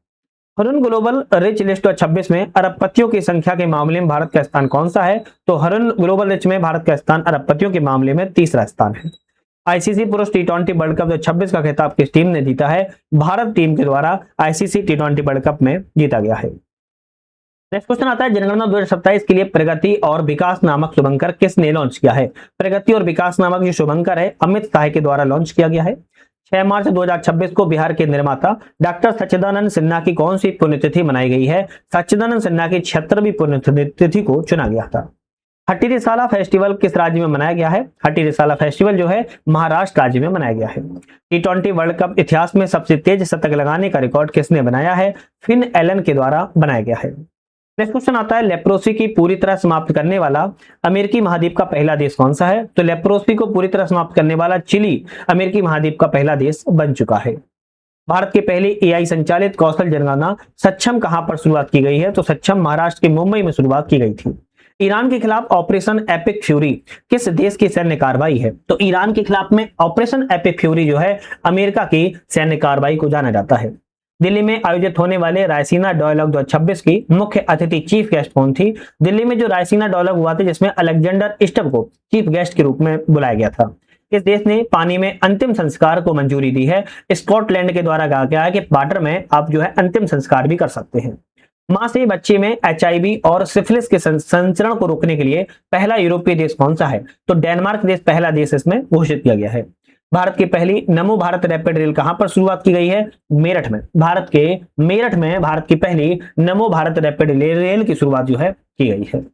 हरुन ग्लोबल रिच लिस्ट 2026 में अरबपतियों की संख्या के मामले में भारत का स्थान कौन सा है? तो हरुन ग्लोबल रिच में भारत का स्थान अरबपतियों के मामले में तीसरा स्थान है। आईसीसी पुरुष टी20 वर्ल्ड कप 2026 का खिताब किस टीम ने जीता है? भारत टीम के द्वारा आईसीसी टी20 वर्ल्ड कप में जीता गया है। नेक्स्ट क्वेश्चन आता है, जनगणना 2027 के लिए प्रगति और विकास नामक शुभंकर किसने लॉन्च किया है? प्रगति और विकास नामक जो शुभंकर है अमित शाह के द्वारा लॉन्च किया गया है। 6 मार्च 2026 को बिहार के निर्माता डॉक्टर सच्चिदानंद सिन्हा की कौन सी पुण्यतिथि मनाई गई है? सच्चिदानंद सिन्हा की 76वीं पुण्यतिथि को चुना गया था। हट्टी रिसाला फेस्टिवल किस राज्य में मनाया गया है? हट्टी रिसाला फेस्टिवल जो है महाराष्ट्र राज्य में मनाया गया है। टी20 वर्ल्ड कप इतिहास में सबसे तेज शतक लगाने का रिकॉर्ड किसने बनाया है? फिन एलन के द्वारा बनाया गया है। नेक्स्ट क्वेश्चन आता है, लेप्रोसी की पूरी तरह समाप्त करने वाला अमेरिकी महाद्वीप का पहला देश कौन सा है? तो लेप्रोसी को पूरी तरह समाप्त करने वाला चिली अमेरिकी महाद्वीप का पहला देश बन चुका है। भारत की पहली एआई संचालित कौशल जनगणना सक्षम कहां पर शुरुआत की गई है? तो सक्षम महाराष्ट्र के मुंबई में शुरुआत की गई थी। ईरान के खिलाफ ऑपरेशन एपिक फ्यूरी किस देश की सैन्य कार्रवाई है? तो ईरान के खिलाफ में ऑपरेशन एपिक फ्यूरी जो है अमेरिका की सैन्य कार्रवाई को जाना जाता है। दिल्ली में आयोजित होने वाले रायसीना डायलॉग 2026 की मुख्य अतिथि चीफ गेस्ट कौन थी? दिल्ली में जो रायसीना डायलॉग हुआ था जिसमें अलेक्जेंडर स्टब को चीफ गेस्ट के रूप में बुलाया गया था। इस देश ने पानी में अंतिम संस्कार को मंजूरी दी है। स्कॉटलैंड के द्वारा कहा गया है कि वाटर में आप जो है अंतिम संस्कार भी कर सकते हैं। मां से बच्चे में एचआईवी और सिफिलिस के संचरण को रोकने के लिए पहला यूरोपीय देश कौन सा है? तो डेनमार्क देश पहला देश इसमें घोषित किया गया है। भारत की पहली नमो भारत रैपिड रेल कहां पर शुरुआत की गई है? मेरठ में। भारत के मेरठ में भारत की पहली नमो भारत रैपिड रेल की शुरुआत जो है की गई है।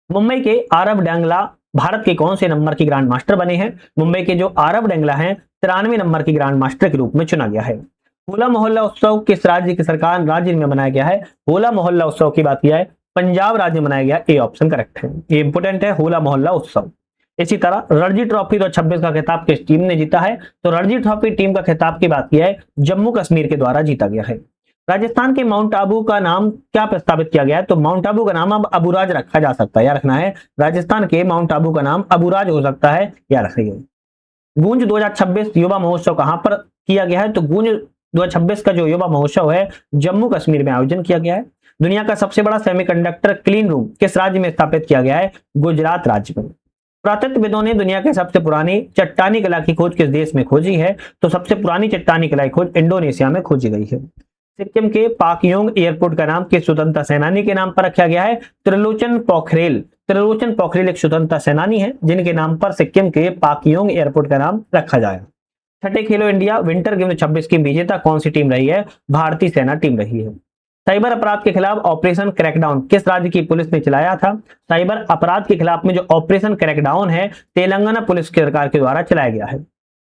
मुंबई के आरव डेंगला भारत के कौन से नंबर की ग्रांड मास्टर बने हैं? मुंबई के जो आरव डेंगला हैं 93 नंबर की ग्रांड मास्टर के रूप में चुना गया है। होला मोहल्ला उत्सव किस राज्य की सरकार राज्य में मनाया गया है? होला मोहल्ला उत्सव की बात किया है पंजाब राज्य में मनाया गया। ए ऑप्शन करेक्ट है, ये इंपोर्टेंट है होला मोहल्ला उत्सव। इसी तरह रणजी ट्रॉफी 2026 का खिताब किस टीम ने जीता है? तो रणजी ट्रॉफी टीम का खिताब की बात की है जम्मू कश्मीर के द्वारा जीता गया है। राजस्थान के माउंट आबू का नाम क्या प्रस्तावित किया गया है? तो माउंट आबू का नाम अब अबुराज रखा जा सकता है, या रखना है राजस्थान के माउंट आबू का नाम अबुराज हो सकता है, या रखिए। गूंज 2026 युवा महोत्सव कहां पर किया गया है? तो गूंज 2026 का जो युवा महोत्सव है जम्मू कश्मीर में आयोजन किया गया है। दुनिया का सबसे बड़ा सेमीकंडक्टर क्लीन रूम किस राज्य में स्थापित किया गया है? गुजरात राज्य में। पुरातत्वविदों ने दुनिया के सबसे पुरानी चट्टानी कला की खोज किस देश में खोजी है? तो सबसे पुरानी चट्टानी कला की खोज इंडोनेशिया में खोजी गई है। सिक्किम के पाकयोंग एयरपोर्ट का नाम किस स्वतंत्रता सेनानी के नाम पर रखा गया है? त्रिलोचन पोखरेल। त्रिलोचन पोखरेल एक स्वतंत्रता सेनानी है जिनके नाम पर सिक्किम के पाकयोंग एयरपोर्ट का नाम रखा जाएगा। छठे खेलो इंडिया विंटर गेम 26 की विजेता कौन सी टीम रही है? भारतीय सेना टीम रही है। साइबर अपराध के खिलाफ ऑपरेशन क्रैकडाउन किस राज्य की पुलिस ने चलाया था? साइबर अपराध के खिलाफ में जो ऑपरेशन क्रैकडाउन है तेलंगाना पुलिस सरकार के द्वारा चलाया गया है।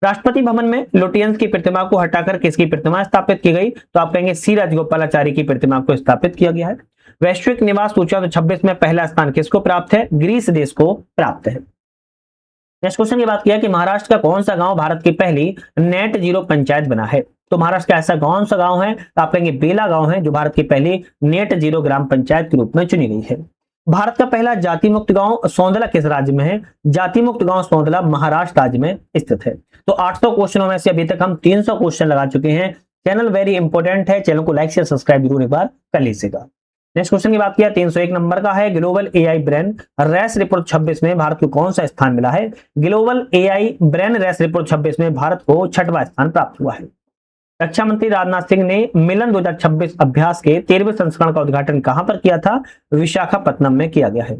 राष्ट्रपति भवन में लोटियंस की प्रतिमा को हटाकर किसकी प्रतिमा स्थापित की गई? तो आप कहेंगे सी राजगोपालाचारी की प्रतिमा को स्थापित किया गया है। वैश्विक निवास सूचकांक 26 में पहला स्थान किसको प्राप्त है? ग्रीस देश को प्राप्त है। नेक्स्ट क्वेश्चन की बात किया कि महाराष्ट्र का कौन सा गांव भारत की पहली नेट जीरो पंचायत बना है? तो महाराष्ट्र का ऐसा कौन सा गांव है? तो आप कहेंगे बेला गांव है जो भारत की पहली नेट जीरो ग्राम पंचायत के रूप में चुनी गई है। भारत का पहला जाति मुक्त गांव सौंदला किस राज्य में है? जाति मुक्त गांव सौंदला महाराष्ट्र राज्य में स्थित है। तो 800 क्वेश्चनों में से अभी तक हम 300 क्वेश्चन लगा चुके हैं। चैनल वेरी इंपॉर्टेंट है, चैनल को लाइक से सब्सक्राइब जरूर एक बार कर लीजिएगा। नेक्स्ट क्वेश्चन की बात किया 301 नंबर का है, global AI brain race report 26 में भारत को कौन सा स्थान मिला है? Global AI brain race report 26 में भारत को 6वां स्थान प्राप्त हुआ है। रक्षा मंत्री राजनाथ सिंह ने मिलन 2026 अभ्यास के 13वें संस्करण का उद्घाटन कहां पर किया था? विशाखापत्तनम में किया गया है।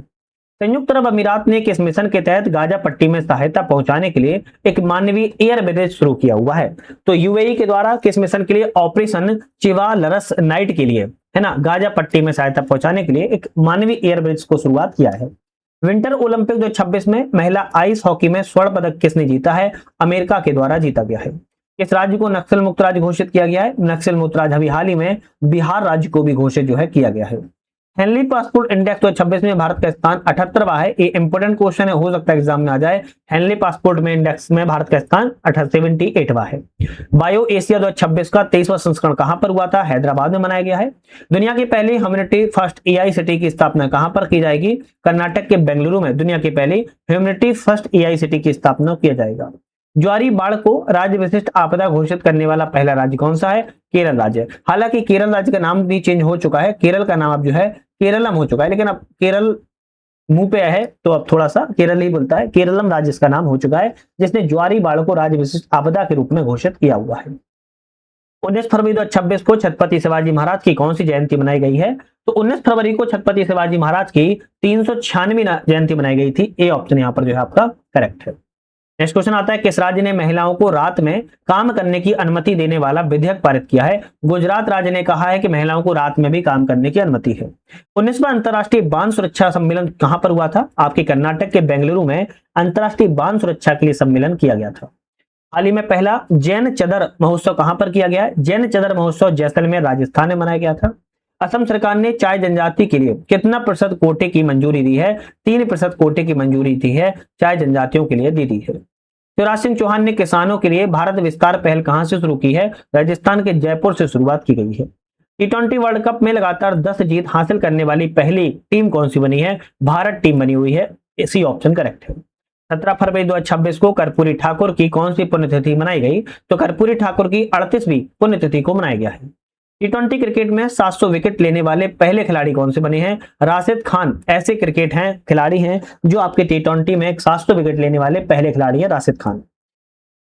संयुक्त अरब अमीरात ने किस मिशन के तहत गाजा पट्टी में सहायता पहुंचाने के लिए एक मानवीय एयर बेस शुरू किया हुआ है? तो यूएई के द्वारा किस मिशन के लिए? ऑपरेशन चिवालरस नाइट के लिए, है ना, गाजा पट्टी में सहायता पहुंचाने के लिए एक मानवीय एयर बेस को शुरुआत किया है। विंटर ओलंपिक 2026 में महिला आइस हॉकी में स्वर्ण पदक किसने जीता है? अमेरिका के द्वारा जीता गया है। किस राज्य को नक्सल मुक्त राज्य घोषित किया गया है? नक्सल मुक्त राज्य अभी हाल ही में बिहार राज्य को भी घोषित जो है किया गया है। हेनली पासपोर्ट इंडेक्स 2026 में भारत का स्थान 78वां है। ये इंपोर्टेंट क्वेश्चन है, हो सकता है एग्जाम में आ जाए। हेनली पासपोर्ट में इंडेक्स में भारत का स्थान 78वां है। बायो एशिया 2026 का 23वां संस्करण कहां पर हुआ था? हैदराबाद में मनाया गया है। दुनिया की पहली ह्यूमैनिटी फर्स्ट एआई सिटी की स्थापना कहां पर की जाएगी? कर्नाटक के बेंगलुरु में दुनिया की पहली ह्यूमैनिटी फर्स्ट एआई सिटी की स्थापना किया जाएगा। ज्वारी बाढ़ को राज्य विशिष्ट आपदा घोषित करने वाला पहला राज्य कौन सा है? केरल राज्य। हालांकि केरल राज्य का नाम भी चेंज हो चुका है, केरल का नाम अब जो है केरलम हो चुका है, लेकिन अब केरल मुंह पे है तो अब थोड़ा सा केरल ही बोलता है। केरलम राज्य इसका नाम हो चुका है, जिसने ज्वारी बाढ़ को राज्य विशिष्ट आपदा के रूप में घोषित किया हुआ है। 19 फरवरी 2026 को छत्रपति शिवाजी महाराज की कौन सी जयंती मनाई गई है? तो 19 फरवरी को छत्रपति शिवाजी महाराज की 396वीं जयंती मनाई गई थी। ए ऑप्शन यहाँ पर जो है आपका करेक्ट है। नेक्स्ट क्वेश्चन आता है, किस राज्य ने महिलाओं को रात में काम करने की अनुमति देने वाला विधेयक पारित किया है? गुजरात राज्य ने कहा है कि महिलाओं को रात में भी काम करने की अनुमति है। 19वां अंतर्राष्ट्रीय बाल सुरक्षा सम्मेलन कहां पर हुआ था? आपके कर्नाटक के बेंगलुरु में अंतर्राष्ट्रीय बाल सुरक्षा के लिए सम्मेलन किया गया था। हाल ही में पहला जैन चदर महोत्सव कहां पर किया गया है? जैन चदर महोत्सव जैसलमेर राजस्थान में मनाया गया था। असम सरकार ने चाय जनजाति के लिए कितना प्रतिशत कोटे की मंजूरी दी है? 3% कोटे की मंजूरी दी है, चाय जनजातियों के लिए दी है। शिवराज सिंह चौहान ने किसानों के लिए भारत विस्तार पहल कहां से शुरू की है? राजस्थान के जयपुर से शुरुआत की गई है। T20 वर्ल्ड कप में लगातार 10 जीत हासिल करने वाली पहली टीम कौन सी बनी है? भारत टीम बनी हुई है। इसी ऑप्शन करेक्ट है। 17 फरवरी 2026 को कर्पूरी ठाकुर की कौन सी पुण्यतिथि मनाई गई? तो कर्पूरी ठाकुर की 38वीं पुण्यतिथि को मनाया गया है। T20 क्रिकेट में 700 विकेट लेने वाले पहले खिलाड़ी कौन से बने हैं? राशिद खान ऐसे खिलाड़ी हैं जो आपके T20 में 700 विकेट लेने वाले पहले खिलाड़ी हैं, राशिद खान।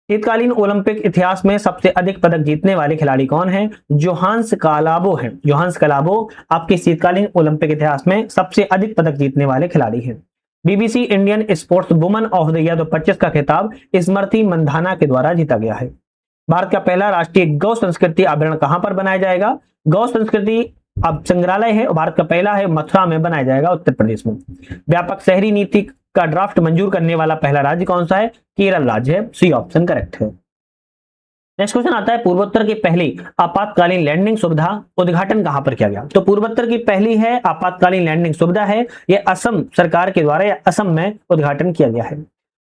शीतकालीन ओलंपिक इतिहास में सबसे अधिक पदक जीतने वाले खिलाड़ी कौन हैं? जोहान्स कालाबो हैं। जोहान्स कालाबो आपके शीतकालीन ओलंपिक इतिहास में सबसे अधिक पदक जीतने वाले खिलाड़ी हैं। BBC Indian sports woman of the year 2025 का खिताब स्मृति मंधाना के द्वारा जीता गया है। भारत का पहला राष्ट्रीय गौ संस्कृति अभ्यारण्य कहां पर बनाया जाएगा? गौ संस्कृति अब संग्रहालय है, भारत का पहला है, मथुरा में बनाया जाएगा, उत्तर प्रदेश में। व्यापक शहरी नीति का ड्राफ्ट मंजूर करने वाला पहला राज्य कौन सा है? केरल राज्य है। सी ऑप्शन करेक्ट है। नेक्स्ट क्वेश्चन आता है, पूर्वोत्तर की पहली आपातकालीन लैंडिंग सुविधा उद्घाटन कहां पर किया गया? तो पूर्वोत्तर की पहली है आपातकालीन लैंडिंग सुविधा है, यह असम सरकार के द्वारा असम में उद्घाटन किया गया है।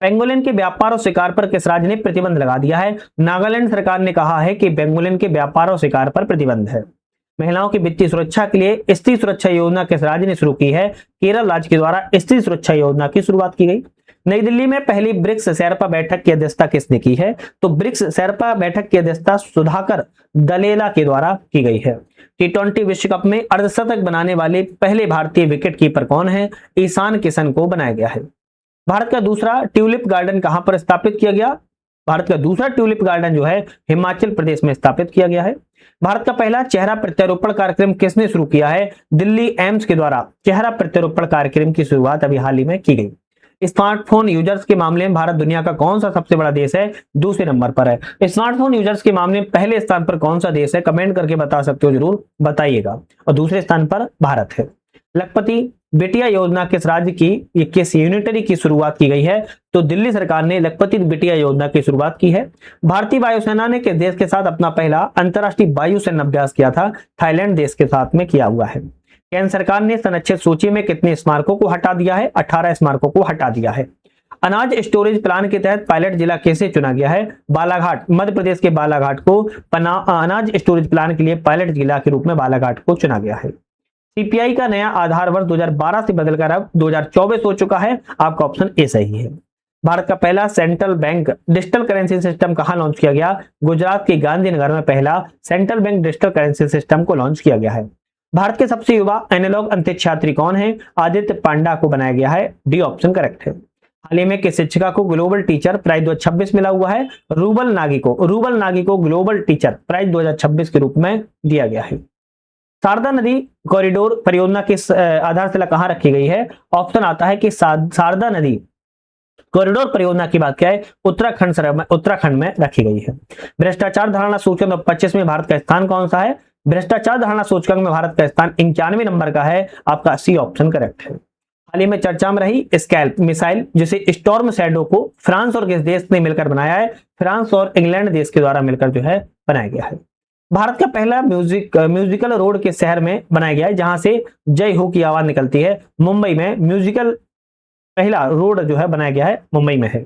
पेंगोलिन के व्यापार और शिकार पर किस राज्य ने प्रतिबंध लगा दिया है? नागालैंड सरकार ने कहा है कि पेंगोलिन के व्यापार और शिकार पर प्रतिबंध है। महिलाओं की वित्तीय सुरक्षा के लिए स्त्री सुरक्षा योजना किस राज्य ने शुरू की है? केरल राज्य के द्वारा स्त्री सुरक्षा योजना की शुरुआत की गई। नई दिल्ली में पहली ब्रिक्स शेरपा बैठक की अध्यक्षता किसने की है? तो ब्रिक्स शेरपा बैठक की अध्यक्षता सुधाकर दलेला के द्वारा की गई है। T20 विश्व कप में अर्धशतक बनाने वाले पहले भारतीय विकेट कीपर कौन है? ईशान किशन को बनाया गया है। भारत का दूसरा ट्यूलिप गार्डन कहां पर स्थापित किया गया? भारत का दूसरा ट्यूलिप गार्डन जो है हिमाचल प्रदेश में स्थापित किया गया है। भारत का पहला चेहरा प्रत्यारोपण कार्यक्रम किसने शुरू किया है? दिल्ली एम्स के द्वारा चेहरा प्रत्यारोपण कार्यक्रम की शुरुआत अभी हाल ही में की गई। स्मार्टफोन यूजर्स के मामले में भारत दुनिया का कौन सा सबसे बड़ा देश है? दूसरे नंबर पर है। स्मार्टफोन यूजर्स के मामले में पहले स्थान पर कौन सा देश है? कमेंट करके बता सकते हो, जरूर बताइएगा। और दूसरे स्थान पर भारत है। लखपति बिटिया योजना किस राज्य की, किस यूनिटरी की शुरुआत की गई है? तो दिल्ली सरकार ने लखपति बिटिया योजना की शुरुआत की है। भारतीय वायुसेना ने किस देश के साथ अपना पहला अंतरराष्ट्रीय वायुसेना अभ्यास किया था? थाईलैंड देश के साथ में किया हुआ है। केंद्र सरकार ने संरक्षित सूची में कितने स्मारकों को हटा दिया है? 18 स्मारकों को हटा दिया है। अनाज स्टोरेज प्लान के तहत पायलट जिला कैसे चुना गया है? बालाघाट, मध्य प्रदेश के बालाघाट को अनाज स्टोरेज प्लान के लिए पायलट जिला के रूप में बालाघाट को चुना गया है। सीपीआई का नया आधार वर्ष 2012 से बदलकर अब 2024 हो चुका है। आपका ऑप्शन ए सही है। भारत का पहला central bank digital currency system कहां लॉन्च किया गया? गुजरात के गांधीनगर में पहला central bank digital currency system को लॉन्च किया गया है। भारत के सबसे युवा एनालॉग अंतरिक्ष यात्री कौन है? आदित्य पांडा को बनाया गया है। डी ऑप्शन करेक्ट है। हाल ही में किस शिक्षिका को ग्लोबल टीचर प्राइज 2026 मिला हुआ है? रूबल नागी को ग्लोबल टीचर प्राइज 2026 के रूप में दिया गया है। शारदा नदी कॉरिडोर परियोजना किस आधारशिला कहां रखी गई है? ऑप्शन आता है कि शारदा नदी कॉरिडोर परियोजना की बात क्या है? उत्तराखंड में रखी गई है। भ्रष्टाचार धारणा सूचकांक 2025 में भारत का स्थान कौन सा है? भ्रष्टाचार धारणा सूचकांक में भारत का स्थान 91वें नंबर का है। आपका सी ऑप्शन करेक्ट है। हाल ही में चर्चा में रही स्कैल्प मिसाइल जिसे स्टॉर्म शैडो को फ्रांस और किस देश ने मिलकर बनाया है? फ्रांस और इंग्लैंड देश के द्वारा मिलकर जो है बनाया गया है। भारत का पहला म्यूजिकल रोड के शहर में बनाया गया है जहां से जय हो की आवाज निकलती है। मुंबई में म्यूजिकल पहला रोड जो है बनाया गया है, मुंबई में है।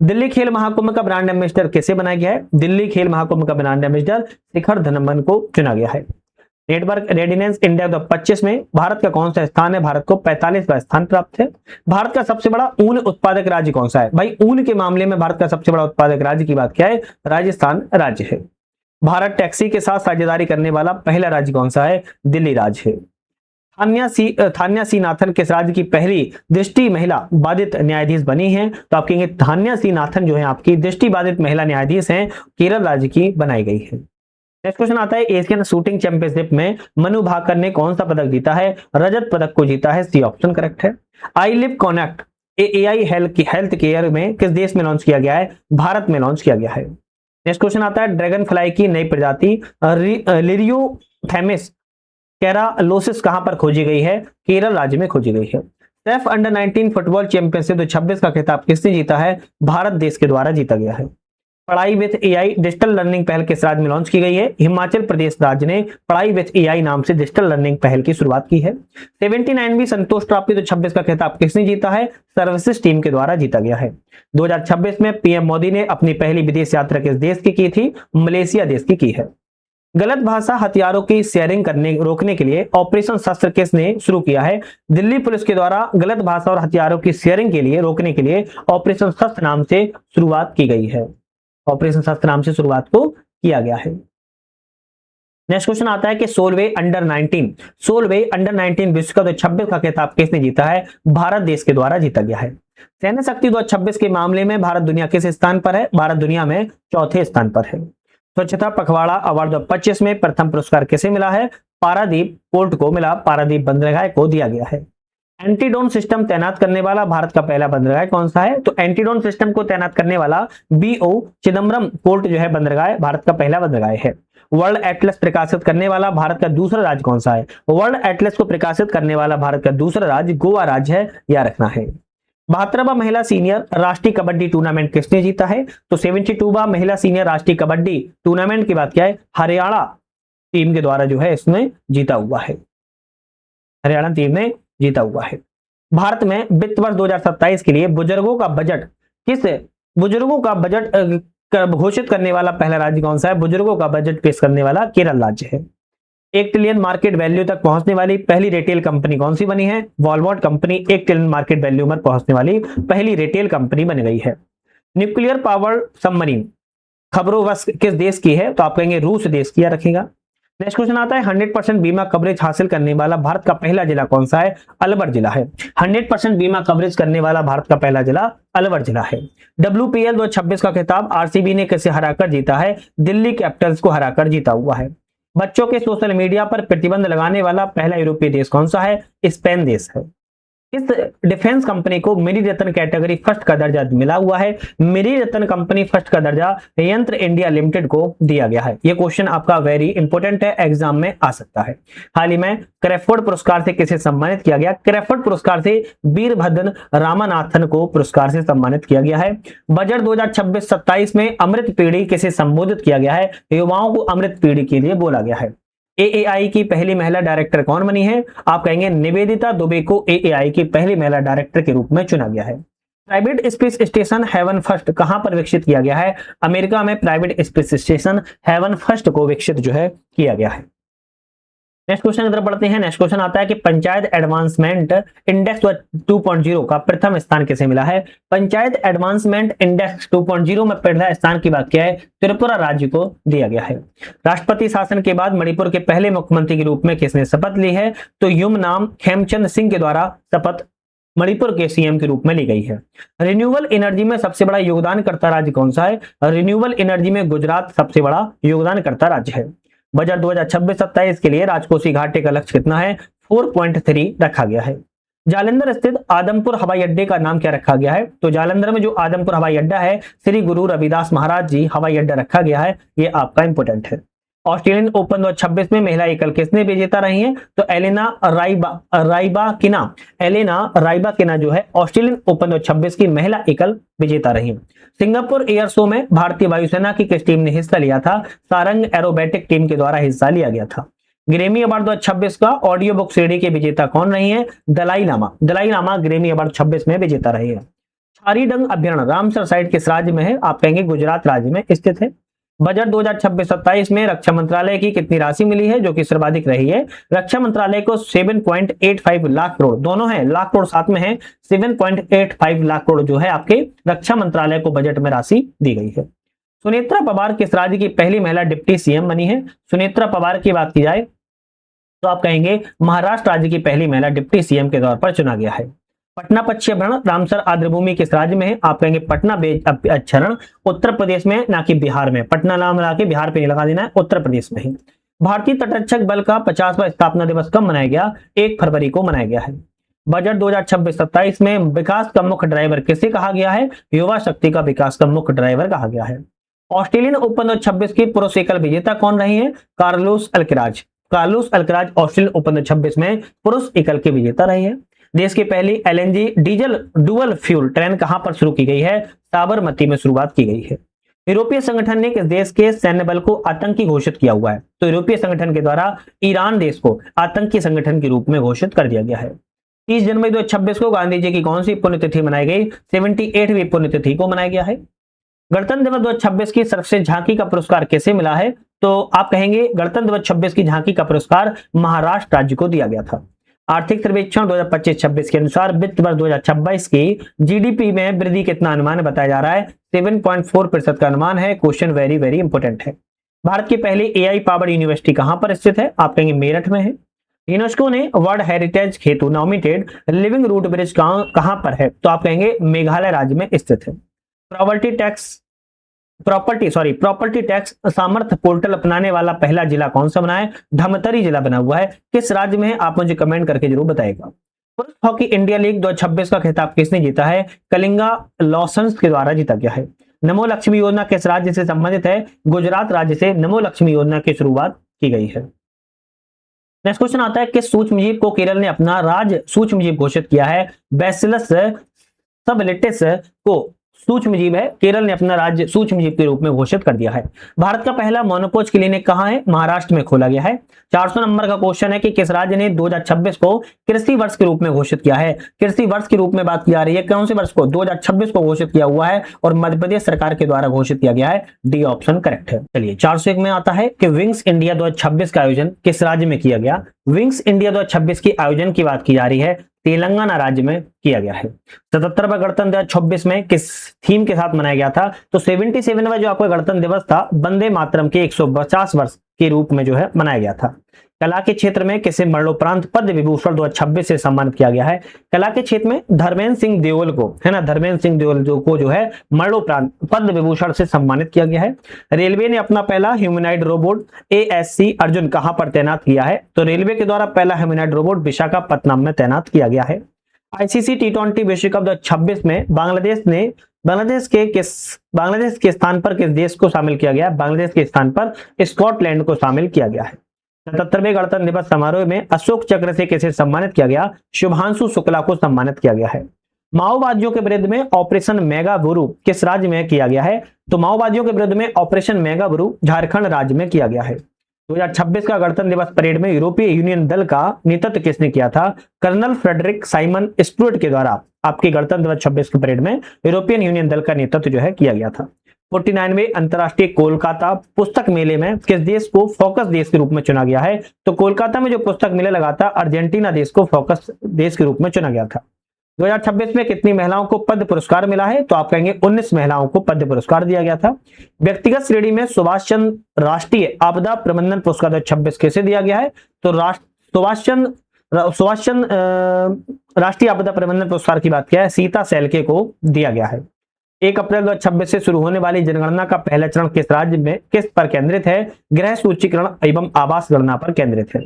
दिल्ली खेल महाकुंभ का ब्रांड एम्बेसडर किसे बनाया गया है? दिल्ली खेल महाकुंभ का ब्रांड एम्बेसडर शिखर धनमन को चुना गया है। नेटवर्क रेडिनेंस इंडिया 2025 में भारत का कौन सा स्थान है? भारत को 45वां स्थान प्राप्त है। भारत का सबसे बड़ा ऊन उत्पादक राज्य कौन सा है? भाई ऊन के मामले में भारत का सबसे बड़ा उत्पादक राज्य की बात क्या है? राजस्थान राज्य है। भारत टैक्सी के साथ साझेदारी करने वाला पहला राज्य कौन सा है? दिल्ली राज्य है। थान्या सी नाथन किस राज्य की पहली दृष्टि महिला बाधित न्यायाधीश बनी है? तो आप कहेंगे थान्या सी नाथन जो है आपकी दृष्टि बाधित महिला न्यायाधीश हैं, केरल राज्य की बनाई गई है। नेक्स्ट क्वेश्चन आता है एशियन शूटिंग चैंपियनशिप में मनु भाकर ने कौन सा पदक जीता है? रजत पदक को जीता है, सी ऑप्शन करेक्ट है। I live connect AI health care में किस देश में लॉन्च किया गया है? भारत में लॉन्च किया गया है। नेक्स्ट क्वेश्चन आता है ड्रैगन फ्लाई की नई प्रजाति लिरियोथेमिस कैरालोसिस कहां पर खोजी गई है? केरल राज्य में खोजी गई है। सेफ अंडर 19 फुटबॉल चैंपियनशिप 2026 का खिताब किसने जीता है? भारत देश के द्वारा जीता गया है। पढ़ाई विथ एआई डिजिटल लर्निंग पहल किस राज्य में लॉन्च की गई है? हिमाचल प्रदेश राज्य ने पढ़ाई विथ एआई नाम से डिजिटल लर्निंग पहल की शुरुआत की है। 79वीं संतोष ट्रॉफी 2026 का खिताब किसने जीता है? सर्विसेज टीम के द्वारा जीता गया है। 2026 में पीएम मोदी ने अपनी पहली विदेश यात्रा किस देश की थी? मलेशिया देश की है। गलत भाषा हथियारों की शेयरिंग रोकने के लिए ऑपरेशन शस्त्र किसने शुरू किया है? दिल्ली पुलिस के द्वारा गलत भाषा और हथियारों की शेयरिंग के लिए रोकने के लिए ऑपरेशन शस्त्र नाम से शुरुआत की गई है। ऑपरेशन शस्त्र नाम से शुरुआत को किया गया है। नेक्स्ट क्वेश्चन आता है कि 16वें अंडर 19 विश्व कप 2026 का खिताब किसने जीता है? भारत देश के द्वारा जीता गया है। सैन्य शक्ति 2026 के मामले में भारत दुनिया किस स्थान पर है? भारत दुनिया में चौथे स्थान पर है। स्वच्छता पखवाड़ा अवार्ड 2025 में प्रथम पुरस्कार किसे मिला है? पारादीप पोर्ट को मिला, पारादीप बंदरगाह को दिया गया है। एंटीडोन सिस्टम तैनात करने वाला भारत का पहला बंदरगाह कौन सा है? तो एंटीडोन सिस्टम को तैनात करने वाला बीओ चिदम्बरम पोर्ट जो है बंदरगाह भारत का पहला बंदरगाह है। वर्ल्ड एटलस प्रकाशित करने वाला भारत का दूसरा राज्य कौन सा है? वर्ल्ड एटलस को प्रकाशित करने वाला भारत का दूसरा राज्य गोवा राज्य है, या रखना है। 72वां महिला सीनियर राष्ट्रीय कबड्डी टूर्नामेंट किसने जीता है? तो 72वां महिला सीनियर राष्ट्रीय कबड्डी टूर्नामेंट की बात क्या है? हरियाणा टीम के द्वारा जो है इसमें जीता हुआ है। हरियाणा टीम ने जीता हुआ है। भारत में वित्त वर्ष 2027 के लिए बुजुर्गों का बजट घोषित करने वाला पहला राज्य कौन सा है? बुजुर्गों का बजट पेश करने वाला केरल राज्य है। 1 ट्रिलियन मार्केट वैल्यू तक पहुंचने वाली पहली रिटेल कंपनी कौन सी बनी है? Walmart company 1 trillion market value में पहुंचने वाली पहली रिटेल कंपनी बन गई है। न्यूक्लियर पावर सबमरीन खबरों किस देश की है? तो आप कहेंगे रूस देश की, रखेगा। नेक्स्ट क्वेश्चन आता है 100% बीमा कवरेज हासिल करने वाला भारत का पहला जिला कौन सा है? अलवर जिला है। 100% बीमा कवरेज करने वाला भारत का पहला जिला अलवर जिला है। WPL 2026 का खिताब आरसीबी ने किसे हराकर जीता है? दिल्ली कैपिटल्स को हराकर जीता हुआ है। बच्चों के सोशल मीडिया पर प्रतिबंध लगाने वाला पहला यूरोपीय देश कौन सा है? स्पेन देश है। इस डिफेंस कंपनी को मेरी रत्न कैटेगरी फर्स्ट का दर्जा मिला हुआ है। मेरी रत्न कंपनी फर्स्ट का दर्जा यंत्र इंडिया लिमिटेड को दिया गया है। यह क्वेश्चन आपका वेरी इंपॉर्टेंट है, एग्जाम में आ सकता है। हाल ही में क्रेफोर्ड पुरस्कार से किसे सम्मानित किया गया? क्रेफोर्ड पुरस्कार से वीरभद्र रामानाथन को पुरस्कार से सम्मानित किया गया है। बजट 2026-27 में अमृत पीढ़ी किसे संबोधित किया गया है? युवाओं को अमृत पीढ़ी के लिए बोला गया है। एएआई की पहली महिला डायरेक्टर कौन बनी है? आप कहेंगे निवेदिता दुबे को एएआई की पहली महिला डायरेक्टर के रूप में चुना गया है। Private space station Haven first कहां पर विकसित किया गया है? अमेरिका में private space station Haven first को विकसित जो है किया गया है। नेक्स्ट क्वेश्चन की तरफ बढ़ते हैं। नेक्स्ट क्वेश्चन आता है कि पंचायत एडवांसमेंट इंडेक्स 2.0 का प्रथम स्थान किसे मिला है? पंचायत एडवांसमेंट इंडेक्स 2.0 में पहला स्थान की बात क्या है? त्रिपुरा राज्य को दिया गया है। राष्ट्रपति शासन के बाद मणिपुर के पहले मुख्यमंत्री के रूप में किसने शपथ ली है? तो युमनाम खेमचंद सिंह के द्वारा शपथ मणिपुर के सीएम के रूप में ली गई है। रिन्यूएबल एनर्जी में सबसे बड़ा योगदानकर्ता राज्य कौन सा है? रिन्यूएबल एनर्जी में गुजरात सबसे बड़ा योगदानकर्ता राज्य है। बजट 2026-27 के लिए राजकोषीय घाटे का लक्ष्य कितना है? 4.3 रखा गया है। जालंधर स्थित आदमपुर हवाई अड्डे का नाम क्या रखा गया है? तो जालंधर में जो आदमपुर हवाई अड्डा है श्री गुरु रविदास महाराज जी हवाई अड्डा रखा गया है, ये आपका इंपोर्टेंट है। ऑस्ट्रेलियन ओपन 2026 में महिला एकल किसने विजेता रही है? तो एलेना राइबाकिना जो है ऑस्ट्रेलियन ओपन 2026 की महिला एकल विजेता रही है। सिंगापुर एयर शो में भारतीय वायुसेना की किस टीम ने हिस्सा लिया था? सारंग एरोबेटिक टीम के द्वारा हिस्सा लिया गया था। ग्रेमी अवार्ड 2026 का ऑडियो बुक श्रेणी के विजेता कौन रही है? दलाई लामा ग्रेमी अवार्ड 26 में विजेता रही है। छारीडंग अभ्यारण्य रामसर साइट किस राज्य में है? आप कहेंगे गुजरात राज्य में स्थित है। बजट 2026-27 में रक्षा मंत्रालय की कितनी राशि मिली है जो कि सर्वाधिक रही है? रक्षा मंत्रालय को 7.85 लाख करोड़, दोनों है लाख करोड़ साथ में है, 7.85 लाख करोड़ जो है आपके रक्षा मंत्रालय को बजट में राशि दी गई है। सुनेत्रा पवार किस राज्य की पहली महिला डिप्टी सीएम बनी है? सुनेत्रा पवार की बात की जाए तो आप कहेंगे महाराष्ट्र राज्य की पहली महिला डिप्टी सीएम के तौर पर चुना गया है। पटना पक्षीभरण रामसर आर्द्रभूमि किस राज्य में है? आप कहेंगे पटना अभ्यक्षरण उत्तर प्रदेश में, ना कि बिहार में। पटना नाम लगा के बिहार पे नहीं लगा देना है, उत्तर प्रदेश में है। भारतीय तटरक्षक बल का 50वां स्थापना दिवस कब मनाया गया? 1 फरवरी को मनाया गया है। बजट 2026-27 में विकास का मुख्य ड्राइवर किसे कहा गया है? युवा शक्ति का विकास का मुख्य ड्राइवर कहा गया है। ऑस्ट्रेलियन ओपन 2026 की पुरुष एकल विजेता कौन रही है? Carlos Alcaraz. Carlos Alcaraz Australian open 2026 में पुरुष एकल के विजेता रही है। देश की पहली LNG diesel dual fuel train कहां पर शुरू की गई है? साबरमती में शुरुआत की गई है। यूरोपीय संगठन ने किस देश के सैन्य बल को आतंकी घोषित किया हुआ है? तो यूरोपीय संगठन के द्वारा ईरान देश को आतंकी संगठन के रूप में घोषित कर दिया गया है। 30 जनवरी 2026 को गांधी जी की कौन सी पुण्यतिथि मनाई गई? 78वीं पुण्यतिथि को मनाया गया है। गणतंत्र दिवस 2026 की सर्वश्रेष्ठ झांकी का पुरस्कार किसे मिला है? तो आप कहेंगे गणतंत्र दिवस 26 की झांकी का पुरस्कार महाराष्ट्र राज्य को दिया गया था। आर्थिक सर्वेक्षण 2025-26 के अनुसार वित्त वर्ष 2026 की जीडीपी में वृद्धि कितना अनुमान बताया जा रहा है? 7.4% का अनुमान है। क्वेश्चन वेरी वेरी इंपोर्टेंट है। भारत की पहली एआई पावर्ड यूनिवर्सिटी कहां पर स्थित है? आप कहेंगे मेरठ में है। यूनेस्को ने वर्ल्ड हेरिटेज हेतु नॉमिनेटेड लिविंग रूट ब्रिज कहां पर है? तो आप कहेंगे मेघालय राज्य में स्थित है। प्रॉपर्टी टैक्स सामर्थ्य पोर्टल अपनाने वाला पहला जिला कौन सा बना है? धमतरी जिला बना हुआ है। किस राज्य में है? आप मुझे कमेंट करके जरूर बताएगा। पुरुष हॉकी इंडिया लीग 2026 का खिताब किसने जीता है? कलिंगा लॉसन्स के द्वारा जीता गया है। नमो लक्ष्मी योजना किस राज्य से संबंधित है? गुजरात राज्य से नमो लक्ष्मी योजना की शुरुआत की गई है। नेक्स्ट क्वेश्चन आता है किस सूक्ष्मजीव को केरल ने अपना राज्य सूक्ष्मजीव घोषित किया है? बैसिलस सबलिटिस को सूक्ष्मजीव है, केरल ने अपना राज्य सूक्ष्मजीव के रूप में घोषित कर दिया है। भारत का पहला मोनोपोज क्लिनिक कहां है? महाराष्ट्र में खोला गया है। 400 नंबर का क्वेश्चन है कि किस राज्य ने 2026 को कृषि वर्ष के रूप में घोषित किया है? कृषि वर्ष के रूप में बात की जा रही है, कौन से वर्ष को? 2026 को घोषित किया हुआ है और मध्य प्रदेश सरकार के द्वारा घोषित किया गया है। डी ऑप्शन करेक्ट है। चलिए 401 में आता है कि विंग्स इंडिया 2026 का आयोजन किस राज्य में किया गया? विंग्स इंडिया 2026 की आयोजन की बात की जा रही है, तेलंगाना राज्य में किया गया है। 77वां गणतंत्र दिवस 26 में किस थीम के साथ मनाया गया था? तो 77वां जो आपका गणतंत्र दिवस था वंदे मातरम के 150 वर्ष के रूप में जो है मनाया गया था। कला के क्षेत्र में किसे मरणोपरांत पद्म विभूषण 2026 से सम्मानित किया गया है? कला के क्षेत्र में धर्मेंद्र सिंह देओल को, है ना, धर्मेंद्र सिंह देओल को जो है मरणोपरांत पद्म विभूषण से सम्मानित किया गया है। रेलवे ने अपना पहला ह्यूमनॉइड रोबोट ASC अर्जुन कहां पर तैनात किया है? तो रेलवे के द्वारा पहला ह्यूमनॉइड रोबोट विशाखापट्टनम में तैनात किया गया है। ICC T20 विश्व कप 2026 में बांग्लादेश के स्थान पर किस देश को शामिल किया गया? बांग्लादेश के स्थान पर स्कॉटलैंड को शामिल किया गया है। 77वें गणतंत्र दिवस समारोह में अशोक चक्र से किसे सम्मानित किया गया? शुभांशु शुक्ला को सम्मानित किया गया है। माओवादियों के विरुद्ध में ऑपरेशन मेगाबुरु किस राज्य में किया गया है? तो माओवादियों के विरुद्ध में ऑपरेशन मेगाबुरु झारखंड राज्य में किया गया है। 2026 का गणतंत्र दिवस परेड में यूरोपीय यूनियन दल का नेतृत्व किसने किया था? कर्नल फ्रेडरिक साइमन स्टुअर्ट के द्वारा आपकी गणतंत्र दिवस 26 के परेड में यूरोपियन यूनियन दल का नेतृत्व जो है किया गया था। 49वें अंतर्राष्ट्रीय कोलकाता पुस्तक मेले में किस देश को फोकस देश के रूप में चुना गया है? तो कोलकाता में जो पुस्तक मेला लगा था अर्जेंटीना देश को फोकस देश के रूप में चुना गया था। 2026 में कितनी महिलाओं को पद्म पुरस्कार मिला है? तो आप कहेंगे 19 महिलाओं को पद्म पुरस्कार दिया गया था। व्यक्तिगत श्रेणी में सुभाष चंद्र राष्ट्रीय आपदा प्रबंधन पुरस्कार 2026 किसे दिया गया है? तो सुभाष चंद्र राष्ट्रीय आपदा प्रबंधन पुरस्कार की बात किया है, सीता सैलके को दिया गया है। 1 अप्रैल 2026 से शुरू होने वाली जनगणना का पहला चरण किस राज्य में किस पर केंद्रित है? गृह सूचीकरण एवं आवास गणना पर केंद्रित है।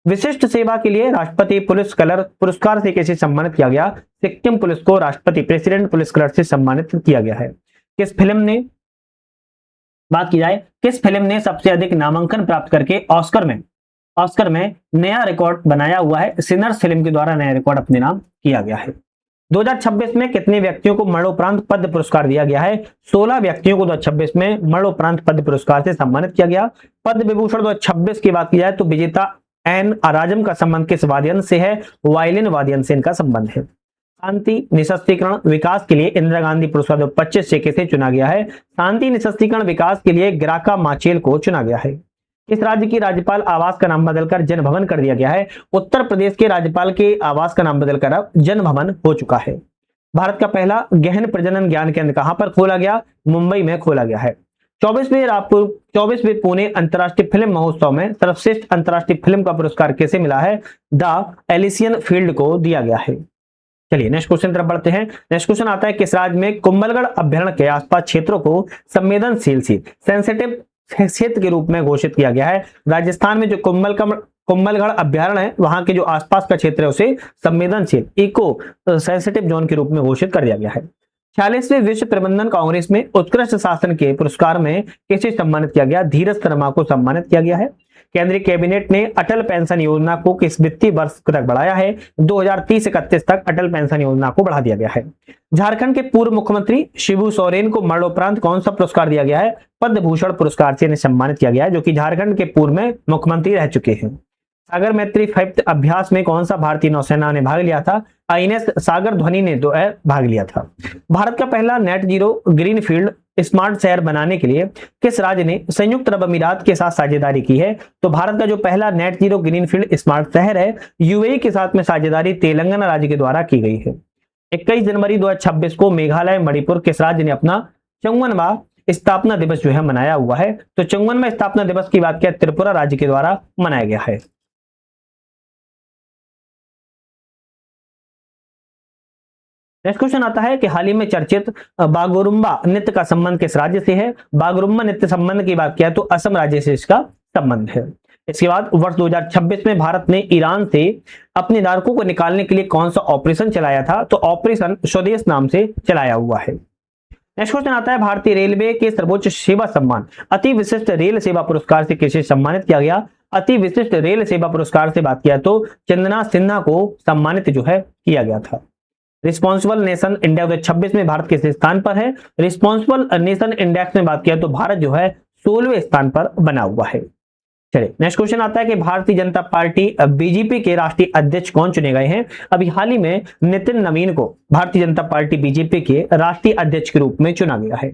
विशिष्ट सेवा के लिए राष्ट्रपति पुलिस कलर पुरस्कार से किसे सम्मानित किया गया? सिक्किम पुलिस को राष्ट्रपति प्रेसिडेंट पुलिस कलर से सम्मानित किया गया है। किस फिल्म ने बात की जाए, किस फिल्म ने सबसे अधिक नामांकन प्राप्त करके ऑस्कर में नया रिकॉर्ड बनाया हुआ है? सिनर्स फिल्म के द्वारा नया रिकॉर्ड अपने नाम किया गया है। 2026 में कितने व्यक्तियों को मरणोपरांत पद्म पुरस्कार दिया गया है? 16 व्यक्तियों को 2026 में मरणोपरांत पद्म पुरस्कार से सम्मानित किया गया। पद्म विभूषण 2026 की बात की जाए तो विजेता एन अराजम का संबंध किस वाद्ययंत्र से है? वायलिन वाद्ययंत्र से इनका संबंध है। शांति निशस्त्रीकरण विकास के लिए इंदिरा गांधी पुरस्कार 2025 से किसे चुना गया है? शांति निशस्त्रीकरण विकास के लिए ग्राका माचेल को चुना गया है। इस राज्य की राज्यपाल आवास का नाम बदलकर जन भवन कर दिया गया है। उत्तर प्रदेश के राज्यपाल के आवास का नाम बदलकर अब जन भवन हो चुका है। भारत का पहला गहन प्रजनन ज्ञान केंद्र कहां पर खोला गया? मुंबई में खोला गया है। 24वें पुणे अंतर्राष्ट्रीय फिल्म महोत्सव में सर्वश्रेष्ठ अंतर्राष्ट्रीय फिल्म का पुरस्कार किसे मिला है? द एलिसियन फील्ड को दिया गया है। चलिए नेक्स्ट क्वेश्चन तरफ बढ़ते हैं। नेक्स्ट क्वेश्चन आता है किस राज्य में कुंभलगढ़ अभ्यारण्य के आसपास क्षेत्रों को संवेदनशील सेंसिटिव क्षेत्र के रूप में घोषित किया गया है? राजस्थान में जो कुंभलगढ़ अभ्यारण्य है वहां के जो आसपास का क्षेत्र है उसे संवेदनशील इको सेंसिटिव जोन के रूप में घोषित कर दिया गया है। 46वें विश्व प्रबंधन कांग्रेस में उत्कृष्ट शासन के पुरस्कार में किसे सम्मानित किया गया? धीरज शर्मा को सम्मानित किया गया है। केंद्रीय कैबिनेट ने अटल पेंशन योजना को किस वित्तीय वर्ष तक बढ़ाया है? 2030-31 तक अटल पेंशन योजना को बढ़ा दिया गया है। झारखंड के पूर्व मुख्यमंत्री शिबू सोरेन को मरणोपरांत कौन सा पुरस्कार दिया गया है? पद्म भूषण पुरस्कार से इन्हें सम्मानित किया गया है, जो कि झारखंड के पूर्व में मुख्यमंत्री रह चुके हैं। सागर मैत्री 5 अभ्यास में कौन सा भारतीय नौसेना ने भाग लिया था? आईएनएस सागर ध्वनि ने तो भाग लिया था। भारत का पहला net zero green field smart शहर बनाने के लिए किस राज्य ने संयुक्त अरब अमीरात के साथ साझेदारी की है? तो भारत का जो पहला net zero green field smart शहर है यूएई के साथ में साझेदारी तेलंगाना राज्य के द्वारा की गई है। 21 जनवरी 2026 को मेघालय मणिपुर किस राज्य ने अपना 54वां स्थापना दिवस जो है मनाया हुआ है? तो 54वां स्थापना दिवस की बात किया त्रिपुरा राज्य के द्वारा मनाया गया है। नेक्स्ट क्वेश्चन आता है कि हाल ही में चर्चित बागुरुम्बा नृत्य का संबंध किस राज्य से है? बागुरुम्बा नृत्य संबंध की बात किया तो असम राज्य से इसका संबंध है। इसके बाद वर्ष 2026 में भारत ने ईरान से अपने नागरिकों को निकालने के लिए कौन सा ऑपरेशन चलाया था? तो ऑपरेशन स्वदेश नाम से चलाया हुआ है। नेक्स्ट क्वेश्चन आता है भारतीय रेलवे के सर्वोच्च सेवा सम्मान अति विशिष्ट रेल सेवा पुरस्कार से किसे सम्मानित किया गया? अति विशिष्ट रेल सेवा पुरस्कार से बात किया तो चंदना सिन्हा को सम्मानित जो है किया गया था। रिस्पॉन्सिबल नेशन इंडेक्स 2026 में भारत किस स्थान पर है? रिस्पॉन्सिबल नेशन इंडेक्स में बात किया तो भारत जो है 16वें स्थान पर बना हुआ है। चलिए नेक्स्ट क्वेश्चन आता है कि भारतीय जनता पार्टी बीजेपी के राष्ट्रीय अध्यक्ष कौन चुने गए हैं? अभी हाल ही में नितिन नवीन को भारतीय जनता पार्टी बीजेपी के राष्ट्रीय अध्यक्ष के रूप में चुना गया है।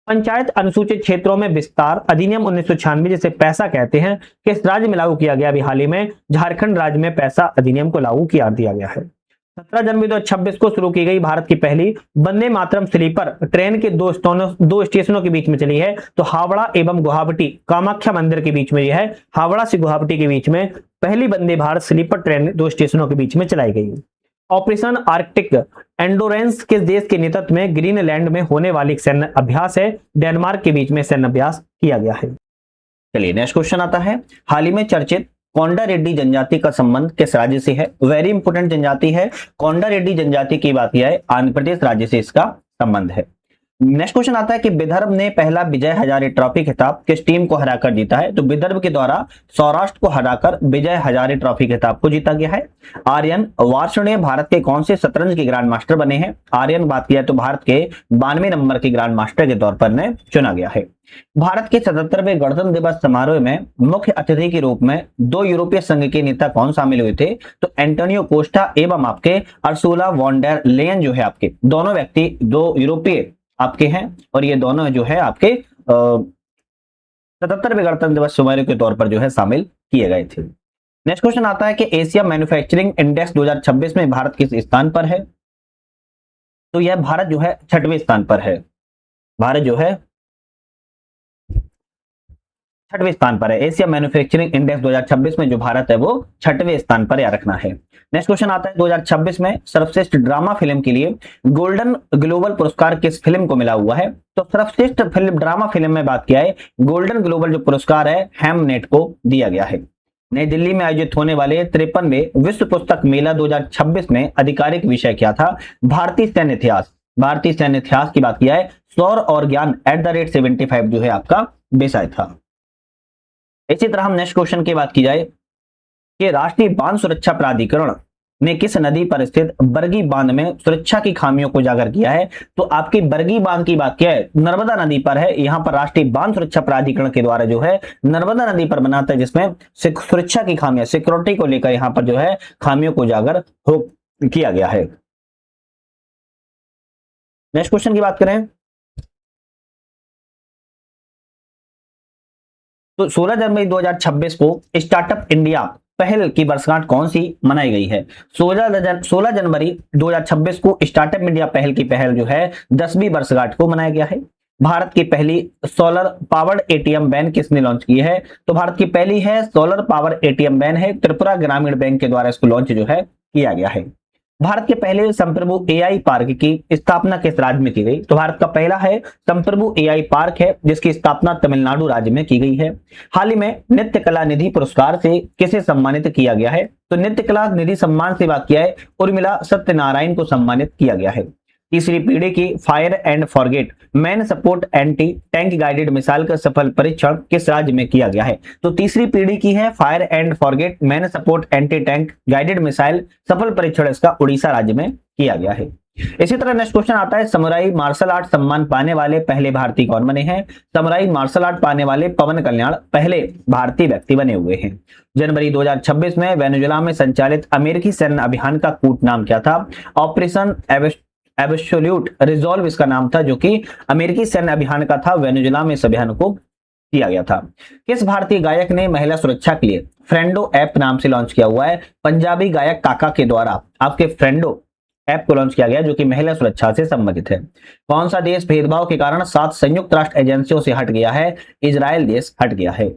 पंचायत अनुसूचित क्षेत्रों में विस्तार अधिनियम 1996 जिसे पैसा कहते हैं किस राज्य में लागू किया गया? अभी हाल ही में झारखंड राज्य में पैसा अधिनियम को लागू किया दिया गया है। 17 जनवरी 2026 को शुरू की गई भारत की पहली वंदे मातरम स्लीपर ट्रेन के दो स्टेशनों के बीच में चली है तो हावड़ा एवं गुवाहाटी कामाख्या मंदिर के बीच में यह है। हावड़ा से गुवाहाटी के बीच में पहली वंदे भारत स्लीपर ट्रेन 2 स्टेशनों के बीच में चलाई गई। ऑपरेशन आर्कटिक एंडोरेंस किस देश के नेतृत्व में ग्रीनलैंड में होने वाली सैन्य अभ्यास है? डेनमार्क के बीच में सैन्य अभ्यास किया गया है। चलिए नेक्स्ट क्वेश्चन आता है हाल ही में चर्चित कोंडा रेड्डी जनजाति का संबंध किस राज्य से है? वेरी इंपोर्टेंट जनजाति है। कोंडा रेड्डी जनजाति की बात किया है आंध्र प्रदेश राज्य से इसका संबंध है। नेक्स्ट क्वेश्चन आता है कि विदर्भ ने पहला विजय हजारे ट्रॉफी खिताब किस टीम को हराकर जीता है? तो विदर्भ के द्वारा सौराष्ट्र को हराकर विजय हजारे ट्रॉफी खिताब को जीता गया है। आर्यन वार्ष्णेय भारत के कौन से शतरंज के ग्रैंड मास्टर बने हैं? आर्यन बात किया तो भारत के 92वें नंबर के ग्रैंड मास्टर के तौर पर चुना गया है। भारत के 77वें गणतंत्र दिवस समारोह में मुख्य अतिथि के रूप में 2 यूरोपीय संघ के नेता कौन शामिल हुए थे? तो एंटोनियो कोस्टा एवं आपके अर्सुला वॉन डेर लेयन जो है आपके दोनों व्यक्ति 2 यूरोपीय आपके हैं और ये दोनों जो है आपके 77वें गणतंत्र दिवस समारोह के तौर पर जो है शामिल किए गए थे। नेक्स्ट क्वेश्चन आता है कि एशिया मैन्युफैक्चरिंग इंडेक्स 2026 में भारत किस स्थान पर है? तो यह भारत जो है 6वें स्थान पर है। भारत जो है 6वें स्थान पर है। एशिया मैन्युफैक्चरिंग इंडेक्स 2026 में जो भारत है वो 6वें स्थान पर या रखना है। नेक्स्ट क्वेश्चन आता है 2026 में सर्वश्रेष्ठ ड्रामा फिल्म के लिए गोल्डन ग्लोबल पुरस्कार किस फिल्म को मिला हुआ है? तो सर्वश्रेष्ठ फिल्म ड्रामा फिल्म में बात किया है गोल्डन ग्लोबल जो पुरस्कार है हेमनेट को दिया गया है। नई दिल्ली में आयोजित होने वाले 53वें विश्व पुस्तक मेला 2026 में आधिकारिक विषय क्या था? भारतीय सैन्य इतिहास। भारतीय सैन्य इतिहास की बात किया है सौर और ज्ञान @75 जो है आपका विषय था। इसी तरह हम नेक्स्ट क्वेश्चन की बात की जाए कि राष्ट्रीय बांध सुरक्षा प्राधिकरण ने किस नदी पर स्थित बरगी बांध में सुरक्षा की खामियों को उजागर किया है? तो आपकी बरगी बांध की बात क्या है नर्मदा नदी पर है। यहाँ पर राष्ट्रीय बांध सुरक्षा प्राधिकरण के द्वारा जो है नर्मदा नदी पर बनाता है जिसमें सुरक्षा की खामियां सिक्योरिटी को लेकर यहाँ पर जो है खामियों को उजागर किया गया है। नेक्स्ट क्वेश्चन की बात करें तो 16 जनवरी 2026 को स्टार्टअप इंडिया पहल की वर्षगांठ कौन सी मनाई गई है? 16 जनवरी 2026 को स्टार्टअप इंडिया पहल की पहल जो है 10वीं वर्षगांठ को मनाया गया है। भारत की पहली सोलर पावर्ड एटीएम वैन किसने लॉन्च की है? तो भारत की पहली है सोलर पावर एटीएम वैन है, त्रिपुरा ग्रामीण बैंक के द्वारा इसको लॉन्च जो है किया गया है। भारत के पहले संप्रभु एआई पार्क की स्थापना किस राज्य में की गई? तो भारत का पहला है संप्रभु एआई पार्क है, जिसकी स्थापना तमिलनाडु राज्य में की गई है। हाल ही में नृत्य कला निधि पुरस्कार से किसे सम्मानित किया गया है? तो नृत्य कला निधि सम्मान से बात किया है उर्मिला सत्यनारायण को सम्मानित किया गया है। तीसरी पीढ़ी की fire and forget man support anti tank guided missile का सफल परीक्षण किस राज्य में किया गया है? तो तीसरी पीढ़ी की है fire and forget man support anti tank guided missile सफल परीक्षण इसका उड़ीसा राज्य में किया गया है। इसी तरह नेक्स्ट क्वेश्चन आता है, समुराई मार्शल आर्ट सम्मान पाने वाले पहले भारतीय कौन बने हैं? समुराई मार्शल आर्ट पाने वाले पवन कल्याण पहले भारतीय व्यक्ति बने हुए हैं। जनवरी 2026 में वेनेजुएला में संचालित अमेरिकी सैन्य अभियान का कूट नाम क्या था? ऑपरेशन एब्सोल्यूट रिजॉल्व इसका नाम था, जो कि अमेरिकी सैन्य अभियान का था। वेनेजुएला में इस अभियान को किया गया था। किस भारतीय गायक ने महिला सुरक्षा के लिए फ्रेंडो ऐप नाम से लॉन्च किया हुआ है? पंजाबी गायक काका के द्वारा आपके फ्रेंडो ऐप को लॉन्च किया गया, जो कि महिला सुरक्षा से संबंधित है। कौन सा देश भेदभाव के कारण 7 संयुक्त राष्ट्र एजेंसियों से हट गया है? इजराइल देश हट गया है।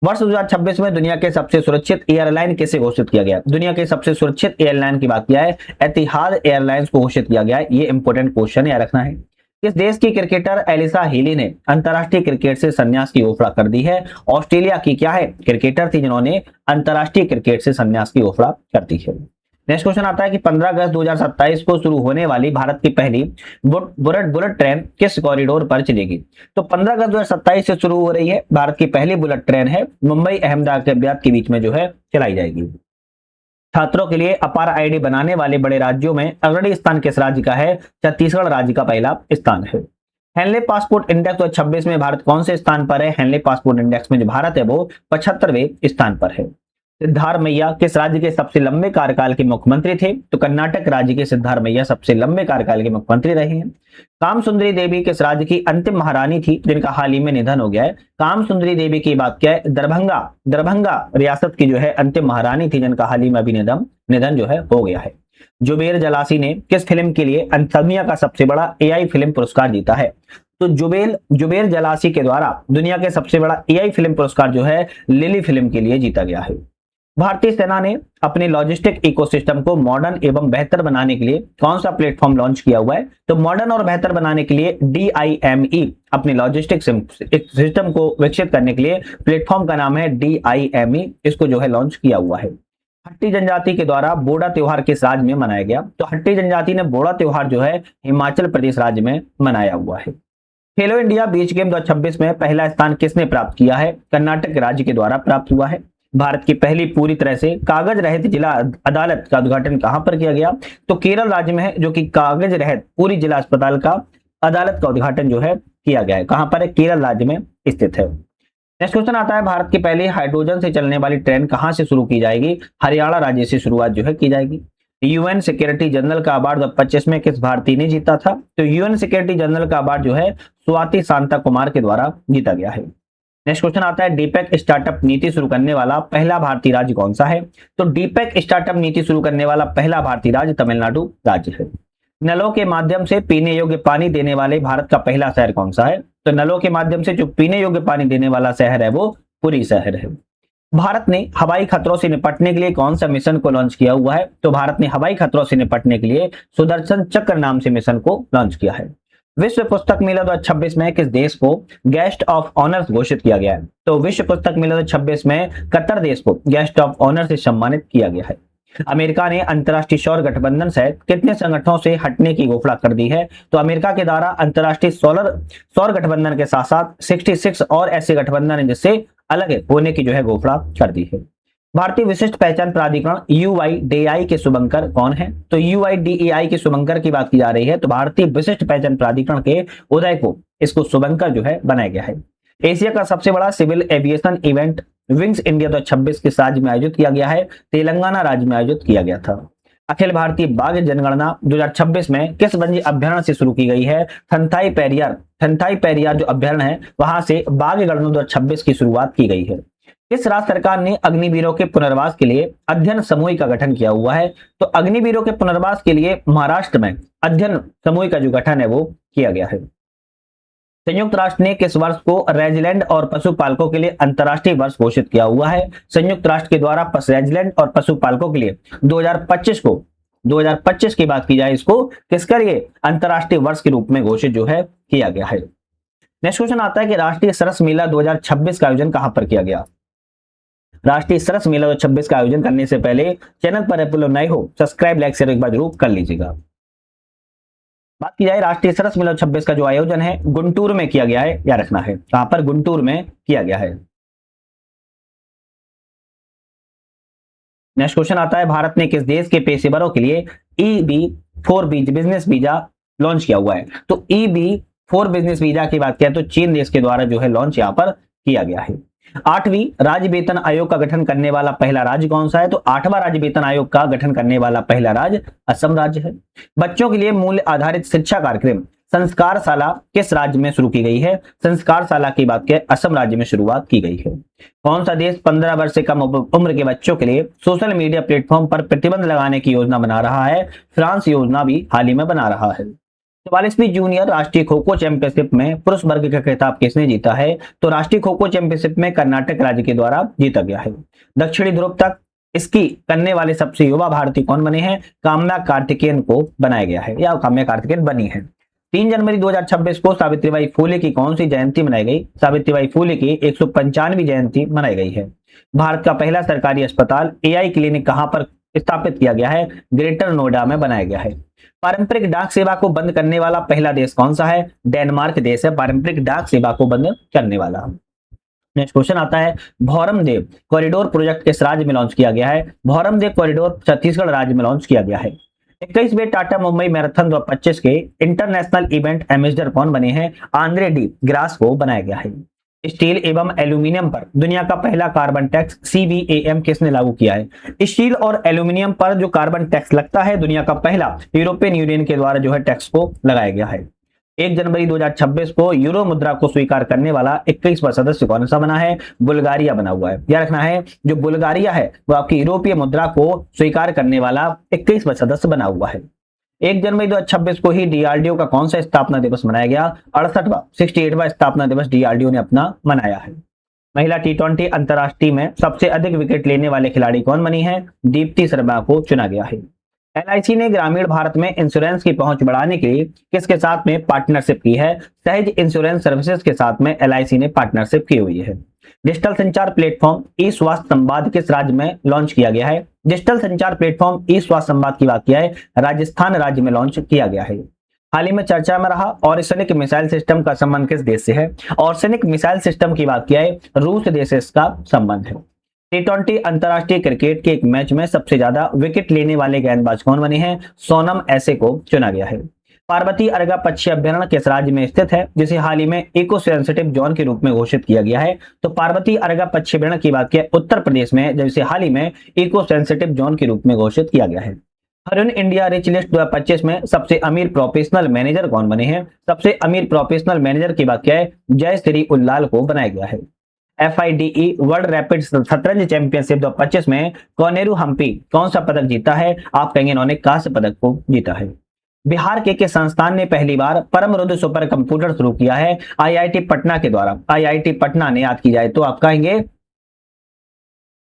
वर्ष 2026 में दुनिया के सबसे सुरक्षित एयरलाइन किसे घोषित किया गया? दुनिया के सबसे सुरक्षित एयरलाइन की बात किया है एतिहाद एयरलाइंस को घोषित किया गया है। ये इंपोर्टेंट क्वेश्चन याद रखना है। किस देश की क्रिकेटर एलिसा हीली ने अंतर्राष्ट्रीय क्रिकेट से संन्यास की घोषणा कर दी है? ऑस्ट्रेलिया की क्या है क्रिकेटर थी जिन्होंने अंतर्राष्ट्रीय क्रिकेट से संन्यास की घोषणा कर दी है। नेक्स्ट क्वेश्चन आता है कि 15 अगस्त 2027 को शुरू होने वाली भारत की पहली बुलेट ट्रेन किस कॉरिडोर पर चलेगी? तो 15 अगस्त 2027 से शुरू हो रही है भारत की पहली बुलेट ट्रेन है, मुंबई अहमदाबाद के बीच में जो है चलाई जाएगी। छात्रों के लिए अपार आईडी बनाने वाले बड़े राज्यों में अग्रणी स्थान किस राज्य का है? छत्तीसगढ़ राज्य का पहला स्थान है। हेनले पासपोर्ट इंडेक्स 2026 में भारत कौन से स्थान पर है? हेनले पासपोर्ट इंडेक्स में जो भारत है वो 75वें स्थान पर है। सिद्धारमैया किस राज्य के सबसे लंबे कार्यकाल के मुख्यमंत्री थे? तो कर्नाटक राज्य के सिद्धारमैया सबसे लंबे कार्यकाल के मुख्यमंत्री रहे हैं। कामसुंदरी देवी किस राज्य की अंतिम महारानी थी जिनका हाल ही में निधन हो गया है? कामसुंदरी देवी की बात क्या है? दरभंगा रियासत की जो है अंतिम महारानी थी जिनका हाल ही में अभी निधन जो है हो गया है। जुबेर जलासी ने किस फिल्म के लिए दुनिया का सबसे बड़ा एआई फिल्म पुरस्कार जीता है? तो जुबेर जलासी के द्वारा दुनिया के सबसे बड़ा एआई फिल्म पुरस्कार जो है लिली फिल्म के लिए जीता गया है। भारतीय सेना ने अपने लॉजिस्टिक इकोसिस्टम को मॉडर्न एवं बेहतर बनाने के लिए कौन सा प्लेटफॉर्म लॉन्च किया हुआ है? तो मॉडर्न और बेहतर बनाने के लिए DIME अपने लॉजिस्टिक सिस्टम को विकसित करने के लिए प्लेटफॉर्म का नाम है DIME, इसको जो है लॉन्च किया हुआ है। हट्टी जनजाति के द्वारा बोड़ा त्योहार किस राज्य में मनाया गया? तो हट्टी जनजाति ने बोड़ा त्योहार जो है हिमाचल प्रदेश राज्य में मनाया हुआ है। खेलो इंडिया बीच गेम 2026 में पहला स्थान किसने प्राप्त किया है? कर्नाटक राज्य के द्वारा प्राप्त हुआ है। भारत की पहली पूरी तरह से कागज रहित जिला अदालत का उद्घाटन कहां पर किया गया? तो केरल राज्य में है, जो कि कागज रहित पूरी जिला अस्पताल का अदालत का उद्घाटन जो है किया गया है। कहां पर है? केरल राज्य में स्थित है। नेक्स्ट क्वेश्चन आता है, भारत की पहली हाइड्रोजन से चलने वाली ट्रेन कहां से शुरू की जाएगी? हरियाणा राज्य से शुरुआत जो है की जाएगी। UN सिक्योरिटी जनरल का अवार्ड 2025 में किस भारतीय ने जीता था? तो UN सिक्योरिटी जनरल का अवार्ड जो है स्वाति शांता कुमार के द्वारा जीता गया है। नेक्स्ट क्वेश्चन आता है, डीपैक स्टार्टअप नीति शुरू करने वाला पहला भारतीय राज्य कौन सा है? तो डीपैक स्टार्टअप नीति शुरू करने वाला पहला भारतीय राज्य तमिलनाडु राज्य है। नलों के माध्यम से पीने योग्य पानी देने वाले भारत का पहला शहर कौन सा है? तो नलों के माध्यम से जो पीने योग्य पानी देने वाला शहर है वो पुरी शहर है। भारत ने हवाई खतरों से निपटने के लिए कौन सा मिशन को लॉन्च किया हुआ है? तो भारत ने हवाई खतरों से निपटने के लिए सुदर्शन चक्र नाम से मिशन को लॉन्च किया है। विश्व पुस्तक मेला 2026 में किस देश को गेस्ट ऑफ ऑनर घोषित किया गया है? तो विश्व पुस्तक मेला 2026 में कतर देश को गेस्ट ऑफ ऑनर से सम्मानित किया गया है। अमेरिका ने अंतर्राष्ट्रीय सौर गठबंधन सहित कितने संगठनों से हटने की घोषणा कर दी है? तो अमेरिका के द्वारा अंतर्राष्ट्रीय सौर गठबंधन के साथ साथ 66 और ऐसे गठबंधन है जिससे अलग होने की जो है घोषणा कर दी है। भारतीय विशिष्ट पहचान प्राधिकरण UIDAI के शुभंकर कौन है? तो UIDAI के शुभंकर की बात की जा रही है, तो भारतीय विशिष्ट पहचान प्राधिकरण के उदय को इसको शुभंकर जो है बनाया गया है। एशिया का सबसे बड़ा civil aviation event Wings India 2026 किस राज्य में आयोजित किया गया है? तेलंगाना राज्य में आयोजित किया गया था। अखिल भारतीय बाघ जनगणना 2026 में किस वन्य अभ्यारण्य से शुरू की गई है? थंथाई पेरियार जो अभ्यारण्य है वहां से बाघ गणना 2026 की शुरुआत की गई है। किस राज्य सरकार ने अग्निवीरों के पुनर्वास के लिए अध्ययन समूह का गठन किया हुआ है? तो अग्निवीरों के पुनर्वास के लिए महाराष्ट्र में अध्ययन समूह का जो गठन है वो किया गया है। संयुक्त राष्ट्र ने किस वर्ष को रेजिलेंट और पशुपालकों के लिए अंतर्राष्ट्रीय वर्ष घोषित किया हुआ है? संयुक्त राष्ट्र के द्वारा रेजिलेंट और पशुपालकों के लिए 2025 की बात की जाए, इसको किसके लिए अंतर्राष्ट्रीय वर्ष के रूप में घोषित जो है किया गया है। नेक्स्ट क्वेश्चन आता है कि राष्ट्रीय सरस मेला 2026 का आयोजन कहां पर किया गया? राष्ट्रीय सरस मेला 2026 का आयोजन करने से पहले चैनल पर आप लोग नए हो, सब्सक्राइब लाइक शेयर एक बार जरूर कर लीजिएगा। बात की जाए राष्ट्रीय सरस मेला 26 का जो आयोजन है गुंटूर में किया गया है, या रखना है कहां पर? गुंटूर में किया गया है। नेक्स्ट क्वेश्चन आता है भारत ने किस देश के पेशेवरों के लिए EB4 बिजनेस वीजा लॉन्च किया हुआ है? तो EB4 बिजनेस वीजा की बात किया तो चीन देश के द्वारा जो है लॉन्च यहां पर किया गया है। 8वीं राज्य वेतन आयोग का गठन करने वाला पहला राज्य कौन सा है? तो 8वां राज्य वेतन आयोग का गठन करने वाला पहला राज्य असम राज्य है। बच्चों के लिए मूल्य आधारित शिक्षा कार्यक्रम संस्कारशाला किस राज्य में शुरू की गई है? संस्कारशाला की बात करें असम राज्य में शुरुआत की गई है। कौन सा देश 15 वर्ष से कम उम्र के बच्चों के लिए सोशल मीडिया प्लेटफॉर्म पर प्रतिबंध लगाने की योजना बना रहा है? फ्रांस योजना भी हाल ही में बना रहा है। 44वीं जूनियर राष्ट्रीय खो खो चैंपियनशिप में पुरुष वर्ग का खिताब किसने जीता है? तो राष्ट्रीय खो खो चैंपियनशिप में कर्नाटक राज्य के द्वारा जीता गया है। दक्षिणी ध्रुव तक इसकी करने वाले सबसे युवा भारतीय कौन बने हैं? काम्या कार्तिकेयन को बनाया गया है, या काम्या कार्तिकेयन बनी है। 3 जनवरी 2026 को सावित्रीबाई फुले की कौन सी जयंती मनाई गई? सावित्रीबाई फुले की 195वीं जयंती मनाई गई है। भारत का पहला सरकारी अस्पताल AI क्लिनिक कहां पर स्थापित किया गया है? ग्रेटर नोएडा में बनाया गया है। पारंपरिक डाक सेवा को बंद करने वाला पहला देश कौन सा है? डेनमार्क देश है पारंपरिक डाक सेवा को बंद करने वाला। नेक्स्ट क्वेश्चन आता है भौरमदेव कॉरिडोर प्रोजेक्ट किस राज्य में लॉन्च किया गया है? भौरमदेव कॉरिडोर छत्तीसगढ़ राज्य में लॉन्च किया गया है। 21वें टाटा मुंबई मैराथन 2025 के इंटरनेशनल इवेंट एम्बेसडर कौन बने हैं? आंद्रे डी ग्रास को बनाया गया है। स्टील एवं एल्यूमिनियम पर दुनिया का पहला कार्बन टैक्स CBAM किसने लागू किया है? स्टील और एल्यूमिनियम पर जो कार्बन टैक्स लगता है दुनिया का पहला यूरोपियन यूनियन के द्वारा जो है टैक्स को लगाया गया है। 1 जनवरी 2026 को यूरो मुद्रा को स्वीकार करने वाला 21वां सदस्य कौन सा बना है? बुल्गारिया बना हुआ है। याद रखना है जो बुल्गारिया है वो आपकी यूरोपीय मुद्रा को स्वीकार करने वाला 21वां सदस्य बना हुआ है। 1 जनवरी 2026 को ही DRDO का कौन सा स्थापना दिवस मनाया गया? 68वां स्थापना दिवस DRDO ने अपना मनाया है। महिला T20 अंतरराष्ट्रीय में सबसे अधिक विकेट लेने वाले खिलाड़ी कौन बनी है? दीप्ति शर्मा को चुना गया है। LIC ने ग्रामीण भारत में इंश्योरेंस की पहुंच बढ़ाने के लिए किसके साथ में पार्टनरशिप की है? सहज इंश्योरेंस सर्विसेज के साथ में LIC ने पार्टनरशिप की हुई है। डिजिटल संचार प्लेटफॉर्म ई स्वास्थ्य संवाद किस राज्य में लॉन्च किया गया है? डिजिटल संचार प्लेटफॉर्म ई स्वास्थ्य संवाद की बात किया है राजस्थान राज्य में लॉन्च किया गया है। हाल ही में चर्चा में रहा ऑर्सेनिक मिसाइल सिस्टम का संबंध किस देश से है? ऑर्सेनिक मिसाइल सिस्टम की बात किया है रूस देश से इसका संबंध है। T20 अंतरराष्ट्रीय क्रिकेट के एक मैच में सबसे ज्यादा विकेट लेने वाले गेंदबाज कौन बने हैं? सोनम ऐसे को चुना गया है। पार्वती अर्गा पक्षी अभ्यारण्य किस राज्य में स्थित है जिसे हाल ही में इको सेंसिटिव जोन के रूप में घोषित किया गया है? तो पार्वती अर्गा पक्षी अभ्यारण्य की बात किया उत्तर प्रदेश में जिसे हाल ही में इको सेंसिटिव जोन के रूप में घोषित किया गया है। हरिन इंडिया रिच लिस्ट 2025 में सबसे अमीर प्रोफेशनल मैनेजर कौन बने हैं? सबसे अमीर प्रोफेशनल मैनेजर की बात क्या है जय श्री उल्लाल को बनाया गया है। FIDE वर्ल्ड रैपिड शतरंज चैंपियनशिप 2025 में कोनेरू हम्पी कौन सा पदक जीता है? आप कहेंगे इन्होंने कांस्य पदक को जीता है। बिहार के संस्थान ने पहली बार परम रुद्र सुपर कंप्यूटर शुरू किया है? IIT पटना के द्वारा। IIT पटना ने याद की जाए तो आप कहेंगे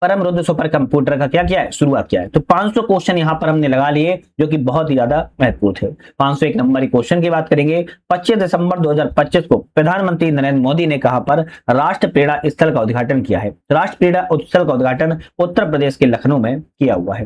परम रुद्र सुपर कंप्यूटर का क्या किया है? शुरुआत किया है। तो 500 क्वेश्चन यहां पर हमने लगा लिए जो कि बहुत ही ज्यादा महत्वपूर्ण थे। 501 नंबर की क्वेश्चन की बात करेंगे। 25 दिसंबर 2025 को प्रधानमंत्री नरेंद्र मोदी ने कहां पर राष्ट्र प्रेरणा स्थल का उद्घाटन किया है? राष्ट्र प्रेरणा स्थल का उद्घाटन उत्तर प्रदेश के लखनऊ में किया हुआ है।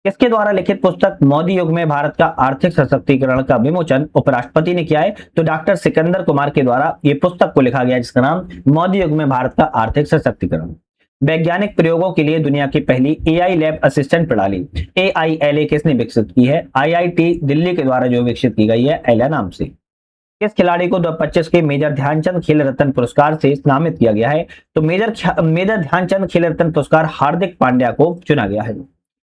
किसके द्वारा लिखित पुस्तक मोदी युग में भारत का आर्थिक सशक्तिकरण का विमोचन उपराष्ट्रपति ने किया है? तो डॉक्टर सिकंदर कुमार के द्वारा यह पुस्तक को लिखा गया जिसका नाम मोदी युग में भारत का आर्थिक सशक्तिकरण। वैज्ञानिक प्रयोगों के लिए दुनिया की पहली AI लैब असिस्टेंट प्रणाली AILA किसने विकसित की है? IIT दिल्ली के द्वारा जो विकसित की गई है एला नाम से। किस खिलाड़ी को 2025 के मेजर ध्यानचंद खेल रत्न पुरस्कार से नामित किया गया है? तो मेजर ध्यानचंद खेल रत्न पुरस्कार हार्दिक पांड्या को चुना गया है।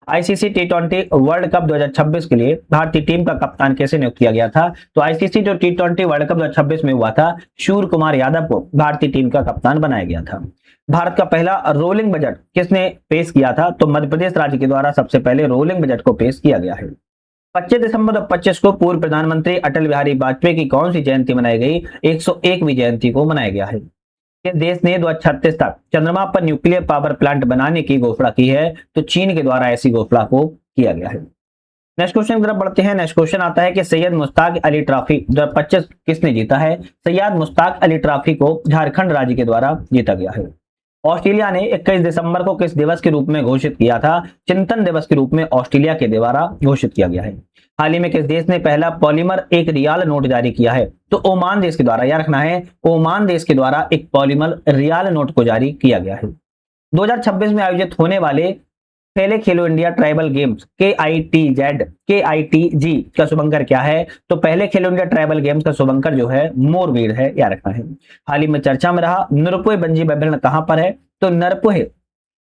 ICC T20 वर्ल्ड कप 2026 के लिए भारतीय टीम का कप्तान कैसे नियुक्त किया गया था? तो ICC जो T20 वर्ल्ड कप 2026 में हुआ था सूर्य कुमार यादव को भारतीय टीम का कप्तान बनाया गया था। भारत का पहला रोलिंग बजट किसने पेश किया था? तो मध्य प्रदेश राज्य के द्वारा सबसे पहले रोलिंग बजट को पेश किया गया है। 25 दिसंबर 2025 को पूर्व प्रधानमंत्री अटल बिहारी वाजपेयी की कौन सी जयंती मनाई गई? 101वीं जयंती को मनाया गया है। किस देश ने 2036 तक चंद्रमा पर न्यूक्लियर पावर प्लांट बनाने की घोषणा की है? तो चीन के द्वारा ऐसी घोषणा को किया गया है। नेक्स्ट क्वेश्चन की तरफ बढ़ते हैं। नेक्स्ट क्वेश्चन आता है कि सैयद मुश्ताक अली ट्रॉफी 2025 किसने जीता है? सैयद मुश्ताक अली ट्रॉफी को झारखंड राज्य के द्वारा जीता गया है। ऑस्ट्रेलिया ने 21 दिसंबर को किस दिवस के रूप में घोषित किया था? चिंतन दिवस के रूप में ऑस्ट्रेलिया के द्वारा घोषित किया गया है। हाल ही में किस देश ने पहला पॉलीमर एक रियाल नोट जारी किया है? तो ओमान देश के द्वारा, याद रखना है, ओमान देश के द्वारा एक पॉलीमर रियाल नोट को जारी किया गया है। 2026 में आयोजित होने वाले पहले खेलो इंडिया ट्राइबल गेम्स KITG का शुभंकर क्या है? तो पहले खेलो इंडिया ट्राइबल गेम्स का शुभंकर जो है मोरवीर है, याद रखना है। हाल ही में चर्चा में रहा नरपोय बंजी अभ्यारण्य कहां पर है? तो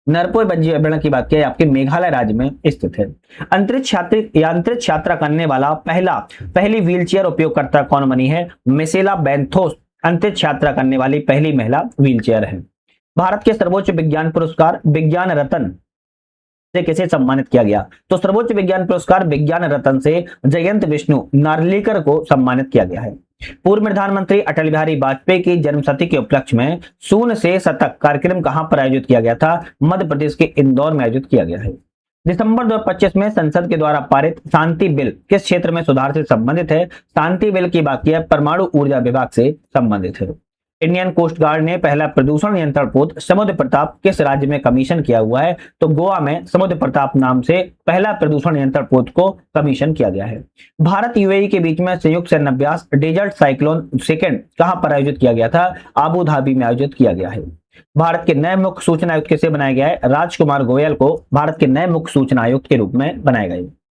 नरपोय बंजी अभ्यारण्य की बात किया आपके मेघालय राज्य में स्थित है। अंतरिक्ष यात्रा करने वाला पहली व्हीलचेयर उपयोगकर्ता कौन बनी है? मिशेला बेंथोस अंतरिक्ष यात्रा करने वाली पहली महिला व्हीलचेयर है। भारत के सर्वोच्च विज्ञान पुरस्कार विज्ञान रत्न से किसे सम्मानित किया गया? तो सर्वोच्च विज्ञान पुरस्कार विज्ञान रत्न से जयंत विष्णु नार्लिकर को सम्मानित किया गया है। पूर्व प्रधानमंत्री अटल बिहारी वाजपेयी की जन्मशती के उपलक्ष्य में शून्य से शतक कार्यक्रम कहां पर आयोजित किया गया था? मध्य प्रदेश के इंदौर में आयोजित किया गया है। दिसंबर 2025 में संसद के द्वारा पारित शांति बिल किस क्षेत्र में सुधार से संबंधित है? शांति बिल की बात की है परमाणु ऊर्जा विभाग से संबंधित है। इंडियन कोस्ट गार्ड ने पहला प्रदूषण नियंत्रण पोत समुद्र प्रताप किस राज्य में कमीशन किया हुआ है? तो गोवा में समुद्र प्रताप नाम से पहला प्रदूषण नियंत्रण पोत को कमीशन किया गया है। भारत यूएई के बीच में संयुक्त सैन्य अभ्यास डेजर्ट साइक्लोन सेकंड कहां पर आयोजित किया गया था? आबू धाबी में आयोजित किया गया है। भारत के नए मुख्य सूचना आयुक्त किसे बनाया गया है? राजकुमार गोयल को भारत के नए मुख्य सूचना आयुक्त के रूप में बनाया गया है।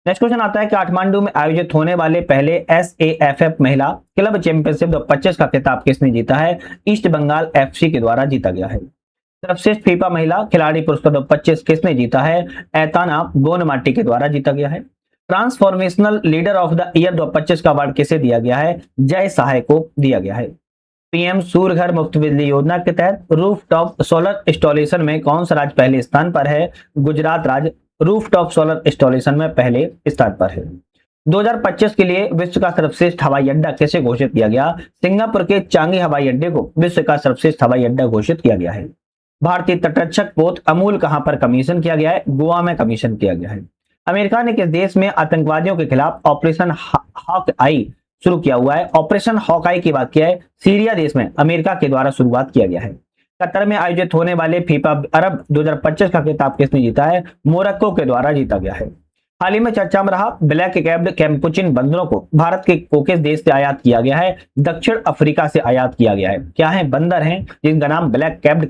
नेक्स्ट क्वेश्चन आता है कि काठमांडू में आयोजित होने वाले पहले SAFF महिला क्लब चैंपियनशिप 2025 का खिताब किसने जीता है? ईस्ट बंगाल FC के द्वारा जीता गया है। सर्वश्रेष्ठ फीफा महिला खिलाड़ी पुरस्कार 2025 किसने जीता है? एताना बोनमाटी के द्वारा जीता गया है। Transformational leader of the year 2025 का अवार्ड किसे दिया गया है? जय सहाय को दिया गया है। PM सूर्य घर मुफ्त बिजली योजना के तहत रूफटॉप सोलर इंस्टॉलेशन में कौन सा राज्य पहले स्थान पर है? गुजरात राज्य रूफटॉप सोलर इंस्टॉलेशन में पहले स्थान पर है। 2025 के लिए विश्व का सर्वश्रेष्ठ हवाई अड्डा कैसे घोषित किया गया? सिंगापुर के चांगी हवाई अड्डे को विश्व का सर्वश्रेष्ठ हवाई अड्डा घोषित किया गया है। भारतीय तटरक्षक पोत अमूल कहां पर कमीशन किया गया है? गोवा में कमीशन किया गया है। अमेरिका ने किस देश में आतंकवादियों के खिलाफ ऑपरेशन हॉक आई शुरू किया हुआ है? ऑपरेशन हॉक आई की बात किया है सीरिया देश में अमेरिका के द्वारा शुरुआत किया गया है। कतर में आयोजित होने वाले फीफा अरब 2025 का खिताब किसने जीता है? मोरक्को के द्वारा जीता गया है। हाल ही में चर्चा में रहा ब्लैक कैप्ड कैम्पुचिन बंदरों को भारत के किस देश से आयात किया गया है? दक्षिण अफ्रीका से आयात किया गया है। क्या है? बंदर हैं जिनका नाम ब्लैक कैप्ड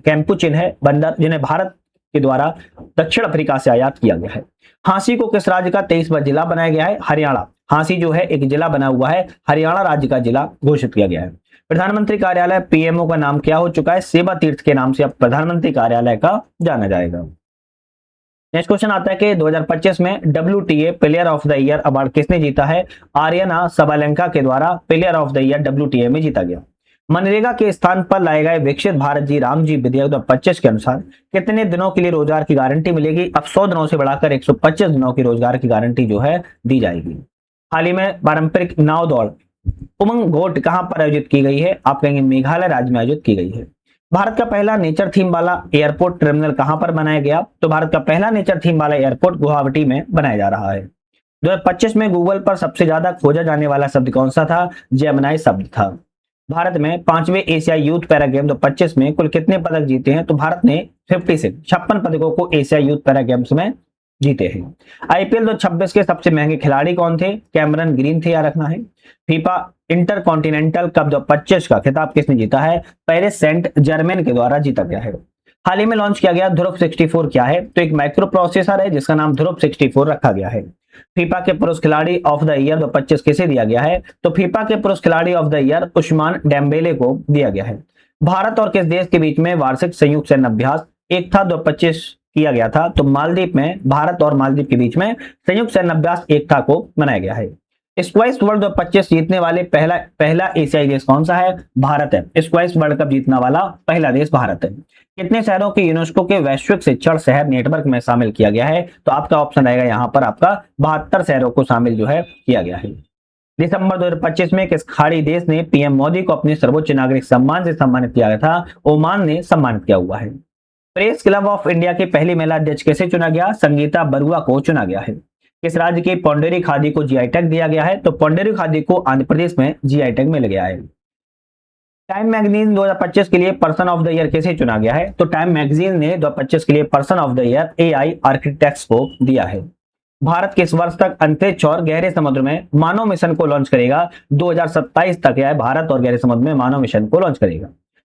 कैम्पुचिन है, बंदर जिन्हें भारत के द्वारा दक्षिण अफ्रीका से आयात किया गया है। हांसी को किस राज्य का 23वां जिला बनाया गया है? हरियाणा। हांसी जो है एक जिला बना हुआ है, हरियाणा राज्य का जिला घोषित किया गया है। प्रधानमंत्री कार्यालय PMO का नाम क्या हो चुका है? सेवा तीर्थ के नाम से अब प्रधानमंत्री कार्यालय का जाना जाएगा। नेक्स्ट क्वेश्चन आता है कि 2025 में WTA player of the year award किसने जीता है? आर्यना सबालेंका के द्वारा player of the year WTA में जीता गया। मनरेगा के स्थान पर लाए गए विकसित भारत जी राम जी विधेयक 2025 के अनुसार कितने दिनों के लिए रोजगार की गारंटी मिलेगी? अब 100 दिनों से बढ़ाकर 125 दिनों की रोजगार की गारंटी जो है दी जाएगी। हाल ही में पारंपरिक नाव दौड़ उमंग घोट कहां पर आयोजित की गई है? आप कहेंगे मेघालय राज्य में आयोजित की गई है। भारत का पहला नेचर थीम वाला एयरपोर्ट टर्मिनल कहां पर बनाया गया? तो भारत का पहला नेचर थीम वाला एयरपोर्ट गुवाहाटी में बनाया जा रहा है। 2025 में गूगल पर सबसे ज्यादा खोजा जाने वाला शब्द कौन सा था? जेमिनी शब्द था। भारत में 5वें एशियाई यूथ पैरा गेम 2025 में कुल कितने पदक जीते हैं? तो भारत ने 56 पदकों को एशियाई यूथ पैरा गेम्स में जीते हैं। IPL 2026 के सबसे महंगे खिलाड़ी कौन थे? कैमरन ग्रीन थे, याद रखना है। फीफा इंटर कॉन्टिनेंटल कप 2025 का खिताब किसने जीता है? पेरिस सेंट जर्मेन के द्वारा जीता गया है। हाल ही में लॉन्च किया गया ध्रुव 64 क्या है? तो एक माइक्रो प्रोसेसर है जिसका नाम ध्रुव 64 रखा गया है। फीफा के पुरुष खिलाड़ी ऑफ द ईयर 2025 किसे दिया गया है? तो फीफा के पुरुष खिलाड़ी of the year Ousmane Dembele को दिया गया है। भारत और किस देश के बीच में वार्षिक संयुक्त सैन्य अभ्यास एकता 2025 किया गया था? तो मालदीव में भारत और मालदीव के बीच में संयुक्त सैन्य अभ्यास एकता को मनाया गया है। स्क्वैश वर्ल्ड 2025 जीतने वाले पहला पहला एशियाई देश कौन सा है? भारत है। स्क्वैश वर्ल्ड कप जीतने वाला पहला देश भारत है। कितने शहरों को यूनेस्को के वैश्विक शिक्षण शहर नेटवर्क में शामिल किया गया है? तो आपका ऑप्शन रहेगा यहाँ पर आपका 72 शहरों को शामिल जो है किया गया है। दिसंबर 2025 में किस खाड़ी देश ने पीएम मोदी को अपने सर्वोच्च नागरिक सम्मान से सम्मानित किया गया था? ओमान ने सम्मानित किया हुआ है। प्रेस क्लब ऑफ इंडिया की पहली महिला अध्यक्ष कैसे चुना गया? संगीता बरुआ को चुना गया है। किस राज्य के पोंडेरी खादी को जीआई टैग दिया गया है? तो पोंडेरी खादी को आंध्र प्रदेश में जीआई टैग मिल गया है। टाइम मैगजीन 2025 के लिए पर्सन ऑफ द ईयर कैसे चुना गया है? तो टाइम मैगजीन ने 2025 के लिए person of the year AI architects को दिया है। भारत किस वर्ष तक अंतरिक्ष और गहरे समुद्र में मानव मिशन को लॉन्च करेगा? 2027 तक यह भारत और गहरे समुद्र में मानव मिशन को लॉन्च करेगा।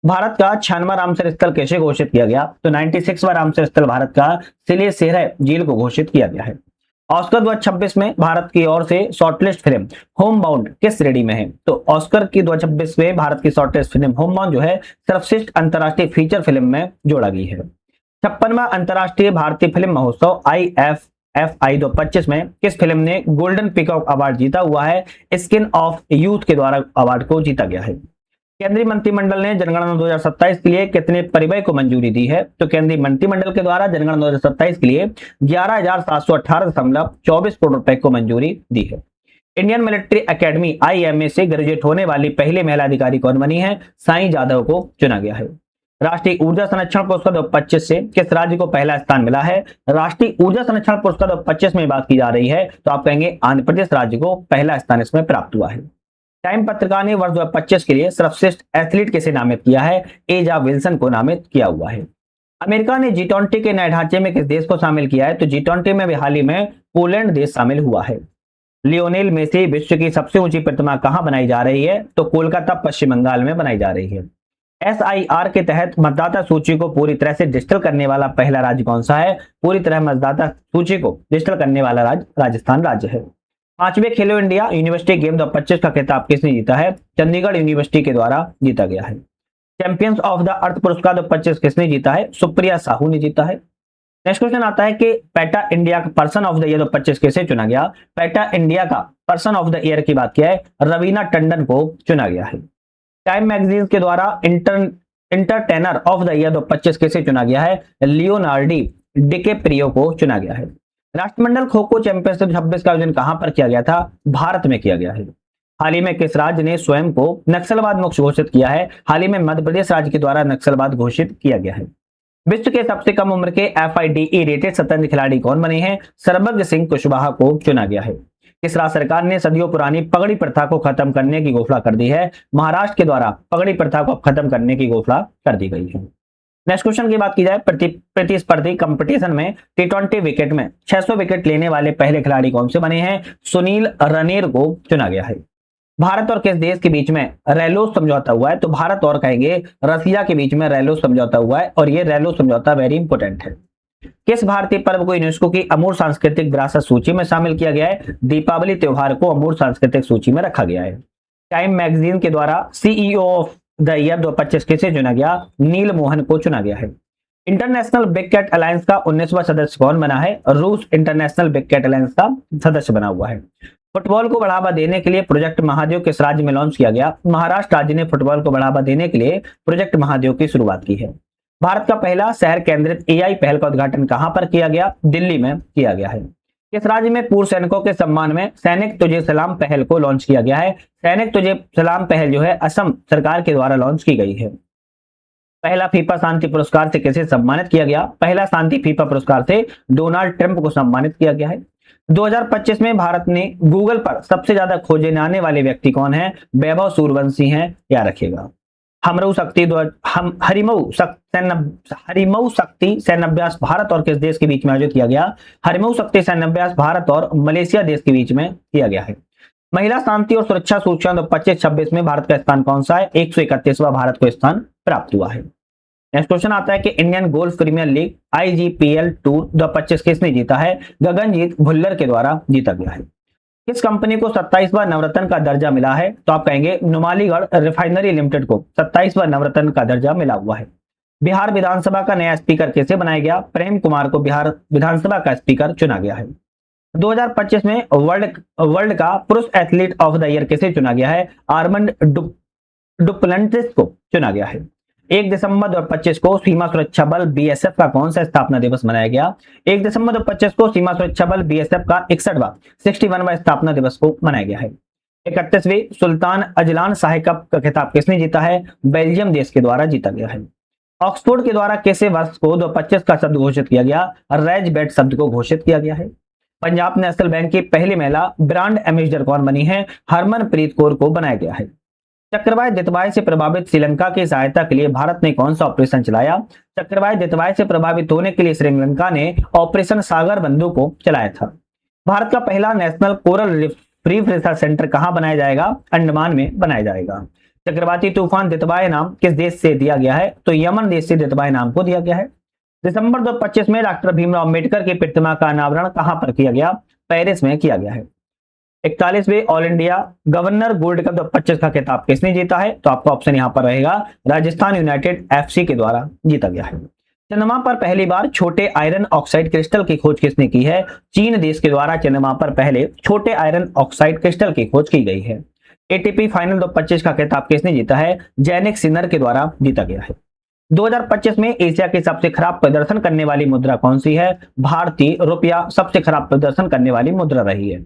भारत का 96वां रामसर स्थल कैसे घोषित किया गया? तो 96वां रामसर स्थल भारत का सिलेसेर झील को घोषित किया गया है। ऑस्कर 2026 में भारत की ओर से शॉर्टलिस्ट फिल्म होम बाउंड किस श्रेणी में है? तो ऑस्कर की 2026 में भारत की शॉर्टलिस्ट फिल्म होम बाउंड जो है सर्वश्रेष्ठ अंतर्राष्ट्रीय फीचर फिल्म में जोड़ा गई है। 56वां अंतर्राष्ट्रीय भारतीय फिल्म महोत्सव IFFI 2025 में किस फिल्म ने गोल्डन पीकॉक अवार्ड जीता हुआ है? स्किन ऑफ यूथ के द्वारा अवार्ड को जीता गया है। केंद्रीय मंत्रिमंडल ने जनगणना 2027 के लिए कितने परिव्यय को मंजूरी दी है? तो केंद्रीय मंत्रिमंडल के द्वारा जनगणना 2027 के लिए 11,718.24 करोड़ रुपए को मंजूरी दी है। इंडियन मिलिट्री एकेडमी IMA से ग्रेजुएट होने वाली पहली महिला अधिकारी कौन बनी है? साईं जाधव को चुना गया है। राष्ट्रीय ऊर्जा संरक्षण पुरस्कार 2025 से किस राज्य को पहला स्थान मिला है? राष्ट्रीय ऊर्जा संरक्षण पुरस्कार 2025 में बात की जा रही है तो आप कहेंगे आंध्र प्रदेश राज्य को पहला स्थान इसमें प्राप्त हुआ है। टाइम पत्रिका ने वर्ष 2025 के लिए सर्वश्रेष्ठ एथलीट किसे नामित किया है? एजा विल्सन को नामित किया हुआ है। अमेरिका ने G20 के नए ढांचे में किस देश को शामिल किया है? तो G20 में भी हाल ही में पोलैंड देश शामिल हुआ है। लियोनेल मेसी विश्व की सबसे ऊंची प्रतिमा कहां बनाई जा रही है? तो कोलकाता पश्चिम बंगाल में बनाई जा रही है। SIR के तहत मतदाता सूची को पूरी तरह से डिजिटल करने वाला पहला राज्य कौन सा है? पूरी तरह मतदाता सूची को डिजिटल करने वाला राज्य राजस्थान राज्य है। 5वें खेलो इंडिया यूनिवर्सिटी गेम 2025 का खिताब किसने जीता है? चंडीगढ़ यूनिवर्सिटी के द्वारा जीता गया है। चैंपियंस ऑफ द अर्थ पुरस्कार 2025 किसने जीता है? सुप्रिया साहू ने जीता है। नेक्स्ट क्वेश्चन आता है कि पैटा इंडिया का पर्सन ऑफ द ईयर 2025 कैसे चुना गया? पैटा इंडिया का पर्सन ऑफ द ईयर की बात किया है रवीना टंडन को चुना गया है। टाइम मैगजीन के द्वारा इंटरटेनर ऑफ द ईयर 2025 कैसे चुना गया है? लियोनार्डो डिकैप्रियो को चुना गया है। राष्ट्रमंडल खो खो चैंपियनशिप 26 का आयोजन कहां पर किया गया था? भारत में किया गया है। हाल ही में किस राज्य ने स्वयं को नक्सलवाद मुक्त घोषित किया है? हाल ही में मध्य प्रदेश राज्य के द्वारा नक्सलवाद घोषित किया गया है। विश्व के सबसे कम उम्र के FIDE रेटेड शतरंज खिलाड़ी कौन बने हैं? सर्वज्ञ सिंह कुशवाहा को चुना गया है। किस राज्य सरकार ने सदियों पुरानी पगड़ी प्रथा को खत्म करने की घोषणा कर दी है? महाराष्ट्र के द्वारा पगड़ी प्रथा को खत्म करने की घोषणा कर दी गई है। नेक्स्ट क्वेश्चन की बात की जाए प्रतिस्पर्धी कंपटीशन में T20 विकेट में 600 विकेट लेने वाले पहले खिलाड़ी कौन से बने हैं? सुनील रनेर को चुना गया है। भारत और किस देश के बीच में रेलो समझौता हुआ है? तो भारत और कहेंगे रसिया के बीच में रेलो समझौता हुआ है और ये रेलो समझौता वेरी इंपोर्टेंट है। किस भारतीय पर्व को यूनेस्को की अमूर्त सांस्कृतिक विरासत सूची में शामिल किया गया है? दीपावली त्योहार को अमूर्त सांस्कृतिक सूची में रखा गया है। टाइम मैगजीन के द्वारा CEO ऑफ द ईयर 2025 किसे चुना गया? नील मोहन को चुना गया है। इंटरनेशनल बिग कैट अलायंस का 19वां सदस्य कौन बना है? रूस इंटरनेशनल बिग कैट अलायंस का सदस्य बना हुआ है। फुटबॉल को बढ़ावा देने के लिए प्रोजेक्ट महादेव किस राज्य में लॉन्च किया गया? महाराष्ट्र राज्य ने फुटबॉल को बढ़ावा देने के लिए प्रोजेक्ट महादेव की शुरुआत की है। भारत का पहला शहर केंद्रित AI पहल का उद्घाटन कहां पर किया गया? दिल्ली में किया गया है। किस राज्य में पूर्व सैनिकों के सम्मान में सैनिक तुझे सलाम पहल को लॉन्च किया गया है? सैनिक तुझे सलाम पहल जो है असम सरकार के द्वारा लॉन्च की गई है। पहला फीफा शांति पुरस्कार से किसे सम्मानित किया गया? पहला शांति फीफा पुरस्कार से डोनाल्ड ट्रंप को सम्मानित किया गया है। 2025 में भारत ने गूगल पर सबसे ज्यादा खोजे जाने वाले व्यक्ति कौन है? वैभव सूर्यवंशी हैं, याद रखिएगा। हरिमऊ शक्ति सैन्याभ्यास भारत और किस देश के बीच में आयोजित किया गया? हरिमऊ शक्ति सैन्याभ्यास भारत और मलेशिया देश के बीच में किया गया है। महिला शांति और सुरक्षा सूचकांक 2025-26 में भारत का स्थान कौन सा है? 131वां भारत को स्थान प्राप्त हुआ है। नेक्स्ट क्वेश्चन आता है कि Indian golf premier league IGPL tour 2025 किसने जीता है? गगनजीत भुल्लर के द्वारा जीता गया है। किस कंपनी को 27वां नवरत्न का दर्जा मिला है? तो आप कहेंगे नुमालीगढ़ रिफाइनरी लिमिटेड को 27वां नवरत्न का दर्जा मिला हुआ है। बिहार विधानसभा का नया स्पीकर कैसे बनाया गया? प्रेम कुमार को बिहार विधानसभा का स्पीकर चुना गया है। 2025 में वर्ल्ड का पुरुष एथलीट ऑफ द ईयर किसे चुना गया है? आर्मंड डुप्लेंटिस को चुना गया है। 1 दिसंबर 2025 को सीमा सुरक्षा बल बीएसएफ का कौन सा स्थापना दिवस मनाया गया? 1 दिसंबर 2025 को सीमा सुरक्षा बल बीएसएफ का 61वां स्थापना दिवस को मनाया गया है। 31वीं सुल्तान अजलान शाह कप का खिताब किसने जीता है? बेल्जियम देश के द्वारा जीता गया है। ऑक्सफोर्ड के द्वारा किसे वर्ष को 2025 का शब्द घोषित किया गया? रेजबैट शब्द को घोषित किया गया है। पंजाब नेशनल बैंक की पहली महिला ब्रांड एम्बेसडर कौन बनी है? हरमनप्रीत कौर को बनाया गया है। चक्रवात दितवाई से प्रभावित श्रीलंका की सहायता के लिए भारत ने कौन सा ऑपरेशन चलाया? चक्रवात दितवाई से प्रभावित होने के लिए श्रीलंका ने ऑपरेशन सागर बंधु को चलाया था। भारत का पहला national coral reef research centre कहां बनाया जाएगा? अंडमान में बनाया जाएगा। चक्रवाती तूफान दितवाई नाम किस देश से दिया गया है? तो यमन देश से दितवाई नाम को दिया गया है। दिसंबर 2025 में डॉक्टर भीमराव अम्बेडकर की प्रतिमा का अनावरण कहां पर किया गया? पेरिस में किया गया है। 41वें all India governor gold cup 2025 का खिताब किसने जीता है? तो आपका ऑप्शन यहां पर रहेगा राजस्थान यूनाइटेड एफसी के द्वारा जीता गया है। चंद्रमा पर पहली बार छोटे आयरन ऑक्साइड क्रिस्टल की खोज किसने की है? चीन देश के द्वारा चंद्रमा पर पहले छोटे आयरन ऑक्साइड क्रिस्टल की खोज की गई है। एटीपी फाइनल 2025 का खिताब किसने जीता है? जैनिक सिनर के द्वारा जीता गया है। 2025 में एशिया की सबसे खराब प्रदर्शन करने वाली मुद्रा कौन सी है? भारतीय रुपया सबसे खराब प्रदर्शन करने वाली मुद्रा रही है।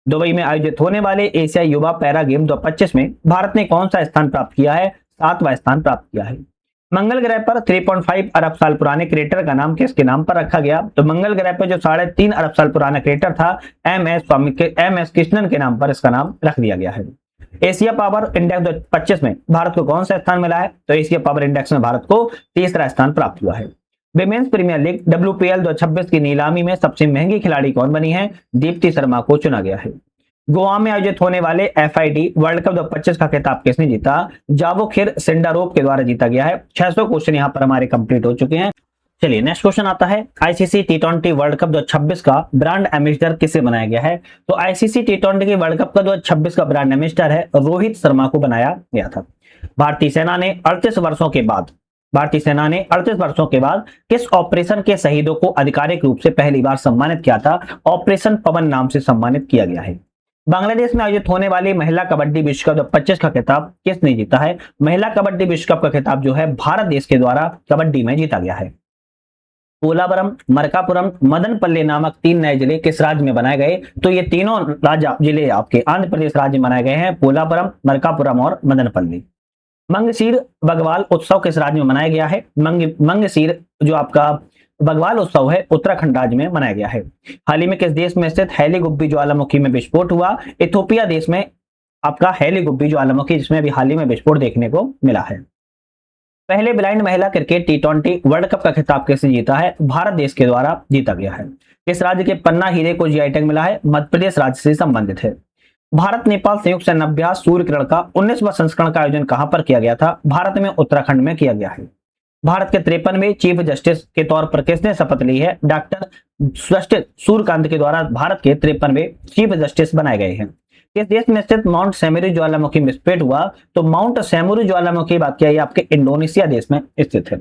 दुबई में आयोजित होने वाले एशिया युवा पैरा गेम 2025 में भारत ने कौन सा स्थान प्राप्त किया है? 7वां स्थान प्राप्त किया है। मंगल ग्रह पर 3.5 अरब साल पुराने क्रेटर का नाम किसके नाम पर रखा गया? तो मंगल ग्रह पर जो 3.5 अरब साल पुराना क्रेटर था एम एस कृष्णन के नाम पर इसका नाम रख दिया गया है। एशिया पावर इंडेक्स 2025 में भारत को कौन सा स्थान मिला है? तो एशिया पावर इंडेक्स में भारत को तीसरा स्थान प्राप्त हुआ है। विमेंस प्रीमियर लीग WPL 2026 की नीलामी में सबसे महंगी खिलाड़ी कौन बनी है? दीप्ति शर्मा को चुना गया है। गोवा में आयोजित होने वाले FID वर्ल्ड कप 2025 का खिताब किसने जीता? जावोखिर सिंडारोव के द्वारा जीता गया है। 600 क्वेश्चन यहाँ पर हमारे कंप्लीट हो चुके हैं। चलिए नेक्स्ट क्वेश्चन आता है, ICC T20 वर्ल्ड कप 2026 का ब्रांड एम्बेसडर किसे बनाया गया है? तो ICC T20 के वर्ल्ड कप का 2026 का ब्रांड एम्बेसडर है रोहित शर्मा को बनाया गया था। भारतीय सेना ने 38 वर्षों के बाद किस ऑपरेशन के शहीदों को आधिकारिक रूप से पहली बार सम्मानित किया था? ऑपरेशन पवन नाम से सम्मानित किया गया है। बांग्लादेश में आयोजित होने वाली महिला कबड्डी विश्व कप 2025 का खिताब किसने जीता है? महिला कबड्डी विश्व कप का खिताब जो है भारत देश के द्वारा कबड्डी में जीता गया है। पोलावरम, मरकापुरम, मदनपल्ली नामक 3 नए जिले किस राज्य में बनाए गए? तो ये तीनों जिले आपके आंध्र प्रदेश राज्य में बनाए गए हैं, पोलावरम, मरकापुरम और मदनपल्ली। मंगसीर बगवाल उत्सव किस राज्य में मनाया गया है? मंगसीर जो आपका बगवाल उत्सव है उत्तराखंड राज्य में मनाया गया है। हाल ही में किस देश में स्थित हेली गुब्बी ज्वालामुखी में विस्फोट हुआ? इथोपिया देश में आपका हेली गुब्बी ज्वालामुखी, जिसमें अभी हाल ही में विस्फोट देखने को मिला है। पहले ब्लाइंड महिला क्रिकेट T20 वर्ल्ड कप का खिताब किसने जीता है? भारत देश के द्वारा जीता गया है। इस राज्य के पन्ना हीरे को GI टैग मिला है, मध्य प्रदेश राज्य से संबंधित है। भारत नेपाल संयुक्त सैन्य अभ्यास सूर्य किरण का 19वां संस्करण का आयोजन कहां पर किया गया था? भारत में उत्तराखंड में किया गया है। भारत के 53वें चीफ जस्टिस के तौर पर किसने शपथ ली है? डॉक्टर सूर्यकांत के द्वारा भारत के 53वें चीफ जस्टिस बनाए गए हैं। किस देश में स्थित माउंट सेमेरू ज्वालामुखी में विस्फोट हुआ? तो माउंट सेमेरू ज्वालामुखी की बात किया, ये आपके इंडोनेशिया देश में स्थित है।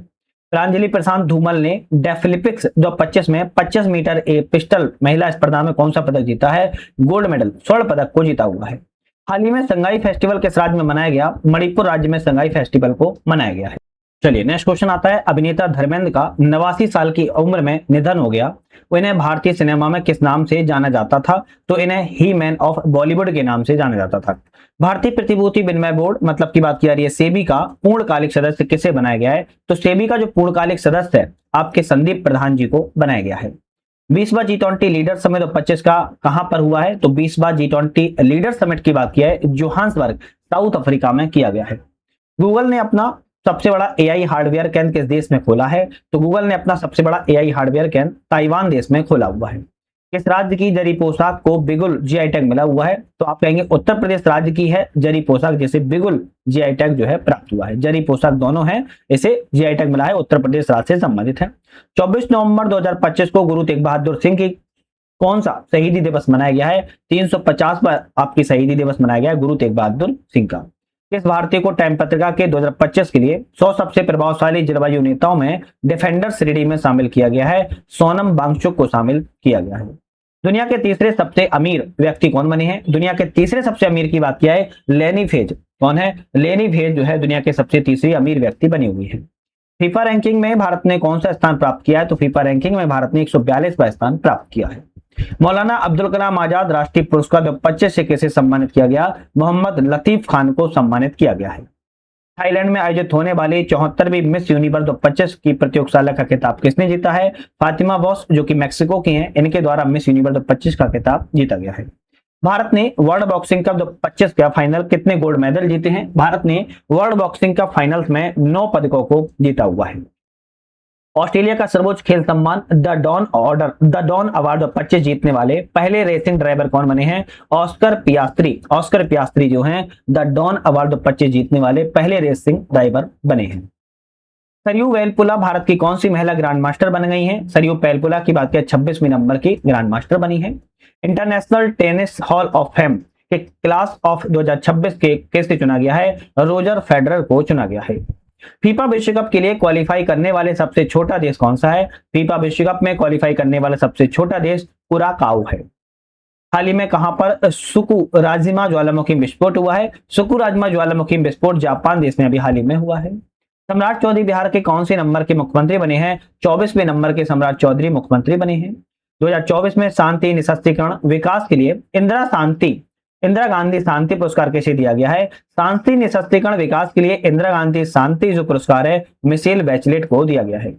प्रांजलि प्रशांत धूमल ने डेफलिपिक्स 2025 में 25 मीटर पिस्टल महिला स्पर्धा में कौन सा पदक जीता है? गोल्ड मेडल, स्वर्ण पदक को जीता हुआ है। हाल ही में संगाई फेस्टिवल किस राज्य में मनाया गया? मणिपुर राज्य में संगाई फेस्टिवल को मनाया गया है। चलिए नेक्स्ट क्वेश्चन आता है, अभिनेता धर्मेंद्र का 89 साल की उम्र में निधन हो गया। इन्हें भारतीय सिनेमा में किस नाम से जाना जाता था? तो इन्हें ही मैन ऑफ बॉलीवुड के नाम से जाना जाता था। भारतीय प्रतिभूति विनिमय बोर्ड मतलब की बात की जा रही है, सेबी का पूर्णकालिक सदस्य किसे बनाया गया है? तो सेबी का जो पूर्णकालिक सदस्य है आपके संदीप प्रधान जी को बनाया गया है। 20वां G20 लीडर समिट 2025 का कहां पर हुआ है? तो 20वां G20 लीडर समिट की बात किया है जोहान्सबर्ग साउथ अफ्रीका में किया गया है। गूगल ने अपना सबसे बड़ा AI हार्डवेयर केंद्र किस देश में खोला है? तो गूगल ने अपना सबसे बड़ा AI हार्डवेयर केंद्र ताइवान देश में खोला हुआ है। किस राज्य की जरी पोशाक को बिगुल GI टैग मिला हुआ है? तो आप कहेंगे उत्तर प्रदेश राज्य की है जरी पोशाक, जिसे बिगुल GI टैग जो है प्राप्त हुआ है। जरी पोशाक दोनों है, इसे GI टैग मिला है, उत्तर प्रदेश राज्य से संबंधित है। 24 नवंबर 2025 को गुरु तेग बहादुर सिंह की कौन सा शहीदी दिवस मनाया गया है? 350वां आपकी शहीदी दिवस मनाया गया है गुरु तेग बहादुर सिंह का। किस भारतीय को टाइम पत्रिका के 2025 के लिए 100 सबसे प्रभावशाली जलवायु नेताओं में डिफेंडर श्रेणी में शामिल किया गया है? सोनम वांगचुक को शामिल किया गया है। दुनिया के तीसरे सबसे अमीर व्यक्ति कौन बने हैं? दुनिया के तीसरे सबसे अमीर की बात किया है लेनी फेज। कौन है? लेनी फेज जो है दुनिया के सबसे तीसरी अमीर व्यक्ति बनी हुई है। फीफा रैंकिंग में भारत ने कौन सा स्थान प्राप्त किया है? तो फीफा रैंकिंग में भारत ने 142वां स्थान प्राप्त किया है। मौलाना अब्दुल कलाम आजाद राष्ट्रीय पुरस्कार 2025 से किसे सम्मानित किया गया? मोहम्मद लतीफ खान को सम्मानित किया गया है। थाईलैंड में आयोजित होने वाली 74वीं मिस यूनिवर्स 2025 की प्रतियोगिता का खिताब किसने जीता है? फातिमा बॉस जो कि मैक्सिको की हैं, इनके द्वारा मिस यूनिवर्स 2025 का खिताब जीता गया है। भारत ने वर्ल्ड बॉक्सिंग कप 2025 का फाइनल कितने गोल्ड मेडल जीते हैं? भारत ने वर्ल्ड बॉक्सिंग कप फाइनल्स में 9 पदकों को जीता हुआ है। ऑस्ट्रेलिया का सर्वोच्च खेल सम्मान द डॉन अवार्ड 2025 जीतने वाले पहले रेसिंग ड्राइवर कौन बने हैं? ऑस्कर पियास्त्री जो हैं द डॉन अवार्ड 2025 जीतने वाले पहले रेसिंग ड्राइवर बने हैं। सरयू वेलपुला भारत की कौन सी महिला ग्रैंड मास्टर बन गई हैं? सरयू वेलपुला की बात करें 26वें नंबर की ग्रैंड मास्टर बनी है। International tennis hall of fame के क्लास ऑफ 2026 के किसे चुना गया है? रोजर फेडरर को चुना गया है। फीफा विश्व कप के लिए क्वालिफाई करने वाले सबसे छोटा देश कौन सा है? फीफा विश्व कप में क्वालिफाई करने वाला सबसे छोटा देश कुराकाओ है। हाल ही में कहां पर सुकुराजिमा ज्वालामुखी विस्फोट हुआ है? सुकुराजिमा ज्वालामुखी विस्फोट जापान देश में अभी हाल ही में हुआ है। सम्राट चौधरी बिहार के कौन से नंबर के मुख्यमंत्री बने हैं? 24वें नंबर के सम्राट चौधरी मुख्यमंत्री बने हैं। 2024 में शांति निशस्त्रीकरण विकास के लिए इंदिरा गांधी शांति पुरस्कार किसे दिया गया है? शांति निशस्त्रीकरण विकास के लिए इंदिरा गांधी शांति जो पुरस्कार है मिशेल बैचलेट को दिया गया है।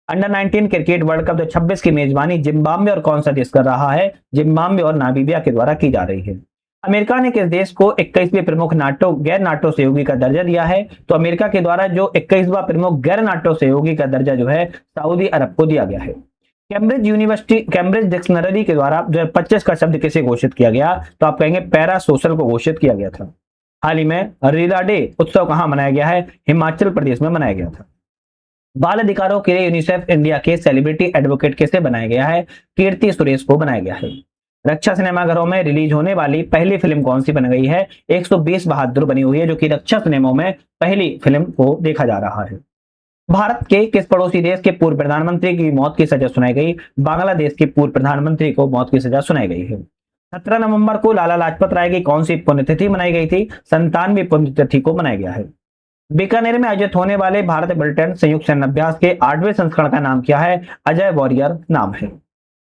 अंडर 19 क्रिकेट वर्ल्ड कप 2026 की मेजबानी जिम्बाब्वे और कौन सा देश कर रहा है? जिम्बाब्वे और नामीबिया के द्वारा की जा रही है। अमेरिका ने किस देश को 21वें प्रमुख गैर नाटो सहयोगी का दर्जा दिया है? तो अमेरिका के द्वारा जो 21वां प्रमुख गैर नाटो सहयोगी का दर्जा जो है सऊदी अरब को दिया गया है। कैम्ब्रिज डिक्शनरी के द्वारा 2025 का शब्द किसे घोषित किया गया? तो आप कहेंगे पैरा सोशल को घोषित किया गया था। हाल ही में रीला डे उत्सव कहां मनाया गया है? हिमाचल प्रदेश में मनाया गया था। बाल अधिकारों के लिए यूनिसेफ इंडिया के सेलिब्रिटी एडवोकेट किसे बनाया गया है? कीर्ति सुरेश को बनाया गया है। रक्षा सिनेमाघरों में रिलीज होने वाली पहली फिल्म कौन सी बन गई है? 120 बहादुर बनी हुई है जो कि रक्षा सिनेमाओं में पहली फिल्म को देखा जा रहा है। भारत के किस पड़ोसी देश के पूर्व प्रधानमंत्री की मौत की सजा सुनाई गई? बांग्लादेश के पूर्व प्रधानमंत्री को मौत की सजा सुनाई गई है। 17 नवंबर को लाला लाजपत राय की कौन सी पुण्यतिथि मनाई गई थी? 97वीं पुण्यतिथि को मनाया गया है। बीकानेर में आयोजित होने वाले भारत ब्रिटेन संयुक्त सैन्याभ्यास के 8वें संस्करण का नाम क्या है? अजय वॉरियर नाम है।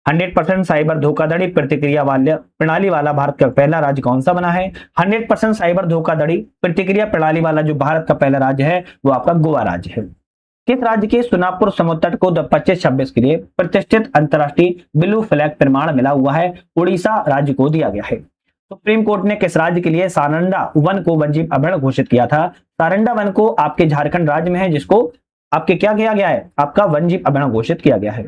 100% साइबर धोखाधड़ी प्रतिक्रिया प्रणाली वाला भारत का पहला राज्य कौन सा बना है? 100% साइबर धोखाधड़ी प्रतिक्रिया प्रणाली वाला जो भारत का पहला राज्य है वो आपका गोवा राज्य है। किस राज्य के सुनापुर समुद्र तट को 25-26 के लिए प्रतिष्ठित अंतरराष्ट्रीय ब्लू फ्लैग प्रमाण मिला हुआ है? उड़ीसा राज्य को दिया गया है। सुप्रीम कोर्ट ने किस राज्य के लिए सारंडा वन को वन्यजीव अभयारण्य घोषित किया था? सारंडा वन को आपके झारखंड राज्य में है जिसको आपके क्या किया गया है? आपका वन्यजीव अभयारण्य घोषित किया गया है।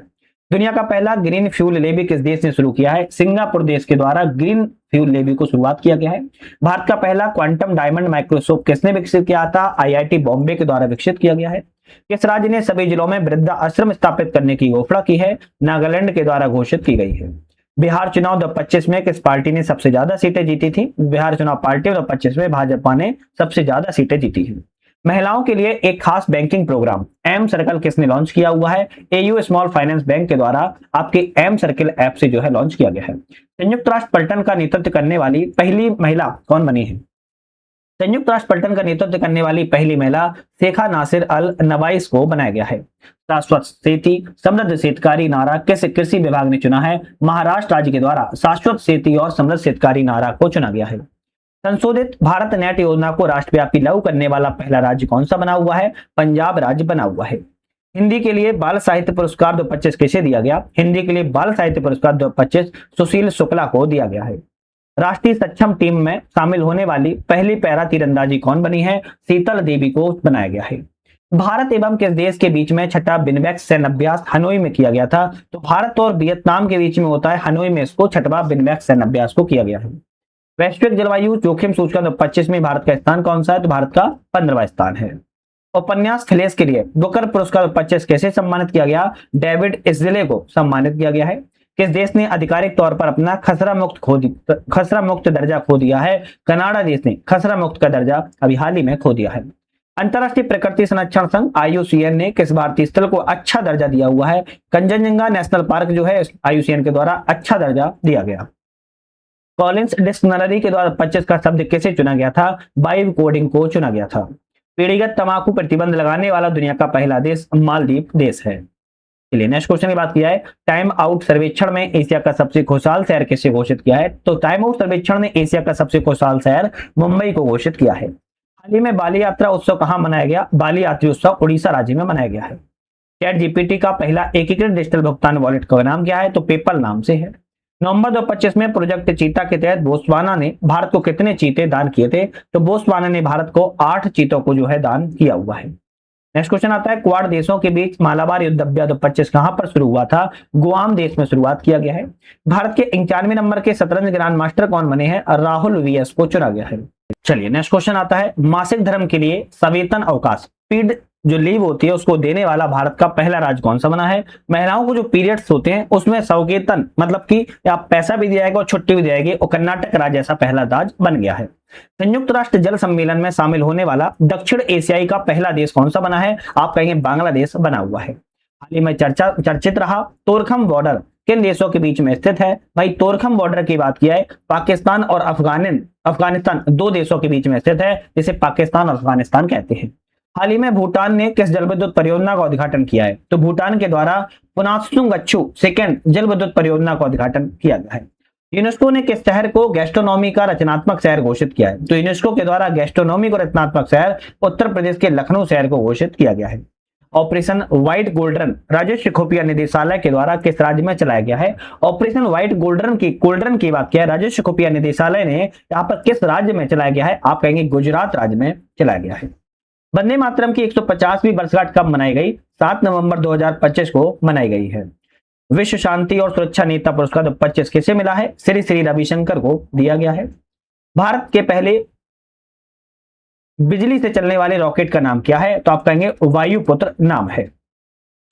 दुनिया का पहला ग्रीन फ्यूल लेवी किस देश ने शुरू किया है? सिंगापुर देश के द्वारा ग्रीन फ्यूल लेवी को शुरुआत किया गया है। भारत का पहला क्वांटम डायमंड माइक्रोस्कोप किसने विकसित किया था? IIT बॉम्बे के द्वारा विकसित किया गया है। किस राज्य ने सभी जिलों में वृद्धा आश्रम स्थापित करने की घोषणा की है? नागालैंड के द्वारा घोषित की गई है। बिहार चुनाव 2025 में किस पार्टी ने सबसे ज्यादा सीटें जीती थी? बिहार चुनाव पार्टी 2025 में भाजपा ने सबसे ज्यादा सीटें जीती है। महिलाओं के लिए एक खास बैंकिंग प्रोग्राम एम सर्कल किसने लॉन्च किया हुआ है? AU स्मॉल फाइनेंस बैंक के द्वारा आपके एम सर्कल ऐप से जो है लॉन्च किया गया है। संयुक्त राष्ट्र पलटन का नेतृत्व करने वाली पहली महिला कौन बनी है? संयुक्त राष्ट्र पलटन का नेतृत्व करने वाली पहली महिला शेखा नासिर अल नवाइस को बनाया गया है। शाश्वत खेती समृद्ध शेतकारी नारा किस कृषि विभाग ने चुना है? महाराष्ट्र राज्य के द्वारा शाश्वत खेती और समृद्ध शेतकारी नारा को चुना गया है। संशोधित भारत नेट योजना को राष्ट्रव्यापी लागू करने वाला पहला राज्य कौन सा बना हुआ है? पंजाब राज्य बना हुआ है। हिंदी के लिए बाल साहित्य पुरस्कार 2025 किसे दिया गया? हिंदी के लिए बाल साहित्य पुरस्कार 2025 सुशील शुक्ला को दिया गया है। राष्ट्रीय सक्षम टीम में शामिल होने वाली पहली पैरा तीरंदाजी कौन बनी है? शीतल देवी को बनाया गया है। भारत एवं किस देश के बीच में छठा बिनबैक सैन्य अभ्यास हनोई में किया गया था? तो भारत और वियतनाम के बीच में होता है हनोई में, इसको छठवा बिनबैक सैन्य अभ्यास को किया गया है। वैश्विक जलवायु जोखिम सूचकांक 2025 में भारत का स्थान कौन सा है? तो भारत का 15वां स्थान है। उपन्यास थलेस के लिए बुकर पुरस्कार 2025 कैसे सम्मानित किया गया? डेविड इज़ले को सम्मानित किया गया है। किस देश ने आधिकारिक तौर पर अपना खसरा मुक्त दर्जा खो दिया है? कनाडा देश ने खसरा मुक्त का दर्जा अभी हाल ही में खो दिया है। अंतरराष्ट्रीय प्रकृति संरक्षण संघ IUCN ने किस भारतीय स्थल को अच्छा दर्जा दिया हुआ है? कंचनजंगा नेशनल पार्क जो है IUCN के द्वारा अच्छा दर्जा दिया गया। कॉलिंस डिक्शनरी के द्वारा 25 का शब्द किसे चुना गया था? बाइव कोडिंग को चुना गया था। पीढ़ीगत तंबाकू प्रतिबंध लगाने वाला दुनिया का पहला देश मालदीव देश है। चलिए नेक्स्ट क्वेश्चन की बात किया है, टाइम आउट सर्वेक्षण में एशिया का सबसे खुशहाल शहर किसे घोषित किया है? तो टाइम आउट सर्वेक्षण ने एशिया का सबसे खुशहाल शहर मुंबई को घोषित किया है। हाल ही में बाली यात्रा उत्सव कहां मनाया गया? बाली यात्री उत्सव उड़ीसा राज्य में मनाया गया है। चैट जीपीटी का पहला एकीकृत डिजिटल भुगतान वॉलेट का नाम क्या है? तो पेपल नाम से है। नवंबर 2025 में प्रोजेक्ट चीता के तहत बोत्सवाना ने भारत को कितने चीते दान किए थे? तो बोत्सवाना ने भारत को 8 चीतों को जो है दान किया हुआ है। नेक्स्ट क्वेश्चन आता है, क्वाड देशों के बीच मालाबार युद्ध 2025 कहां पर शुरू हुआ था? गुआम देश में शुरुआत किया गया है। भारत के 91 नंबर के शतरंज ग्रैंड मास्टर कौन बने हैं? राहुल VS को चुना गया है। चलिए नेक्स्ट क्वेश्चन आता है, मासिक धर्म के लिए सवेतन अवकाश पीड जो लीव होती है उसको देने वाला भारत का पहला राज्य कौन सा बना है? महिलाओं को जो पीरियड्स होते हैं उसमें सवेतन मतलब कि आप पैसा भी दिया जाएगा और छुट्टी भी दी जाएगी और कर्नाटक राज्य ऐसा पहला राज्य बन गया है। संयुक्त राष्ट्र जल सम्मेलन में शामिल होने वाला दक्षिण एशियाई का पहला देश कौन सा बना है? आप कहेंगे बांग्लादेश बना हुआ है। हाल ही में चर्चित रहा तोरखम बॉर्डर किन देशों के बीच में स्थित है? भाई तोरखम बॉर्डर की बात किया है, पाकिस्तान और अफगानिस्तान 2 देशों के बीच में स्थित है, जिसे पाकिस्तान और अफगानिस्तान कहते हैं। हाल ही में भूटान ने किस जल विद्युत परियोजना का उद्घाटन किया है? तो भूटान के द्वारा पुनासुंगच्छु सेकेंड जल विद्युत परियोजना का उद्घाटन किया गया है। यूनेस्को ने किस शहर को गैस्ट्रोनॉमी का रचनात्मक शहर घोषित किया है? तो यूनेस्को के द्वारा गैस्ट्रोनॉमी को रचनात्मक शहर उत्तर प्रदेश के लखनऊ शहर को घोषित किया गया है। ऑपरेशन व्हाइट गोल्डन राजस्व खुफिया निदेशालय के द्वारा किस राज्य में चलाया गया है? ऑपरेशन व्हाइट गोल्डन की बात किया है, राजस्व खुफिया निदेशालय ने यहाँ पर किस राज्य में चलाया गया है? आप कहेंगे गुजरात राज्य में चलाया गया है। वंदे मातरम की 150वीं वर्षगांठ कब मनाई गई? 7 नवंबर 2025 को मनाई गई है। विश्व शांति और सुरक्षा नेता पुरस्कार 2025 किसे मिला है? श्री श्री रविशंकर को दिया गया है। भारत के पहले बिजली से चलने वाले रॉकेट का नाम क्या है? तो आप कहेंगे वायुपुत्र नाम है।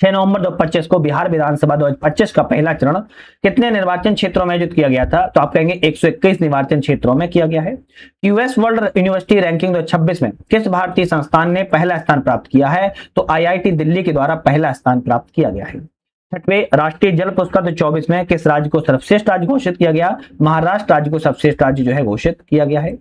6 नवंबर 2025 को बिहार विधानसभा 2025 का पहला चरण कितने निर्वाचन क्षेत्रों में आयोजित किया गया था? तो आप कहेंगे 121 निर्वाचन क्षेत्रों में किया गया है। यूएस वर्ल्ड यूनिवर्सिटी रैंकिंग 2026 में किस भारतीय संस्थान ने पहला स्थान प्राप्त किया है? तो IIT दिल्ली के द्वारा पहला स्थान प्राप्त किया गया है। 6वें राष्ट्रीय जल पुरस्कार 2024 में किस राज्य को सर्वश्रेष्ठ राज्य घोषित किया गया? महाराष्ट्र राज्य को सर्वश्रेष्ठ राज्य जो है घोषित किया गया है।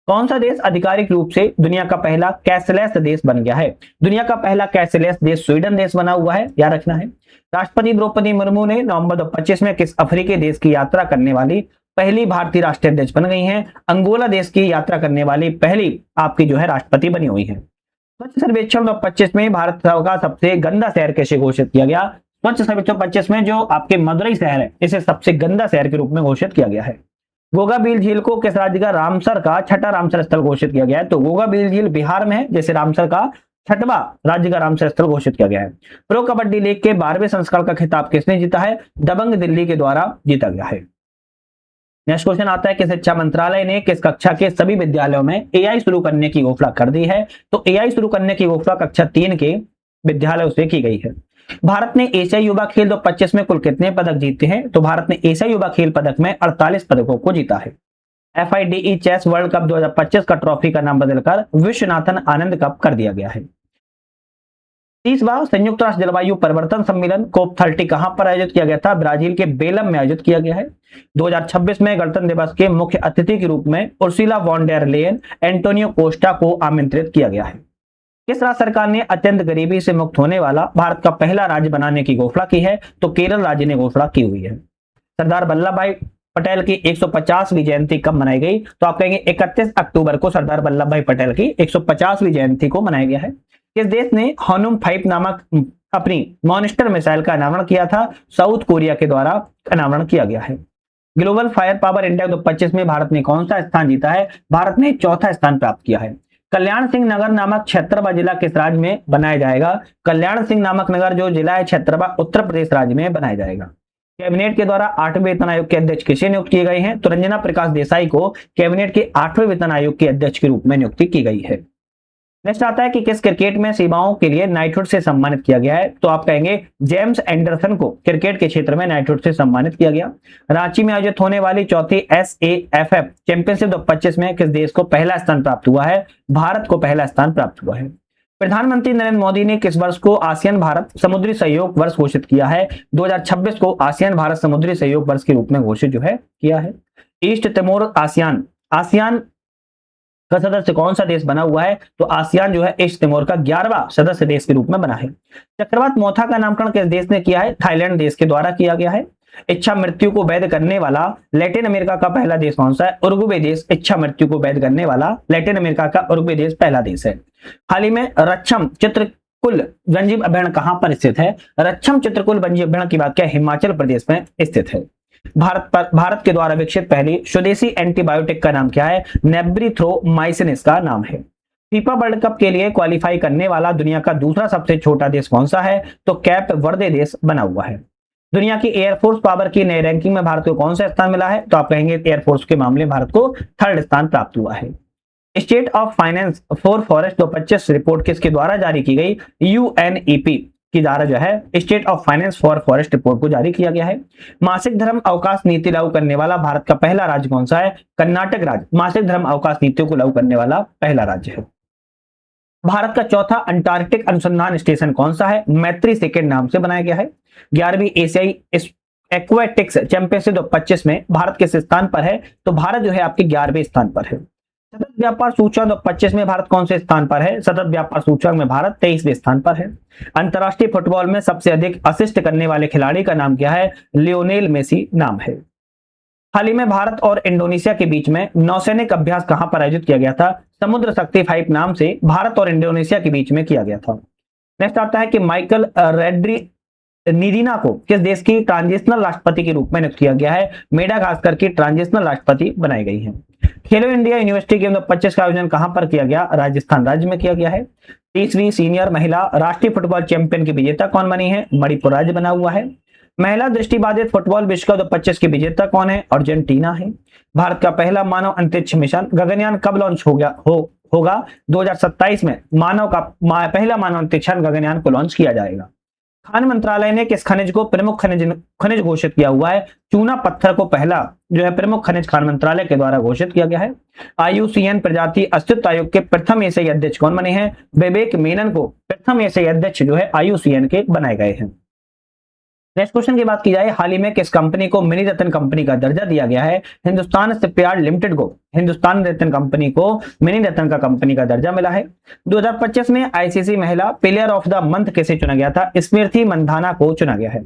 कौन सा देश आधिकारिक रूप से दुनिया का पहला कैशलेस देश बन गया है? दुनिया का पहला कैशलेस देश स्वीडन देश बना हुआ है, याद रखना है। राष्ट्रपति द्रौपदी मुर्मू ने नवंबर 2025 में किस अफ्रीकी देश की यात्रा करने वाली पहली भारतीय राष्ट्राध्यक्ष बन गई हैं? अंगोला देश की यात्रा करने वाली पहली आपकी जो है राष्ट्रपति बनी हुई है। स्वच्छ सर्वेक्षण 2025 में भारत का सबसे गंदा शहर कैसे घोषित किया गया? स्वच्छ सर्वेक्षण 2025 में जो आपके मदुरई शहर है इसे सबसे गंदा शहर के रूप में घोषित किया गया है। गोगा बील झील को किस राज्य का रामसर का छठा रामसर स्थल घोषित किया गया है? तो गोगा बील झील बिहार में है, जैसे रामसर का 6वां राज्य का रामसर स्थल घोषित किया गया है। प्रो कबड्डी लीग के 12वें संस्करण का खिताब किसने जीता है? दबंग दिल्ली के द्वारा जीता गया है। नेक्स्ट क्वेश्चन आता है कि शिक्षा मंत्रालय ने किस कक्षा के सभी विद्यालयों में AI शुरू करने की घोषणा कर दी है? तो AI शुरू करने की घोषणा कक्षा 3 के विद्यालयों से की गई है। भारत ने एशियाई युवा खेल 2025 में कुल कितने पदक जीते हैं? तो भारत ने एशियाई युवा खेल पदक में 48 पदकों को जीता है। FIDE चेस वर्ल्ड कप 2025 का ट्रॉफी का नाम बदलकर विश्वनाथन आनंद कप कर दिया गया है। 30वां संयुक्त राष्ट्र जलवायु परिवर्तन सम्मेलन COP30 कहां पर आयोजित किया गया था? ब्राजील के बेलम में आयोजित किया गया है। 2026 में गणतंत्र दिवस के मुख्य अतिथि के रूप में Ursula von der Leyen Antonio Costa को आमंत्रित किया गया है। किस राज्य सरकार ने अत्यंत गरीबी से मुक्त होने वाला भारत का पहला राज्य बनाने की घोषणा की है? तो केरल राज्य ने घोषणा की हुई है। सरदार वल्लभ भाई पटेल की 150वीं जयंती कब मनाई गई? तो आप कहेंगे 31 अक्टूबर को सरदार वल्लभ भाई पटेल की 150वीं जयंती को मनाया गया है। किस देश ने हॉनुम 5 नामक अपनी मॉन्स्टर मिसाइल का अनावरण किया था? साउथ कोरिया के द्वारा अनावरण किया गया है। ग्लोबल फायर पावर इंडेक्स 2025 में भारत ने कौन सा स्थान जीता है? भारत ने 4था स्थान प्राप्त किया है। कल्याण सिंह नगर नामक 76वां जिला किस राज्य में बनाया जाएगा? कल्याण सिंह नामक नगर जो जिला है 76वां उत्तर प्रदेश राज्य में बनाया जाएगा। कैबिनेट के द्वारा 8वें वेतन आयोग के अध्यक्ष किसे नियुक्त किए गए हैं? तो रंजना प्रकाश देसाई को कैबिनेट के 8वें वेतन आयोग के अध्यक्ष के रूप में नियुक्ति की गई है। नेक्स्ट आता है कि किस क्रिकेट में सेवाओं के लिए नाइटहुड से सम्मानित किया गया है? तो आप कहेंगे जेम्स एंडरसन को क्रिकेट के क्षेत्र में नाइटहुड से सम्मानित किया गया। रांची में आयोजित होने वाली 4वीं SAFF चैंपियनशिप 2025 में किस देश को पहला स्थान प्राप्त हुआ है? भारत को पहला स्थान प्राप्त हुआ है। प्रधानमंत्री नरेंद्र मोदी ने किस वर्ष को आसियान भारत समुद्री सहयोग वर्ष घोषित किया है? 2026 को आसियान भारत समुद्री सहयोग वर्ष के रूप में घोषित जो है किया है। ईस्ट तिमोर आसियान, आसियान का सदस्य कौन सा देश बना हुआ है? तो आसियान जो है ईस्ट तिमोर का 11वां सदस्य देश के रूप में बना है। चक्रवात मोथा का नामकरण किस देश ने किया है? थाईलैंड देश के द्वारा किया गया है। इच्छा मृत्यु को वैध करने वाला लैटिन अमेरिका का पहला देश कौन सा है? उरुग्वे देश इच्छा मृत्यु को वैध करने वाला लैटिन अमेरिका का उरुग्वे देश पहला देश है। हाल ही में रक्षम चित्रकूल वन्यजीव अभयारण्य कहां पर स्थित है? रक्षम चित्रकूल वन्यजीव अभयारण्य की बात क्या, हिमाचल प्रदेश में स्थित है। भारत के द्वारा विकसित पहली स्वदेशी एंटीबायोटिक का नाम क्या है? नेब्रिथ्रोमाइसिन इसका नाम है। फीफा वर्ल्ड कप के लिए क्वालिफाई करने वाला दुनिया का दूसरा सबसे छोटा देश कौन सा है? तो कैप वर्दे देश बना हुआ है। दुनिया की एयरफोर्स पावर की नई रैंकिंग में भारत को कौन सा स्थान मिला है? तो आप कहेंगे एयरफोर्स के मामले में भारत को 3rd स्थान प्राप्त हुआ है। State of finance for forest 2025 report किसके द्वारा जारी की गई? यूएनईपी की द्वारा जो है state of finance for forest report को जारी किया गया है। मासिक धर्म अवकाश नीति लागू करने वाला भारत का पहला राज्य कौन सा है? कर्नाटक राज्य मासिक धर्म अवकाश नीतियों को लागू करने वाला पहला राज्य है। भारत का चौथा अंटार्कटिक अनुसंधान स्टेशन कौन सा है? मैत्री सेकंड नाम से बनाया गया है। 11वीं एशियाई एक्वेटिक्स चैंपियनशिप 2025 में भारत किस स्थान पर है? तो भारत जो है आपके 11वें स्थान पर है। सतत व्यापार सूचकांक 2025 में भारत कौन से स्थान पर है? सतत व्यापार सूचकांक में भारत 23वें स्थान पर है। अंतरराष्ट्रीय फुटबॉल में सबसे अधिक असिस्ट करने वाले खिलाड़ी का नाम क्या है? लियोनेल मेसी नाम है। हाल ही में भारत और इंडोनेशिया के बीच में नौसैनिक अभ्यास कहां पर आयोजित किया गया था? समुद्र शक्ति 5 नाम से भारत और इंडोनेशिया के बीच में किया गया था। नेक्स्ट आता है कि माइकल रेड्रिनीदिना को किस देश की ट्रांजिशनल राष्ट्रपति के रूप में नियुक्त किया गया है? मेडागास्कर की ट्रांजिशनल राष्ट्रपति बनाई गई है। खेलो इंडिया यूनिवर्सिटी गेम 2025 का आयोजन कहां पर किया गया? राजस्थान राज्य में किया गया है। 30वीं सीनियर महिला राष्ट्रीय फुटबॉल चैंपियन की विजेता कौन बनी है? मणिपुर राज्य बना हुआ है। महिला दृष्टिबाधित फुटबॉल विश्व कप 2025 की विजेता कौन है? अर्जेंटीना है। भारत का पहला मानव अंतरिक्ष मिशन गगनयान कब लॉन्च होगा? 2027 में पहला मानव अंतरिक्ष गगनयान को लॉन्च किया जाएगा। खान मंत्रालय ने किस खनिज को प्रमुख खनिज घोषित किया हुआ है? चूना पत्थर को पहला जो है प्रमुख खनिज खान मंत्रालय के द्वारा घोषित किया गया है। IUCN प्रजाति अस्तित्व आयोग के प्रथम एशियाई अध्यक्ष कौन बने हैं? विवेक मेनन को प्रथम एशियाई अध्यक्ष जो है IUCN के बनाए गए हैं। नेक्स्ट क्वेश्चन की बात की जाए, हाल ही में किस कंपनी को मिनी रत्न कंपनी का दर्जा दिया गया है? हिंदुस्तान शिपयार्ड लिमिटेड को हिंदुस्तान रत्न कंपनी को मिनी रत्न का कंपनी का दर्जा मिला है। 2025 में ICC महिला प्लेयर ऑफ द मंथ किसे चुना गया था? स्मृति मंधाना को चुना गया है।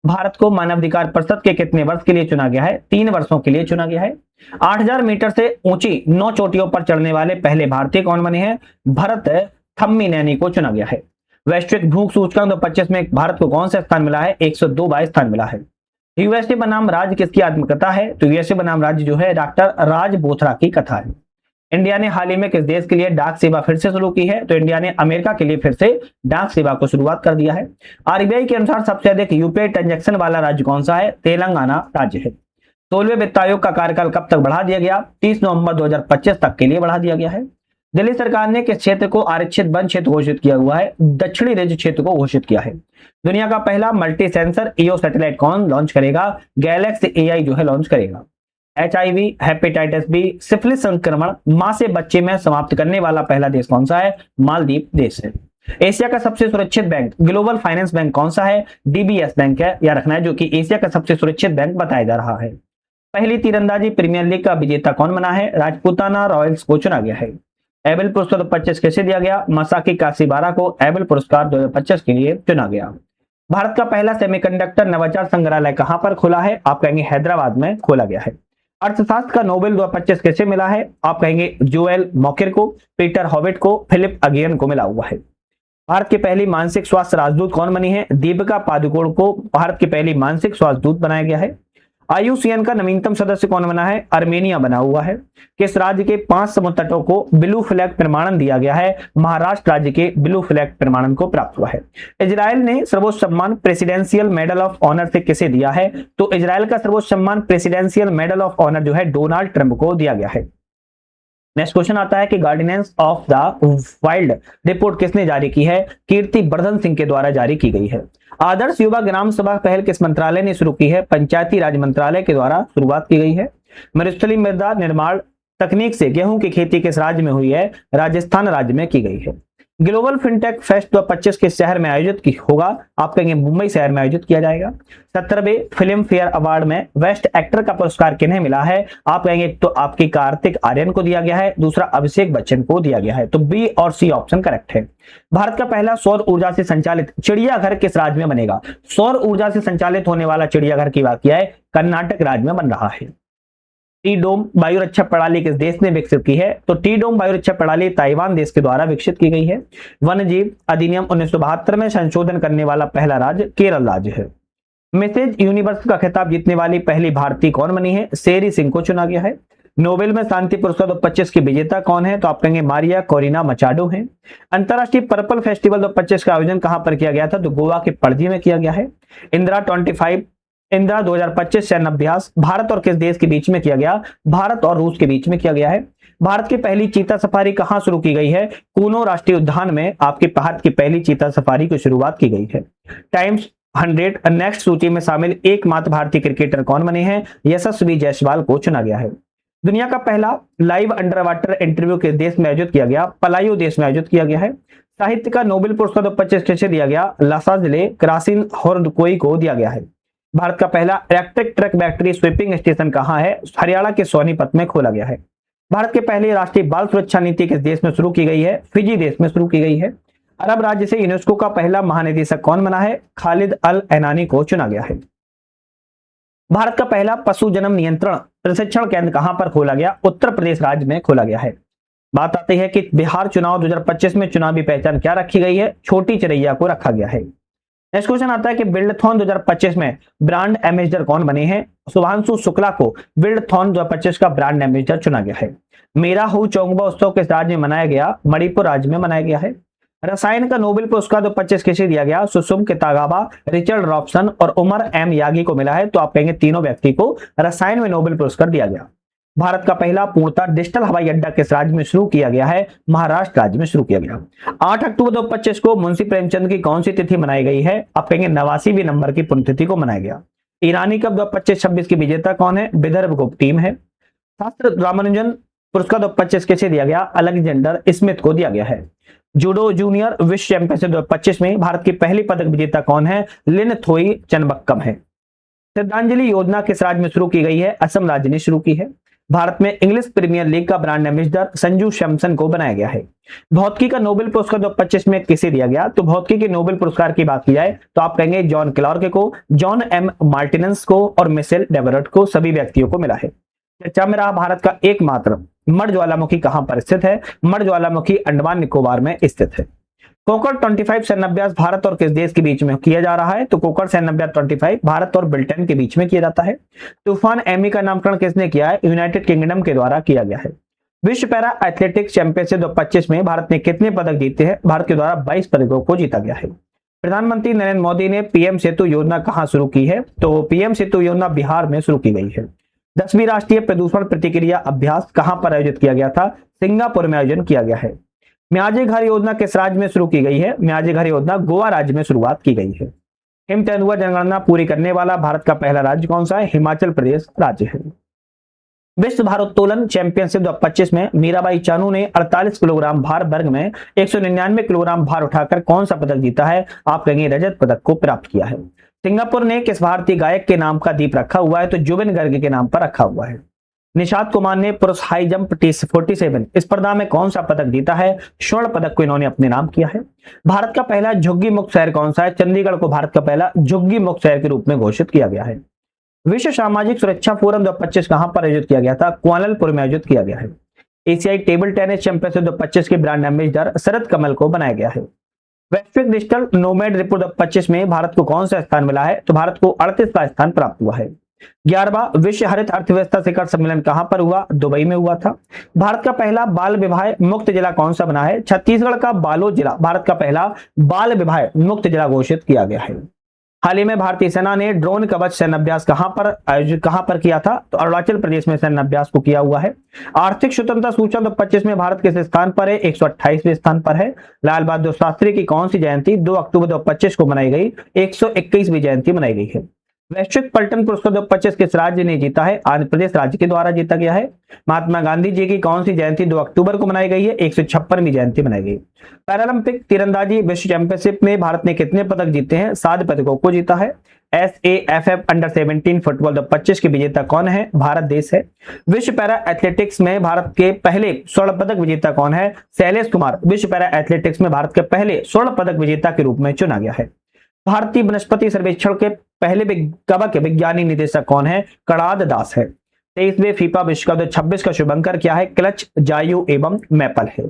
भारत को मानवाधिकार परिषद के कितने वर्ष के लिए चुना गया है? 3 वर्षों के लिए चुना गया है। 8000 मीटर से ऊंची 9 चोटियों पर चढ़ने वाले पहले भारतीय कौन बने हैं? भरत थम्मीनैनी को चुना गया है। वैश्विक भूख सूचकांक 2025 में भारत को कौन सा स्थान मिला है? 102वां स्थान मिला है। यूएसए बनाम राज्य किसकी आत्मकथा है? तो यूएसए बनाम राज्य जो है डॉक्टर राज बोथरा की कथा है। इंडिया ने हाल ही में किस देश के लिए डाक सेवा फिर से शुरू की है? तो इंडिया ने अमेरिका के लिए फिर से डाक सेवा को शुरुआत कर दिया है। RBI के अनुसार सबसे अधिक यूपीआई ट्रांजैक्शन वाला राज्य कौन सा है? तेलंगाना राज्य है। 16वें वित्त आयोग का कार्यकाल कब तक बढ़ा दिया गया? 30 नवंबर 2025 तक के लिए बढ़ा दिया गया है। दिल्ली सरकार ने किस क्षेत्र को आरक्षित वन क्षेत्र घोषित किया हुआ है? दक्षिणी रिज क्षेत्र को घोषित किया है। दुनिया का पहला मल्टी सेंसर EO सैटेलाइट कौन लॉन्च करेगा? गैलेक्सी AI जो है लॉन्च करेगा। HIV, हेपेटाइटिस B, सिफिलिस संक्रमण मां से बच्चे में समाप्त करने वाला पहला देश कौन सा है? मालदीव देश है। एशिया का सबसे सुरक्षित बैंक ग्लोबल फाइनेंस बैंक कौन सा है? DBS बैंक है, या रखना है, जो कि एशिया का सबसे सुरक्षित बैंक बताया जा रहा है। पहली तीरंदाजी प्रीमियर लीग का विजेता कौन बना है? राजपूताना रॉयल्स को चुना गया है। एबल पुरस्कार 2025 कैसे दिया गया? मसाकी काशीबारा को एबल पुरस्कार 2025 के लिए चुना गया। भारत का पहला सेमीकंडक्टर नवाचार संग्रहालय कहां पर खुला है? आप कहेंगे हैदराबाद में खोला गया है। अर्थशास्त्र का नोबेल 2025 कैसे मिला है? आप कहेंगे जोएल मॉकेर को, पीटर हॉविट को, फिलिप अगेन को मिला हुआ है। भारत की पहली मानसिक स्वास्थ्य राजदूत कौन बनी है? दीपिका पादुकोण को भारत की पहली मानसिक स्वास्थ्य दूत बनाया गया है। IUCN का नवीनतम सदस्य कौन बना है? आर्मेनिया बना हुआ है। किस राज्य के 5 समुद्र तटों को ब्लू फ्लैग प्रमाणन दिया गया है? महाराष्ट्र राज्य के ब्लू फ्लैग प्रमाणन को प्राप्त हुआ है। इजराइल ने सर्वोच्च सम्मान प्रेसिडेंशियल मेडल ऑफ ऑनर से किसे दिया है? तो इजराइल का सर्वोच्च सम्मान प्रेसिडेंशियल मेडल ऑफ ऑनर जो है डोनाल्ड ट्रंप को दिया गया है। नेक्स्ट क्वेश्चन आता है कि guardians of the wild report किसने जारी की है? कीर्ति वर्धन सिंह के द्वारा जारी की गई है। आदर्श युवा ग्राम सभा पहल किस मंत्रालय ने शुरू की है? पंचायती राज मंत्रालय के द्वारा शुरुआत की गई है। मरुस्थलीय मृदा निर्माण तकनीक से गेहूं की खेती किस राज्य में हुई है? राजस्थान राज्य में की गई है। ग्लोबल फिनटेक फेस्ट 2025 किस शहर में आयोजित की होगा? आप कहेंगे मुंबई शहर में आयोजित किया जाएगा। 17वें फिल्म फेयर अवार्ड में बेस्ट एक्टर का पुरस्कार किन्हें मिला है? आप कहेंगे तो आपकी कार्तिक आर्यन को दिया गया है, दूसरा अभिषेक बच्चन को दिया गया है। तो बी और सी ऑप्शन करेक्ट है। भारत का पहला सौर ऊर्जा से संचालित चिड़ियाघर किस राज्य में बनेगा? सौर ऊर्जा से संचालित होने वाला चिड़ियाघर की बात किया है, कर्नाटक राज्य में बन रहा है। टी डोम वायु रक्षा प्रणाली किस देश ने विकसित की है? तो टी डोम वायु रक्षा प्रणाली ताइवान देश के द्वारा विकसित की गई है। वन्य जीव अधिनियम 1972 में संशोधन करने वाला पहला राज्य केरल राज्य है। मिसेज यूनिवर्स का खिताब जीतने वाली पहली भारतीय कौन बनी है? शेरी सिंह को चुना गया है। नोबेल में शांति पुरस्कार 2025 की विजेता कौन है? तो आप कहेंगे मारिया कोरिना मचाडो है। अंतरराष्ट्रीय पर्पल फेस्टिवल 2025 का आयोजन कहां पर किया गया था? तो गोवा के पणजी में किया गया है। इंदिरा 2025 सैन्य अभ्यास भारत और किस देश के बीच में किया गया? भारत और रूस के बीच में किया गया है। भारत की पहली चीता सफारी कहां शुरू की गई है? कूनो राष्ट्रीय उद्यान में आपके भारत की पहली चीता सफारी की शुरुआत की गई है। टाइम्स 100 नेक्स्ट सूची में शामिल एकमात्र भारतीय क्रिकेटर कौन बने हैं? यशस्वी जायसवाल को चुना गया है। दुनिया का पहला लाइव अंडर वाटर इंटरव्यू किस देश में आयोजित किया गया? पलायू देश में आयोजित किया गया है। साहित्य का नोबेल पुरस्कार 2025 किसे दिया गया? लासाजिले क्रासिन होर्डकोई को दिया गया है। भारत का पहला electric truck battery sweeping station कहां है? हरियाणा के सोनीपत में खोला गया है। भारत के पहले राष्ट्रीय बाल सुरक्षा नीति किस देश में शुरू की गई है? फिजी देश में शुरू की गई है। अरब राज्य से यूनेस्को का पहला महानिदेशक कौन बना है? खालिद अल एनानी को चुना गया है। भारत का पहला पशु जन्म नियंत्रण प्रशिक्षण केंद्र कहां पर खोला गया? उत्तर प्रदेश राज्य में खोला गया है। बात आती है कि बिहार चुनाव 2025 में चुनावी पहचान क्या रखी गई है? छोटी चिरैया को रखा गया है। नेक्स्ट क्वेश्चन आता है कि बिल्डथॉन 2025 में ब्रांड एम्बेसडर कौन बने हैं? शुभांशु शुक्ला को बिल्डथॉन 2025 का ब्रांड एम्बेसडर चुना गया है। मेरा हु चोंगबा उत्सव किस राज्य में मनाया गया? मणिपुर राज्य में मनाया गया है। रसायन का नोबेल पुरस्कार 2025 किसे दिया गया? सुसुम कितागावा, रिचर्ड रॉबसन और उमर एम यागी को मिला है। तो आप कहेंगे तीनों व्यक्ति को रसायन में नोबेल पुरस्कार दिया गया। भारत का पहला पूर्णतः डिजिटल हवाई अड्डा किस राज्य में शुरू किया गया है? महाराष्ट्र राज्य में शुरू किया गया। 8 अक्टूबर 2025 को मुंशी प्रेमचंद की कौन सी तिथि मनाई गई है? आप कहेंगे 89वीं नंबर की पुण्यतिथि को मनाया गया। ईरानी कप 2025-26 की विजेता कौन है? विदर्भ ग्रुप टीम है। शास्त्र रामानुजन पुरस्कार 2025 किसे दिया गया? अलेक्जेंडर स्मिथ को दिया गया है। जूडो जूनियर विश्व चैंपियनशिप 2025 में भारत की पहली पदक विजेता कौन है? लिन थोई चनबक्कम है। श्रद्धांजलि योजना किस राज्य में शुरू की गई है? असम राज्य ने शुरू की है। भारत में इंग्लिश प्रीमियर लीग का ब्रांड एम्बेसडर संजू सैमसन को बनाया गया है। भौतिकी का नोबेल पुरस्कार 2025 में किसे दिया गया? तो भौतिकी के नोबेल पुरस्कार की बात की जाए तो आप कहेंगे जॉन क्लार्क को, जॉन एम मार्टिनेस को और मिशेल डेवरट को, सभी व्यक्तियों को मिला है। चर्चा में रहा भारत का एकमात्र मड ज्वालामुखी कहां पर स्थित है? मड ज्वालामुखी अंडमान निकोबार में स्थित है। कोकर 25 सैन्य अभ्यास भारत और किस देश के बीच में किया जा रहा है? तो कोकर सैन्य अभ्यास 25 भारत और ब्रिटेन के बीच में किया जाता है। तूफान एमी का नामकरण किसने किया है? यूनाइटेड किंगडम के द्वारा किया गया है। विश्व पैरा एथलेटिक्स चैंपियनशिप 2025 में भारत ने कितने पदक जीते हैं? भारत के द्वारा 22 पदकों को जीता गया है। प्रधानमंत्री नरेंद्र मोदी ने पीएम सेतु योजना कहां शुरू की है? तो पीएम सेतु योजना बिहार में शुरू की गई है। 10वीं राष्ट्रीय प्रदूषण प्रतिक्रिया अभ्यास कहां पर आयोजित किया गया था? सिंगापुर में आयोजन किया गया है। म्याजी घर योजना किस राज्य में शुरू की गई है? म्याजी घर योजना गोवा राज्य में शुरुआत की गई है। हिम तेंदुआ जनगणना पूरी करने वाला भारत का पहला राज्य कौन सा है? हिमाचल प्रदेश राज्य है। विश्व भारोत्तोलन चैंपियनशिप 2025 में मीराबाई चानू ने 48 किलोग्राम भार वर्ग में 199 किलोग्राम भार उठाकर कौन सा पदक जीता है? आप कहेंगे रजत पदक को प्राप्त किया है। सिंगापुर ने किस भारतीय गायक के नाम का द्वीप रखा हुआ है? तो जुबिन गर्ग के नाम पर रखा हुआ है। निशात कुमार ने पुरुष हाई जंप 47 स्पर्धा में कौन सा पदक जीता है? स्वर्ण पदक को इन्होंने अपने नाम किया है। भारत का पहला झुग्गी मुक्त शहर कौन सा है? चंडीगढ़ को भारत का पहला झुग्गी मुक्त शहर के रूप में घोषित किया गया है। विश्व सामाजिक सुरक्षा फोरम 2025 कहां पर आयोजित किया गया था? कुआलालंपुर में आयोजित किया गया है। एशियाई टेबल टेनिस चैंपियनशिप 2025 के ब्रांड एम्बेसडर शरद कमल को बनाया गया है। वैश्विक डिजिटल नोमैड रिपोर्ट 2025 में भारत को कौन सा स्थान मिला है? तो भारत को 38वां स्थान प्राप्त हुआ है। 11वां विश्व हरित अर्थव्यवस्था शिखर सम्मेलन कहां पर हुआ? दुबई में हुआ था। भारत का पहला बाल विवाह मुक्त जिला कौन सा बना है? छत्तीसगढ़ का बालोद जिला भारत का पहला बाल विवाह मुक्त जिला घोषित किया गया है। हाल ही में भारतीय सेना ने ड्रोन कवच सैन्य अभ्यास कहां पर किया था? तो अरुणाचल प्रदेश में सैन्य अभ्यास को किया हुआ है। आर्थिक स्वतंत्रता सूचक 2025 में भारत किस स्थान पर है? 128वें स्थान पर है। लाल बहादुर शास्त्री की कौन सी जयंती 2 अक्टूबर 2025 को मनाई गई? 121वीं जयंती मनाई गई है। वैश्विक पलटन पुरस्कार 2025 किस राज्य ने जीता है? आंध्र प्रदेश राज्य के द्वारा जीता गया है। महात्मा गांधी जी की कौन सी जयंती 2 अक्टूबर को मनाई गई है? 156वीं जयंती मनाई गई। पैरालंपिक तीरंदाजी विश्व चैंपियनशिप में भारत ने कितने पदक जीते हैं? 7 पदकों को जीता है। SAFF अंडर 17 फुटबॉल 2025 के विजेता कौन है? भारत देश है। विश्व पैरा एथलेटिक्स में भारत के पहले स्वर्ण पदक विजेता कौन है? शैलेश कुमार विश्व पैरा एथलेटिक्स में भारत के पहले स्वर्ण पदक विजेता के रूप में चुना गया है। भारतीय वनस्पति सर्वेक्षण के पहले कवक वैज्ञानिक निदेशक कौन है? कणाद दास है। 23वें फीफा विश्व कप 2026 का शुभंकर क्या है? क्लच, जायू एवं मैपल है।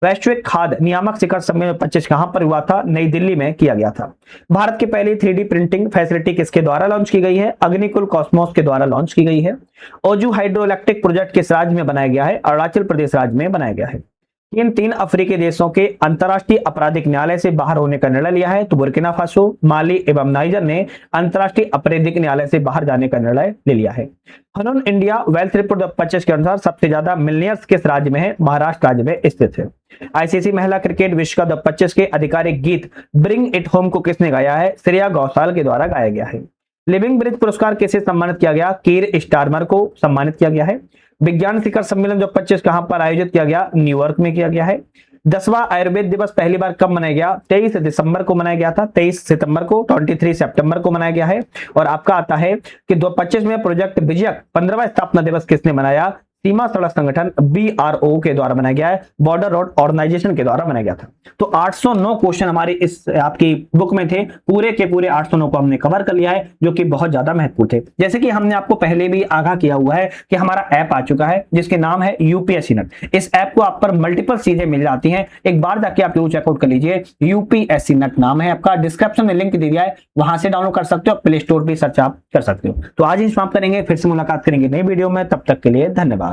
वैश्विक खाद्य नियामक शिखर सम्मेलन 25 कहां पर हुआ था? नई दिल्ली में किया गया था। भारत की पहली 3D प्रिंटिंग फैसिलिटी किसके द्वारा लॉन्च की गई है? अग्निकुल कॉस्मोस के द्वारा लॉन्च की गई है। ओजू हाइड्रो इलेक्ट्रिक प्रोजेक्ट किस राज्य में बनाया गया है? अरुणाचल प्रदेश राज्य में बनाया गया है। इन 3 अफ्रीकी देशों के अंतर्राष्ट्रीय आपराधिक न्यायालय से बाहर होने का निर्णय लिया है? तो बुर्किना फासो, माली एवं नाइजर ने अंतर्राष्ट्रीय आपराधिक न्यायालय से बाहर जाने का निर्णय ले लिया है। हनन इंडिया वेल्थ रिपोर्ट 2025 के अनुसार सबसे ज्यादा मिलियनियर्स किस राज्य में है? महाराष्ट्र राज्य में स्थित है। आईसीसी महिला क्रिकेट विश्व कप 2025 के आधिकारिक गीत ब्रिंग इट होम को किसने गाया है? श्रेया घोषाल के द्वारा गाया गया है। लिविंग ब्रिज पुरस्कार किसे सम्मानित किया गया? कीर स्टारमर को सम्मानित किया गया है। विज्ञान शिखर सम्मेलन 2025 कहां पर आयोजित किया गया? न्यूयॉर्क में किया गया है। 10वां आयुर्वेद दिवस पहली बार कब मनाया गया? 23 दिसंबर को मनाया गया था। 23 सितंबर को, 23 सितंबर को मनाया गया है। और आपका आता है कि 2025 में प्रोजेक्ट विजयक 15वां स्थापना दिवस किसने मनाया? सीमा सड़क संगठन BRO के द्वारा बनाया गया है, बॉर्डर रोड ऑर्गेनाइजेशन के द्वारा बनाया गया था। तो 809 क्वेश्चन हमारे इस आपकी बुक में थे, पूरे के पूरे 809 को हमने कवर कर लिया है, जो कि बहुत ज्यादा महत्वपूर्ण थे। जैसे कि हमने आपको पहले भी आगाह किया हुआ है कि हमारा ऐप आ चुका है जिसके नाम है UPSC नट। इस ऐप को आप पर मल्टीपल चीजें मिल जाती हैं, एक बार जाके आप जरूर चेकआउट कर लीजिए। UPSC नट नाम है आपका, डिस्क्रिप्शन में लिंक दे दिया है, वहां से डाउनलोड कर सकते हो, प्ले स्टोर पर सर्च आप कर सकते हो। तो आज ही समाप्त करेंगे, फिर से मुलाकात करेंगे नई वीडियो में, तब तक के लिए धन्यवाद।